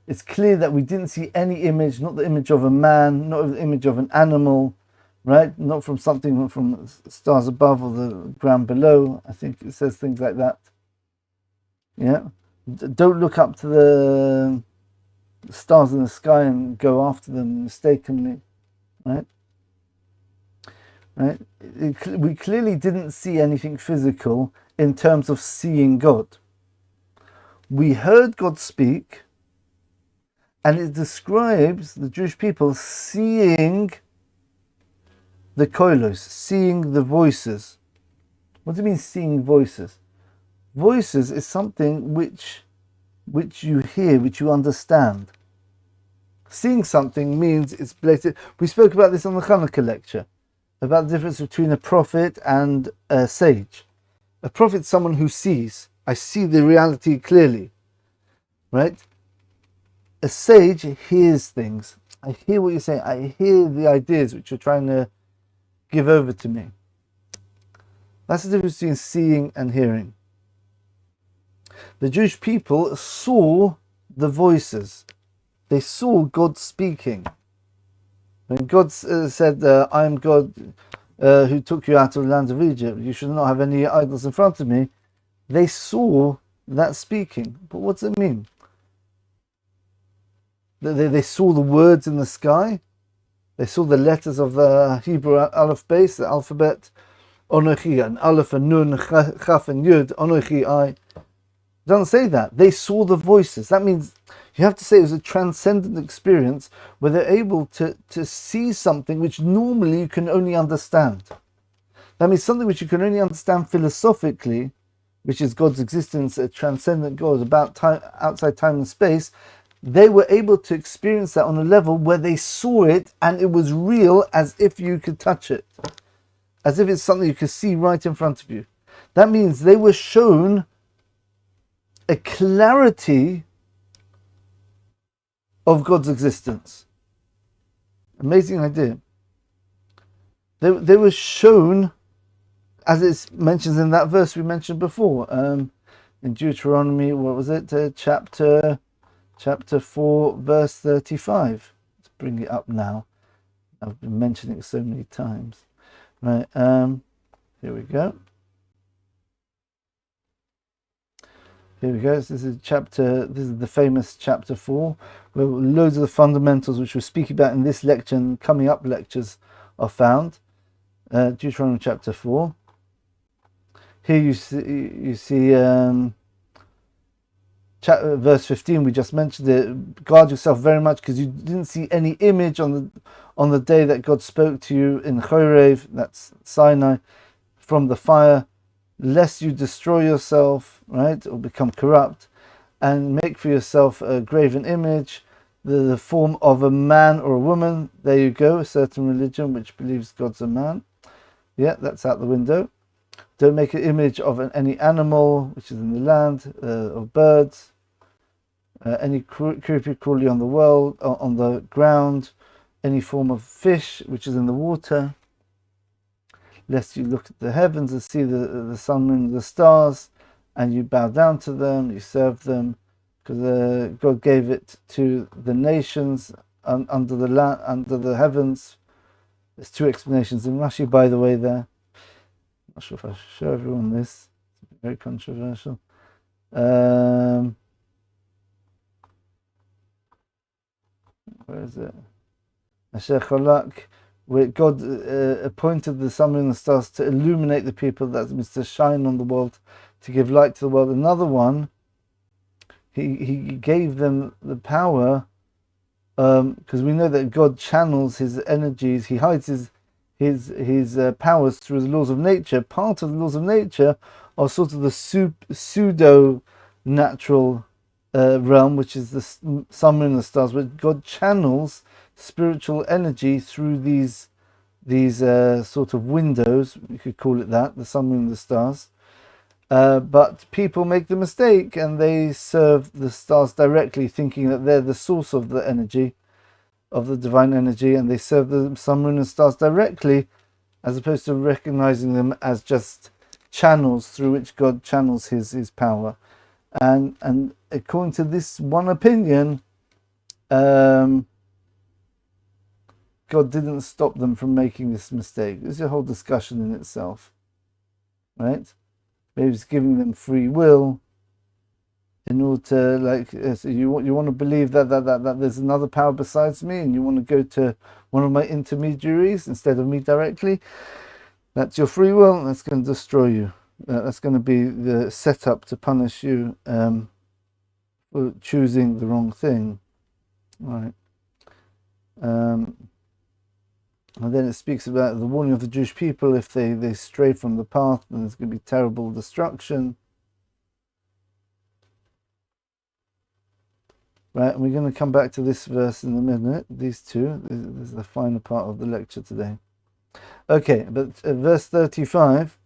It's clear that we didn't see any image, not the image of a man, not the image of an animal, right? Not from something from stars above or the ground below. I think it says things like that. Yeah. Don't look up to the stars in the sky and go after them mistakenly, right? Right? We clearly didn't see anything physical in terms of seeing God. We heard God speak, and it describes the Jewish people seeing the koilos, seeing the voices. What do you mean seeing voices? Voices is something which you hear, which you understand. Seeing something means it's blatant. We spoke about this on the Hanukkah lecture, about the difference between a prophet and a sage. A prophet is someone who sees. I see the reality clearly, right? A sage hears things. I hear what you're saying. I hear the ideas which you're trying to give over to me. That's the difference between seeing and hearing. The Jewish people saw the voices. They saw God speaking. When God said, I am God who took you out of the land of Egypt, you should not have any idols in front of me, they saw that speaking. But what does it mean? They saw the words in the sky. They saw the letters of the Hebrew alphabet, the alphabet, Onochi, and Aleph, and Nun, Chaf, and Yud, Onochi, I. It doesn't say that. They saw the voices. That means you have to say it was a transcendent experience where they're able to see something which normally you can only understand. That means something which you can only understand philosophically, which is God's existence, a transcendent God, about time, outside time and space. they were able to experience that on a level where they saw it and it was real, as if you could touch it, as if it's something you could see right in front of you. That means they were shown a clarity of God's existence. Amazing idea. They were shown, as it mentions in that verse we mentioned before, in Deuteronomy, what was it? Chapter 4, verse 35. Let's bring it up now. I've been mentioning it so many times. Right, here we go. Here we go. This is the famous chapter 4, where loads of the fundamentals which we're speaking about in this lecture and coming up lectures are found. Deuteronomy chapter 4. Here you see verse 15. We just mentioned it. Guard yourself very much, because you didn't see any image on the day that God spoke to you in Chorev, that's Sinai, from the fire, lest you destroy yourself, right, or become corrupt, and make for yourself a graven image, the form of a man or a woman. There you go, a certain religion which believes God's a man. Yeah, that's out the window. Don't make an image of any animal which is in the land, or birds, any creepy crawly on the world, on the ground, any form of fish which is in the water. Lest you look at the heavens and see the sun, moon, and the stars, and you bow down to them, you serve them, because God gave it to the nations under the heavens. There's two explanations in Rashi, by the way, there. I'm not sure if I should show everyone this. It's very controversial. Where is it? Asher Cholak, where God appointed the sun, moon, and stars to illuminate the people, that means to shine on the world, to give light to the world. Another one, he gave them the power, because we know that God channels his energies, he hides his powers through the laws of nature. Part of the laws of nature are sort of the pseudo-natural realm, which is the sun, moon, and the stars, where God channels spiritual energy through these sort of windows, you could call it that, the sun, moon, and the stars. But people make the mistake and they serve the stars directly, thinking that they're the source of the energy, of the divine energy, and they serve the sun, moon, and stars directly, as opposed to recognizing them as just channels through which God channels his power. And according to this one opinion, God didn't stop them from making this mistake. This is a whole discussion in itself, right? Maybe he's giving them free will in order to, so you want to believe that there's another power besides me, and you want to go to one of my intermediaries instead of me directly. That's your free will, and that's going to destroy you. That's going to be the setup to punish you for choosing the wrong thing, right? And then it speaks about the warning of the Jewish people: if they stray from the path, then there's going to be terrible destruction. Right, and we're going to come back to this verse in a minute. These two. This is the final part of the lecture today. Okay, but verse 35.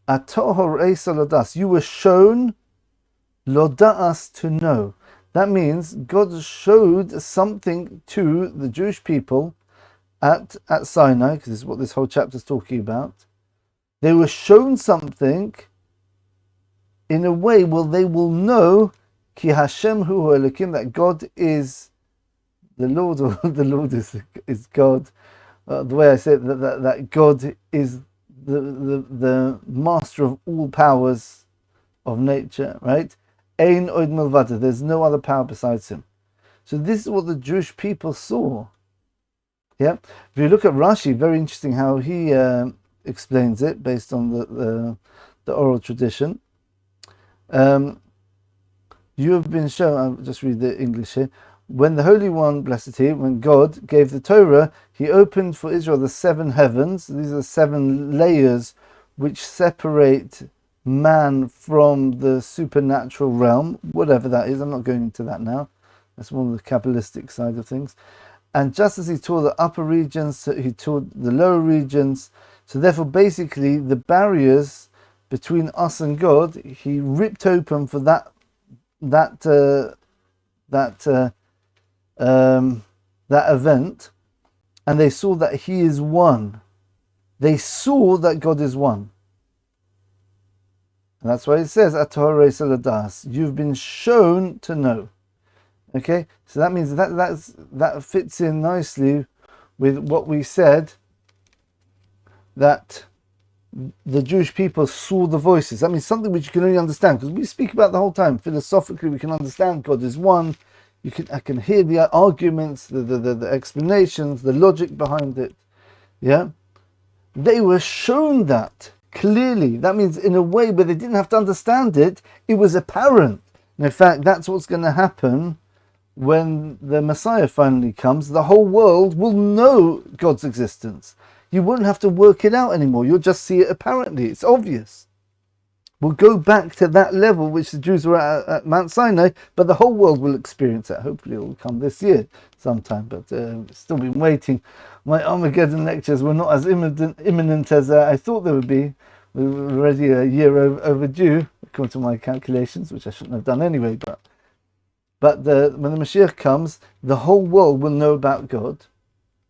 Atohor eisa lodas. You were shown lodas, to know. That means God showed something to the Jewish people at Sinai, because this is what this whole chapter is talking about. They were shown something in a way where they will know Ki Hashem hu Elokim, that God is the Lord, or the Lord is God. The way I say it, that God is the master of all powers of nature, right? Ein od milvado, there's no other power besides him. So this is what the Jewish people saw. Yeah, if you look at Rashi, very interesting how he explains it based on the oral tradition. You have been shown, I'll just read the English here. When the Holy One, blessed he, when God gave the Torah, he opened for Israel the seven heavens. These are 7 layers which separate man from the supernatural realm, whatever that is. I'm not going into that now. That's more the Kabbalistic side of things. And just as he tore the upper regions, so he tore the lower regions. So therefore, basically, the barriers between us and God, he ripped open for that event, and they saw that he is one. They saw that God is one. And that's why it says, Atahore Saladas, you've been shown to know. Okay, so that means that fits in nicely with what we said, that the Jewish people saw the voices. That means something which you can only understand, because we speak about the whole time. Philosophically, we can understand God is one. I can hear the arguments, the explanations, the logic behind it. Yeah, they were shown that clearly. That means in a way where they didn't have to understand it, it was apparent. And in fact, that's what's going to happen when the Messiah finally comes. The whole world will know God's existence. You won't have to work it out anymore. You'll just see it apparently. It's obvious. We'll go back to that level which the Jews were at Mount Sinai, but the whole world will experience it. Hopefully it will come this year sometime, but still been waiting. My Armageddon lectures were not as imminent as I thought they would be. We were already a year overdue, according to my calculations, which I shouldn't have done anyway. But when the Mashiach comes, the whole world will know about God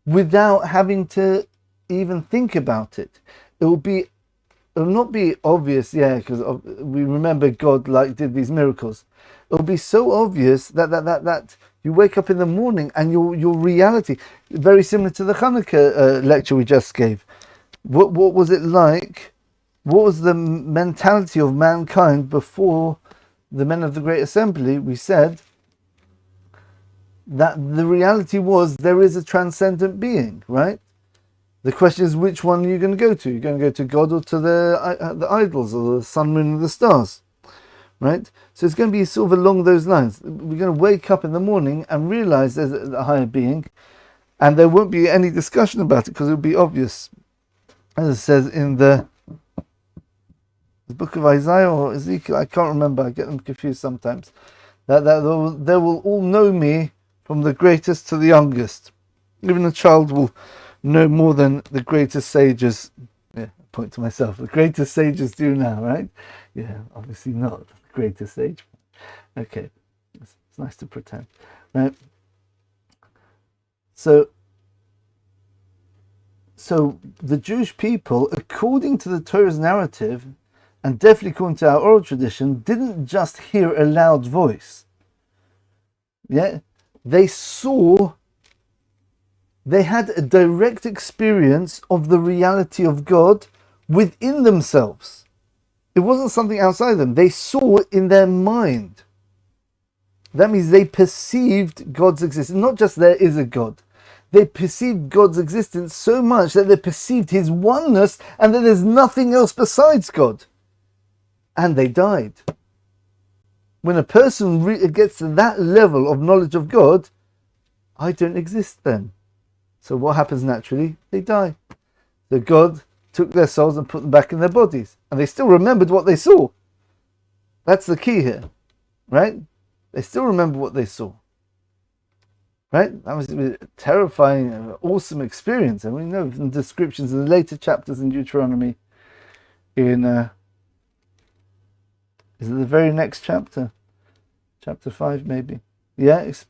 without having to even think about it. It will not be obvious, because we remember God did these miracles. It will be so obvious that you wake up in the morning and your reality, very similar to the Hanukkah lecture we just gave. What was it like? What was the mentality of mankind before the men of the Great Assembly? We said that the reality was there is a transcendent being, right? The question is, which one are you going to go to? You're going to go to God or to the idols or the sun, moon, and the stars, right? So it's going to be sort of along those lines. We're going to wake up in the morning and realize there's a higher being, and there won't be any discussion about it because it'll be obvious. As it says in the book of Isaiah or Ezekiel, I can't remember, I get them confused sometimes, that they will all know me from the greatest to the youngest. Even a child will know more than the greatest sages. Yeah, I point to myself. The greatest sages do now, right? Yeah, obviously not the greatest sage. Okay, it's nice to pretend, right? So the Jewish people, according to the Torah's narrative, and definitely according to our oral tradition, didn't just hear a loud voice. Yeah, they had a direct experience of the reality of God within themselves. It wasn't something outside them. They saw it in their mind. That means they perceived God's existence. Not just there is a God. They perceived God's existence so much that they perceived his oneness and that there's nothing else besides God. And they died. When a person gets to that level of knowledge of God, I don't exist then. So what happens naturally? They die. So God took their souls and put them back in their bodies. And they still remembered what they saw. That's the key here. Right? They still remember what they saw. Right? That was a terrifying, awesome experience. And we know from descriptions in the later chapters in Deuteronomy, is it the very next chapter? Chapter 5 maybe. Yeah, it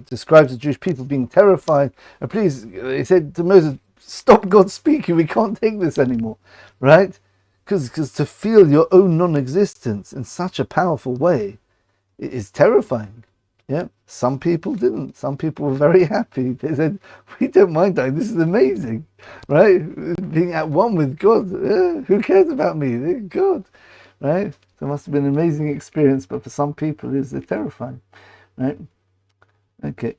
describes the Jewish people being terrified. And please, he said to Moses, stop God speaking, we can't take this anymore. Right? Because to feel your own non-existence in such a powerful way is terrifying. Yeah, some people didn't. Some people were very happy. They said, we don't mind dying, this is amazing. Right? Being at one with God. Who cares about me? They're God. Right? So it must have been an amazing experience, but for some people it's terrifying. Right? Okay.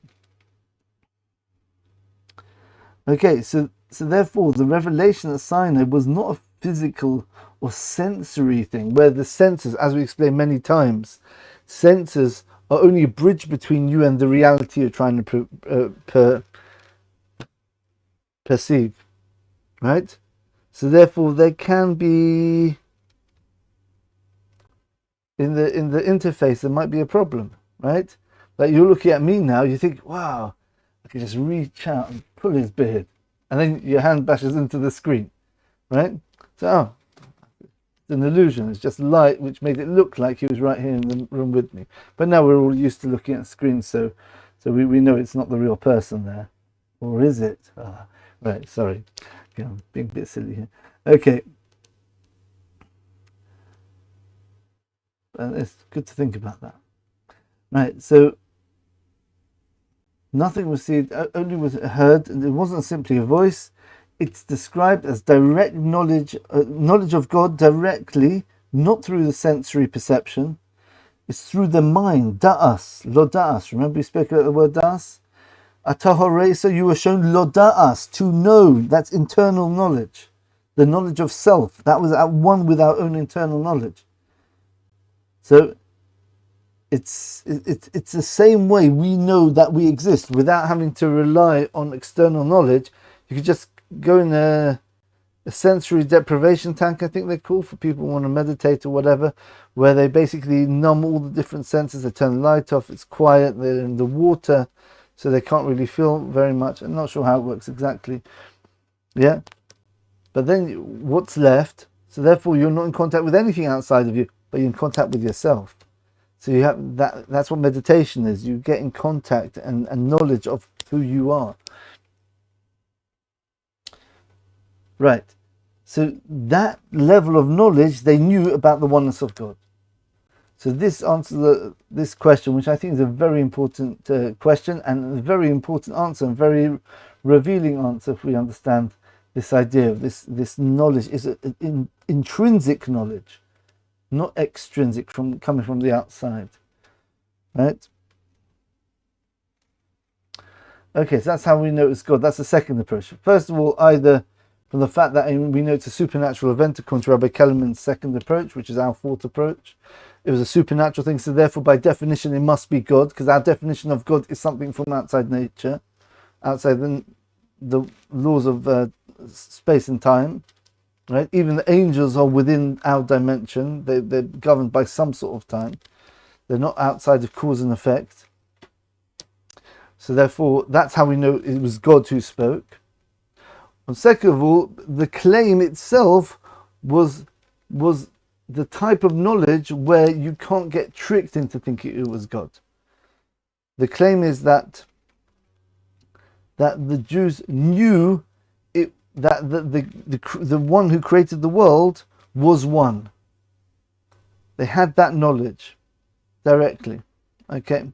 Okay, so therefore the revelation at Sinai was not a physical or sensory thing, where the senses, as we explained many times, senses are only a bridge between you and the reality you're trying to perceive. Right? So therefore there can be in the interface there might be a problem, right? Like you're looking at me now, you think, wow, I can just reach out and pull his beard. And then your hand bashes into the screen, right? So, oh, it's an illusion. It's just light which made it look like he was right here in the room with me. But now we're all used to looking at screens, so we know it's not the real person there. Or is it? Ah, right, sorry. Okay, I'm being a bit silly here. Okay. It's good to think about that. Right, so nothing was seen, only was heard, and it wasn't simply a voice. It's described as direct knowledge, knowledge of God directly, not through the sensory perception. It's through the mind, da'as, lo da'as. Remember we spoke about the word da'as? Atahoresa, you were shown lo da'as, to know. That's internal knowledge. The knowledge of self. That was at one with our own internal knowledge. So it's the same way we know that we exist without having to rely on external knowledge. You could just go in a sensory deprivation tank, I think they're called, for people who want to meditate or whatever, where they basically numb all the different senses. They turn the light off, it's quiet, they're in the water, so they can't really feel very much. I'm not sure how it works exactly. Yeah, but then what's left? So therefore you're not in contact with anything outside of you, but you're in contact with yourself. So you have that's what meditation is. You get in contact and knowledge of who you are. Right. So that level of knowledge, they knew about the oneness of God. So this answers this question, which I think is a very important question and a very important answer and very revealing answer if we understand this idea of this knowledge is an intrinsic knowledge, not extrinsic, coming from the outside, right? Okay, so that's how we know it's God. That's the second approach. First of all, either from the fact that we know it's a supernatural event, according to Rabbi Kelemen's second approach, which is our fourth approach. It was a supernatural thing, so therefore by definition it must be God, because our definition of God is something from outside nature, outside the laws of space and time. Right? Even the angels are within our dimension. They're governed by some sort of time. They're not outside of cause and effect. So therefore, that's how we know it was God who spoke. And second of all, the claim itself was the type of knowledge where you can't get tricked into thinking it was God. The claim is that the Jews knew that the one who created the world was one. They had that knowledge directly. Okay.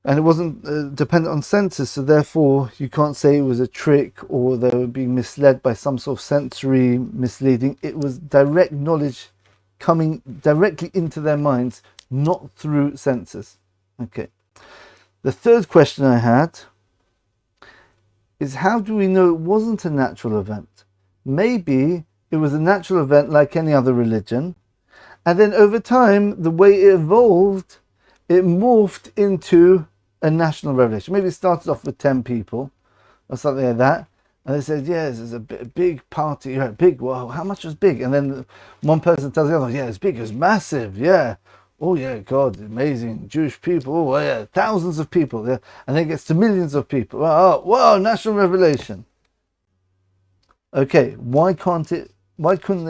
And it wasn't dependent on senses, so therefore you can't say it was a trick or they were being misled by some sort of sensory misleading. It was direct knowledge coming directly into their minds, not through senses. Okay. The third question I had is, how do we know it wasn't a natural event? Maybe it was a natural event like any other religion, and then over time, the way it evolved, it morphed into a national revelation. Maybe it started off with 10 people or something like that, and they said, yes, it's a big party, yeah, big, wow, how much was big? And then one person tells the other, yeah, it's big, it was massive, yeah. Oh yeah, God, amazing, Jewish people, oh yeah, thousands of people, yeah. And then it gets to millions of people. Oh, wow, national revelation. Okay, why couldn't it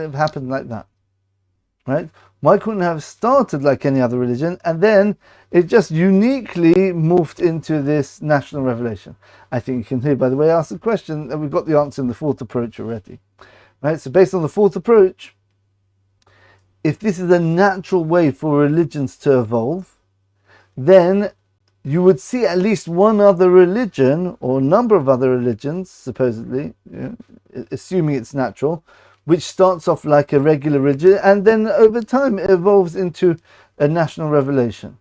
have happened like that? Right? Why couldn't it have started like any other religion and then it just uniquely morphed into this national revelation? I think you can hear by the way I asked the question that we've got the answer in the fourth approach already. Right? So based on the fourth approach, if this is a natural way for religions to evolve, then you would see at least one other religion or a number of other religions, supposedly, assuming it's natural, which starts off like a regular religion and then over time it evolves into a national revelation.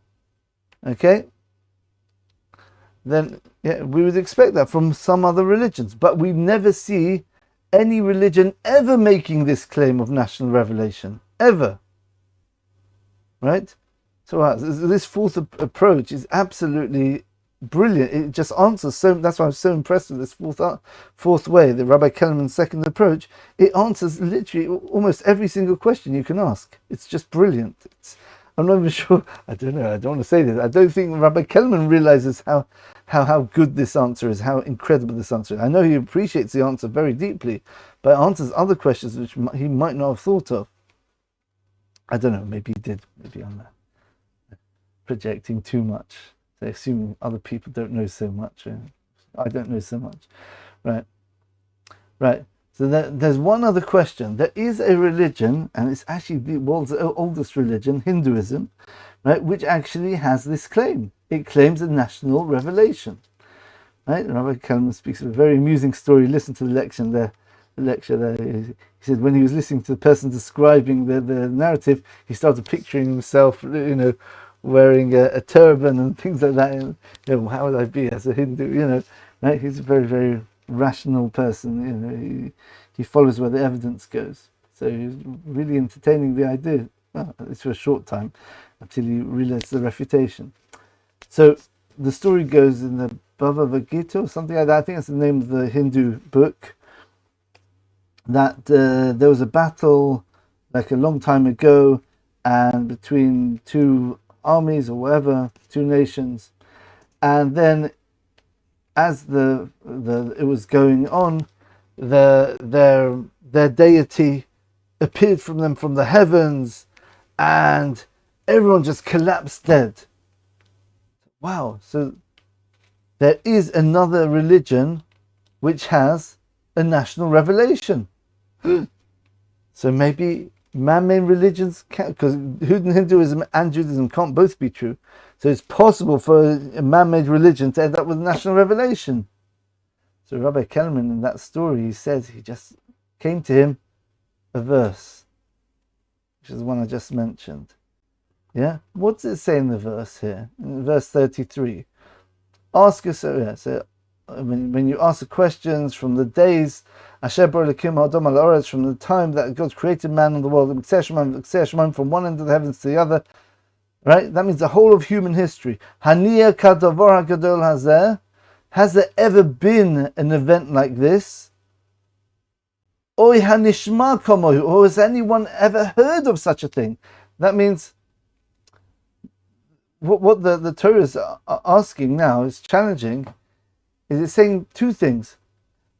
Okay? Then we would expect that from some other religions, but we never see any religion ever making this claim of national revelation. Ever. Right? So this fourth approach is absolutely brilliant. It just answers so. That's why I'm so impressed with this fourth way, the Rabbi Kelemen's second approach. It answers literally almost every single question you can ask. It's just brilliant. I'm not even sure. I don't know. I don't want to say this. I don't think Rabbi Kelemen realizes how good this answer is, how incredible this answer is. I know he appreciates the answer very deeply, but it answers other questions which he might not have thought of. I don't know. Maybe he did. Maybe I'm projecting too much. They assume other people don't know so much. I don't know so much. Right. So there's one other question. There is a religion, and it's actually the world's oldest religion, Hinduism, right, which actually has this claim. It claims a national revelation. Right? Rabbi Kelemen speaks of a very amusing story. Listen to the lecture there. He said when he was listening to the person describing the narrative, he started picturing himself, wearing a turban and things like that. And, how would I be as a Hindu? Right? He's a very, very rational person. He follows where the evidence goes. So he's really entertaining the idea. Well, at least for a short time, until you realize the refutation. So the story goes in the Bhagavad Gita or something like that. I think that's the name of the Hindu book. That there was a battle like a long time ago, and between two armies or whatever, two nations, and then as it was going on, their deity appeared from them from the heavens, and everyone just collapsed dead. Wow! So there is another religion which has a national revelation. So maybe man-made religions can't, because Hinduism and Judaism can't both be true. So it's possible for a man-made religion to end up with national revelation. So Rabbi Kelemen, in that story, he says he just came to him a verse, which is the one I just mentioned. Yeah? What's it say in the verse here? In verse 33. Ask us, when you ask the questions from the days, from the time that God created man and the world, from one end of the heavens to the other, right? That means the whole of human history. Has there ever been an event like this? Or has anyone ever heard of such a thing? That means what the Torah is asking now, is challenging, is it saying two things.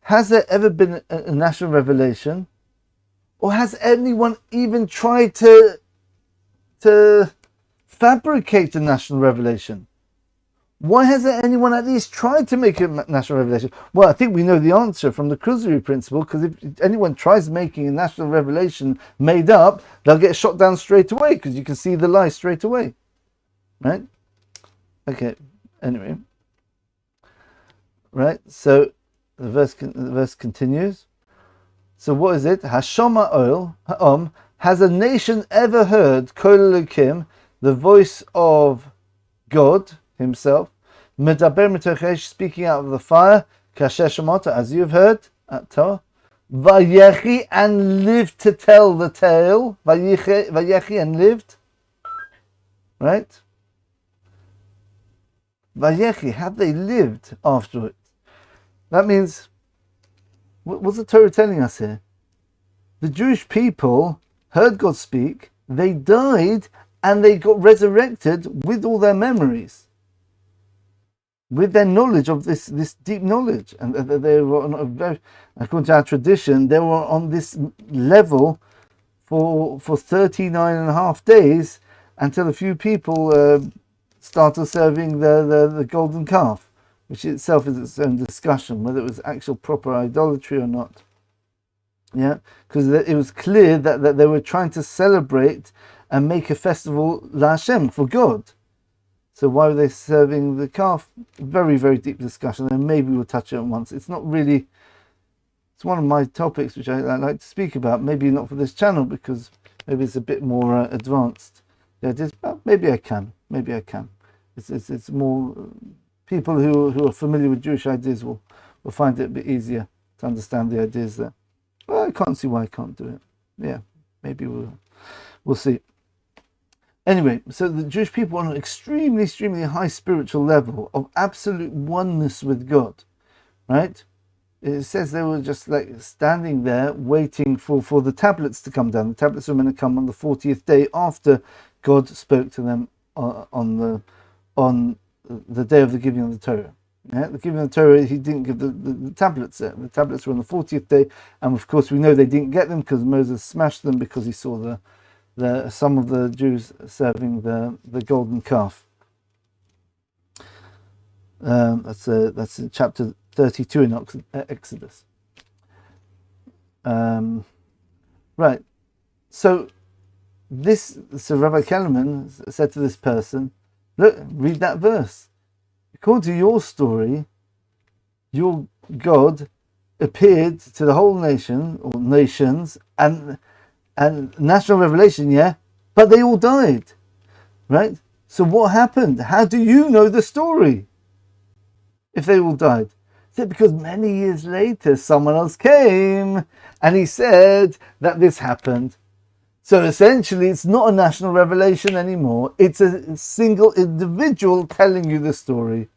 Has there ever been a national revelation? Or has anyone even tried to fabricate a national revelation? Why hasn't anyone at least tried to make a national revelation? Well, I think we know the answer from the Kuzari principle, because if anyone tries making a national revelation made up, they'll get shot down straight away, because you can see the lie straight away. Right? Okay, anyway. Right, so the verse continues. So what is it? Hashoma oil, has a nation ever heard Kol Elokim, the voice of God himself, Medaber mitochesh, speaking out of the fire, Kasher Shemata, as you've heard at Torah, Vayechi, and lived to tell the tale, Vayechi, and lived, right? Vayechi, have they lived afterwards? That means, what's the Torah telling us here? The Jewish people heard God speak, they died, and they got resurrected with all their memories, with their knowledge of this deep knowledge. And they were on a very, according to our tradition, they were on this level for 39 and a half days until a few people started serving the golden calf, which itself is its own discussion, whether it was actual proper idolatry or not. Yeah, because it was clear that they were trying to celebrate and make a festival La Hashem, for God. So why were they serving the calf? Very, very deep discussion, and maybe we'll touch it on once. It's not really, it's one of my topics which I like to speak about, maybe not for this channel, because maybe it's a bit more advanced. Yeah, maybe I can. It's more... People who are familiar with Jewish ideas will find it a bit easier to understand the ideas there. Well, I can't see why I can't do it. Yeah, maybe we'll see. Anyway, so the Jewish people are on an extremely, extremely high spiritual level of absolute oneness with God, right? It says they were just like standing there waiting for the tablets to come down. The tablets were meant to come on the 40th day after God spoke to them on the day of the giving of the Torah. Yeah? The giving of the Torah, he didn't give the tablets there. The tablets were on the 40th day, and of course we know they didn't get them because Moses smashed them because he saw some of the Jews serving the golden calf. That's in chapter 32 in Exodus. Right. So Rabbi Kelemen said to this person, look, read that verse. According to your story, your God appeared to the whole nation or nations and national revelation, yeah, but they all died, right? So what happened? How do you know the story if they all died? Is it because many years later someone else came and he said that this happened? So essentially it's not a national revelation anymore. It's a single individual telling you the story.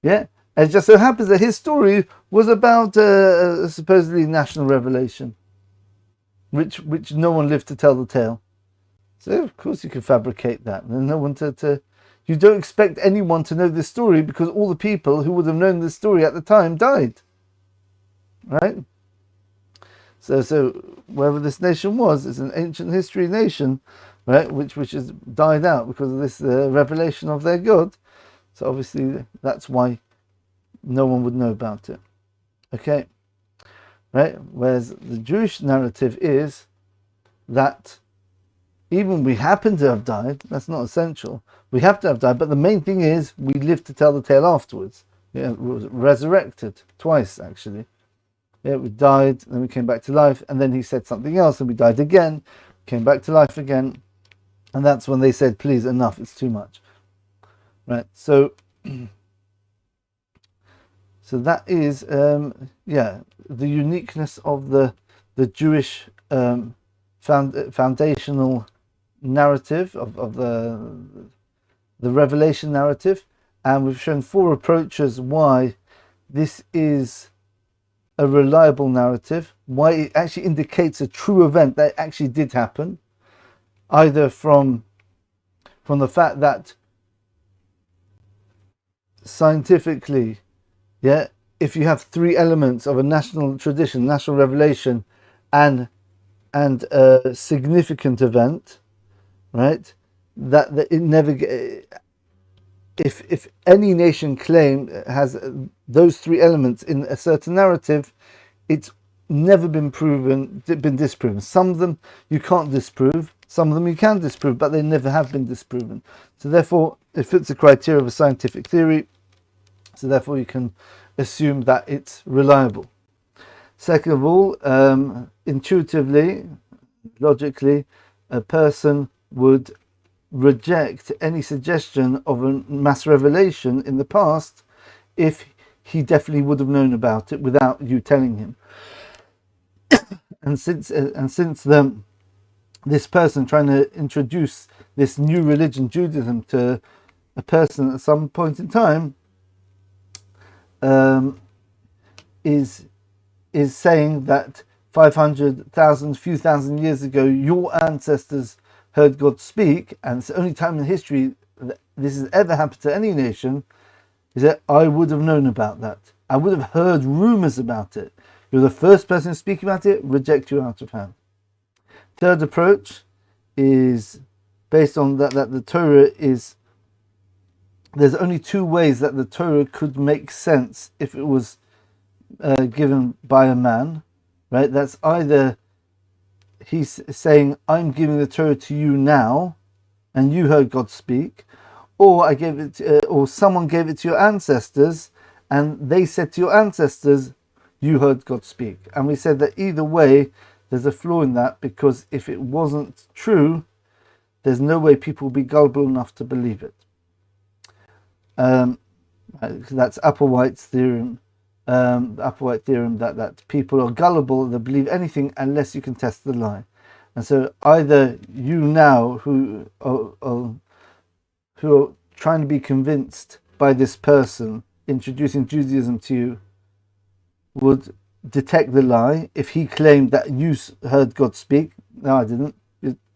Yeah? It just so happens that his story was about a supposedly national revelation, which no one lived to tell the tale. So of course you can fabricate that. There's no one to you don't expect anyone to know this story because all the people who would have known this story at the time died. Right? So wherever this nation was, it's an ancient history nation, right? Which has died out because of this revelation of their God. So obviously that's why no one would know about it. Okay, right? Whereas the Jewish narrative is that even we happen to have died, that's not essential. We have to have died, but the main thing is we live to tell the tale afterwards. Yeah, we were resurrected twice actually. Yeah, we died, then we came back to life, and then he said something else, and we died again, came back to life again, and that's when they said, "Please, enough! It's too much." Right. So that is, the uniqueness of the Jewish foundational narrative of the revelation narrative, and we've shown 4 approaches why this is a reliable narrative, why it actually indicates a true event that actually did happen, either from the fact that scientifically, yeah, if you have 3 elements of a national tradition, national revelation, and a significant event, right, that it never if any nation has those 3 elements in a certain narrative, it's never been disproven. Some of them you can't disprove, some of them you can disprove, but they never have been disproven. So therefore it fits the criteria of a scientific theory, so therefore you can assume that it's reliable. Second of all, intuitively, logically, a person would reject any suggestion of a mass revelation in the past if he definitely would have known about it without you telling him. and since this person trying to introduce this new religion, Judaism, to a person at some point in time, is saying that 500,000, few thousand years ago, your ancestors heard God speak, and it's the only time in history that this has ever happened to any nation, is that I would have known about that. I would have heard rumors about it. You're the first person to speak about it, reject you out of hand. Third approach is based on that the Torah is, there's only 2 ways that the Torah could make sense if it was given by a man, right? That's either he's saying, I'm giving the Torah to you now, and you heard God speak, or I gave it or someone gave it to your ancestors, and they said to your ancestors, you heard God speak. And we said that either way, there's a flaw in that, because if it wasn't true, there's no way people will be gullible enough to believe it. That's Applewhite's theorem. The Applewhite theorem that people are gullible, they believe anything unless you can test the lie. And so either you now who are trying to be convinced by this person introducing Judaism to you would detect the lie if he claimed that you heard God speak. No, I didn't.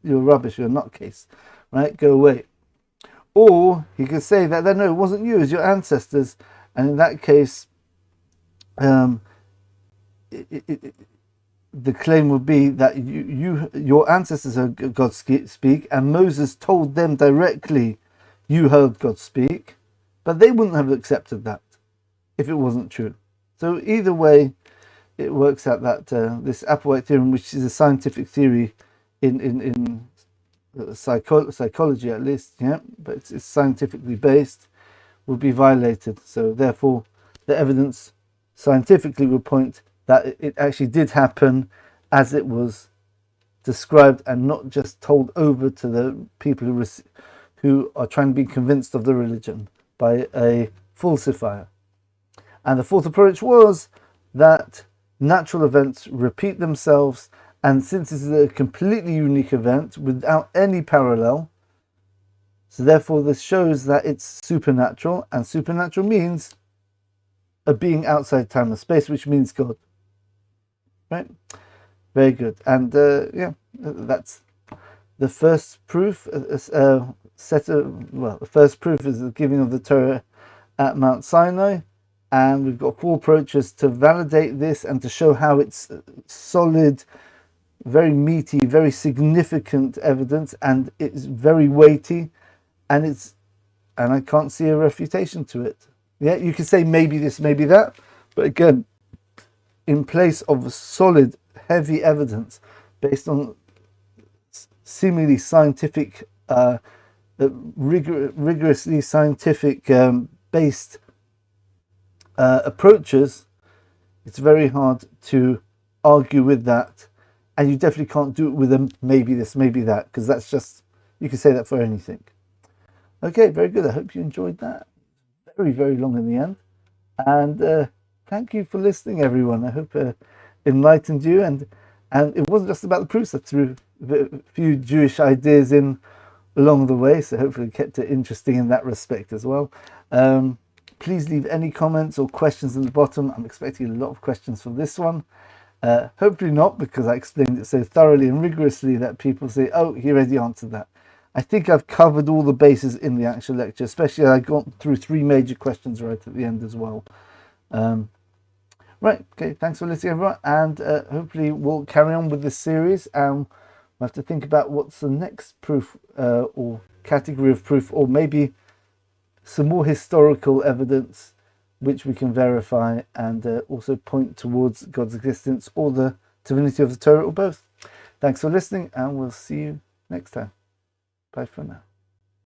You're rubbish. You're a nutcase, right? Go away. Or he could say that no, it wasn't you, it was your ancestors, and in that case, the claim would be that your ancestors heard God speak, and Moses told them directly, you heard God speak, but they wouldn't have accepted that if it wasn't true. So either way, it works out that this Applewhite theorem, which is a scientific theory in psychology at least, yeah, but it's scientifically based, will be violated. So therefore, the evidence scientifically will point that it actually did happen as it was described, and not just told over to the people who are trying to be convinced of the religion by a falsifier. And the fourth approach was that natural events repeat themselves, and since this is a completely unique event without any parallel, so therefore this shows that it's supernatural, and supernatural means a being outside time and space, which means God. Right? Very good. And that's the first proof. The first proof is the giving of the Torah at Mount Sinai, and we've got four approaches to validate this and to show how it's solid, very meaty, very significant evidence, and it's very weighty, and I can't see a refutation to it. Yeah, you can say maybe this, maybe that, but again, in place of solid, heavy evidence based on seemingly scientific, rigorously scientific based approaches, it's very hard to argue with that, and you definitely can't do it with a maybe this, maybe that, because that's just, you can say that for anything. Okay, very good. I hope you enjoyed that. Very, very long in the end. And thank you for listening, everyone. I hope it enlightened you. And it wasn't just about the proofs. I threw a few Jewish ideas in along the way, so hopefully kept it interesting in that respect as well. Please leave any comments or questions in the bottom. I'm expecting a lot of questions for this one. Hopefully not, because I explained it so thoroughly and rigorously that people say, oh, he already answered that. I think I've covered all the bases in the actual lecture, especially I got through three major questions right at the end as well. Right, okay, thanks for listening, everyone, and hopefully we'll carry on with this series, and we'll have to think about what's the next proof or category of proof, or maybe some more historical evidence which we can verify and also point towards God's existence or the divinity of the Torah, or both. Thanks for listening, and we'll see you next time. Bye for now.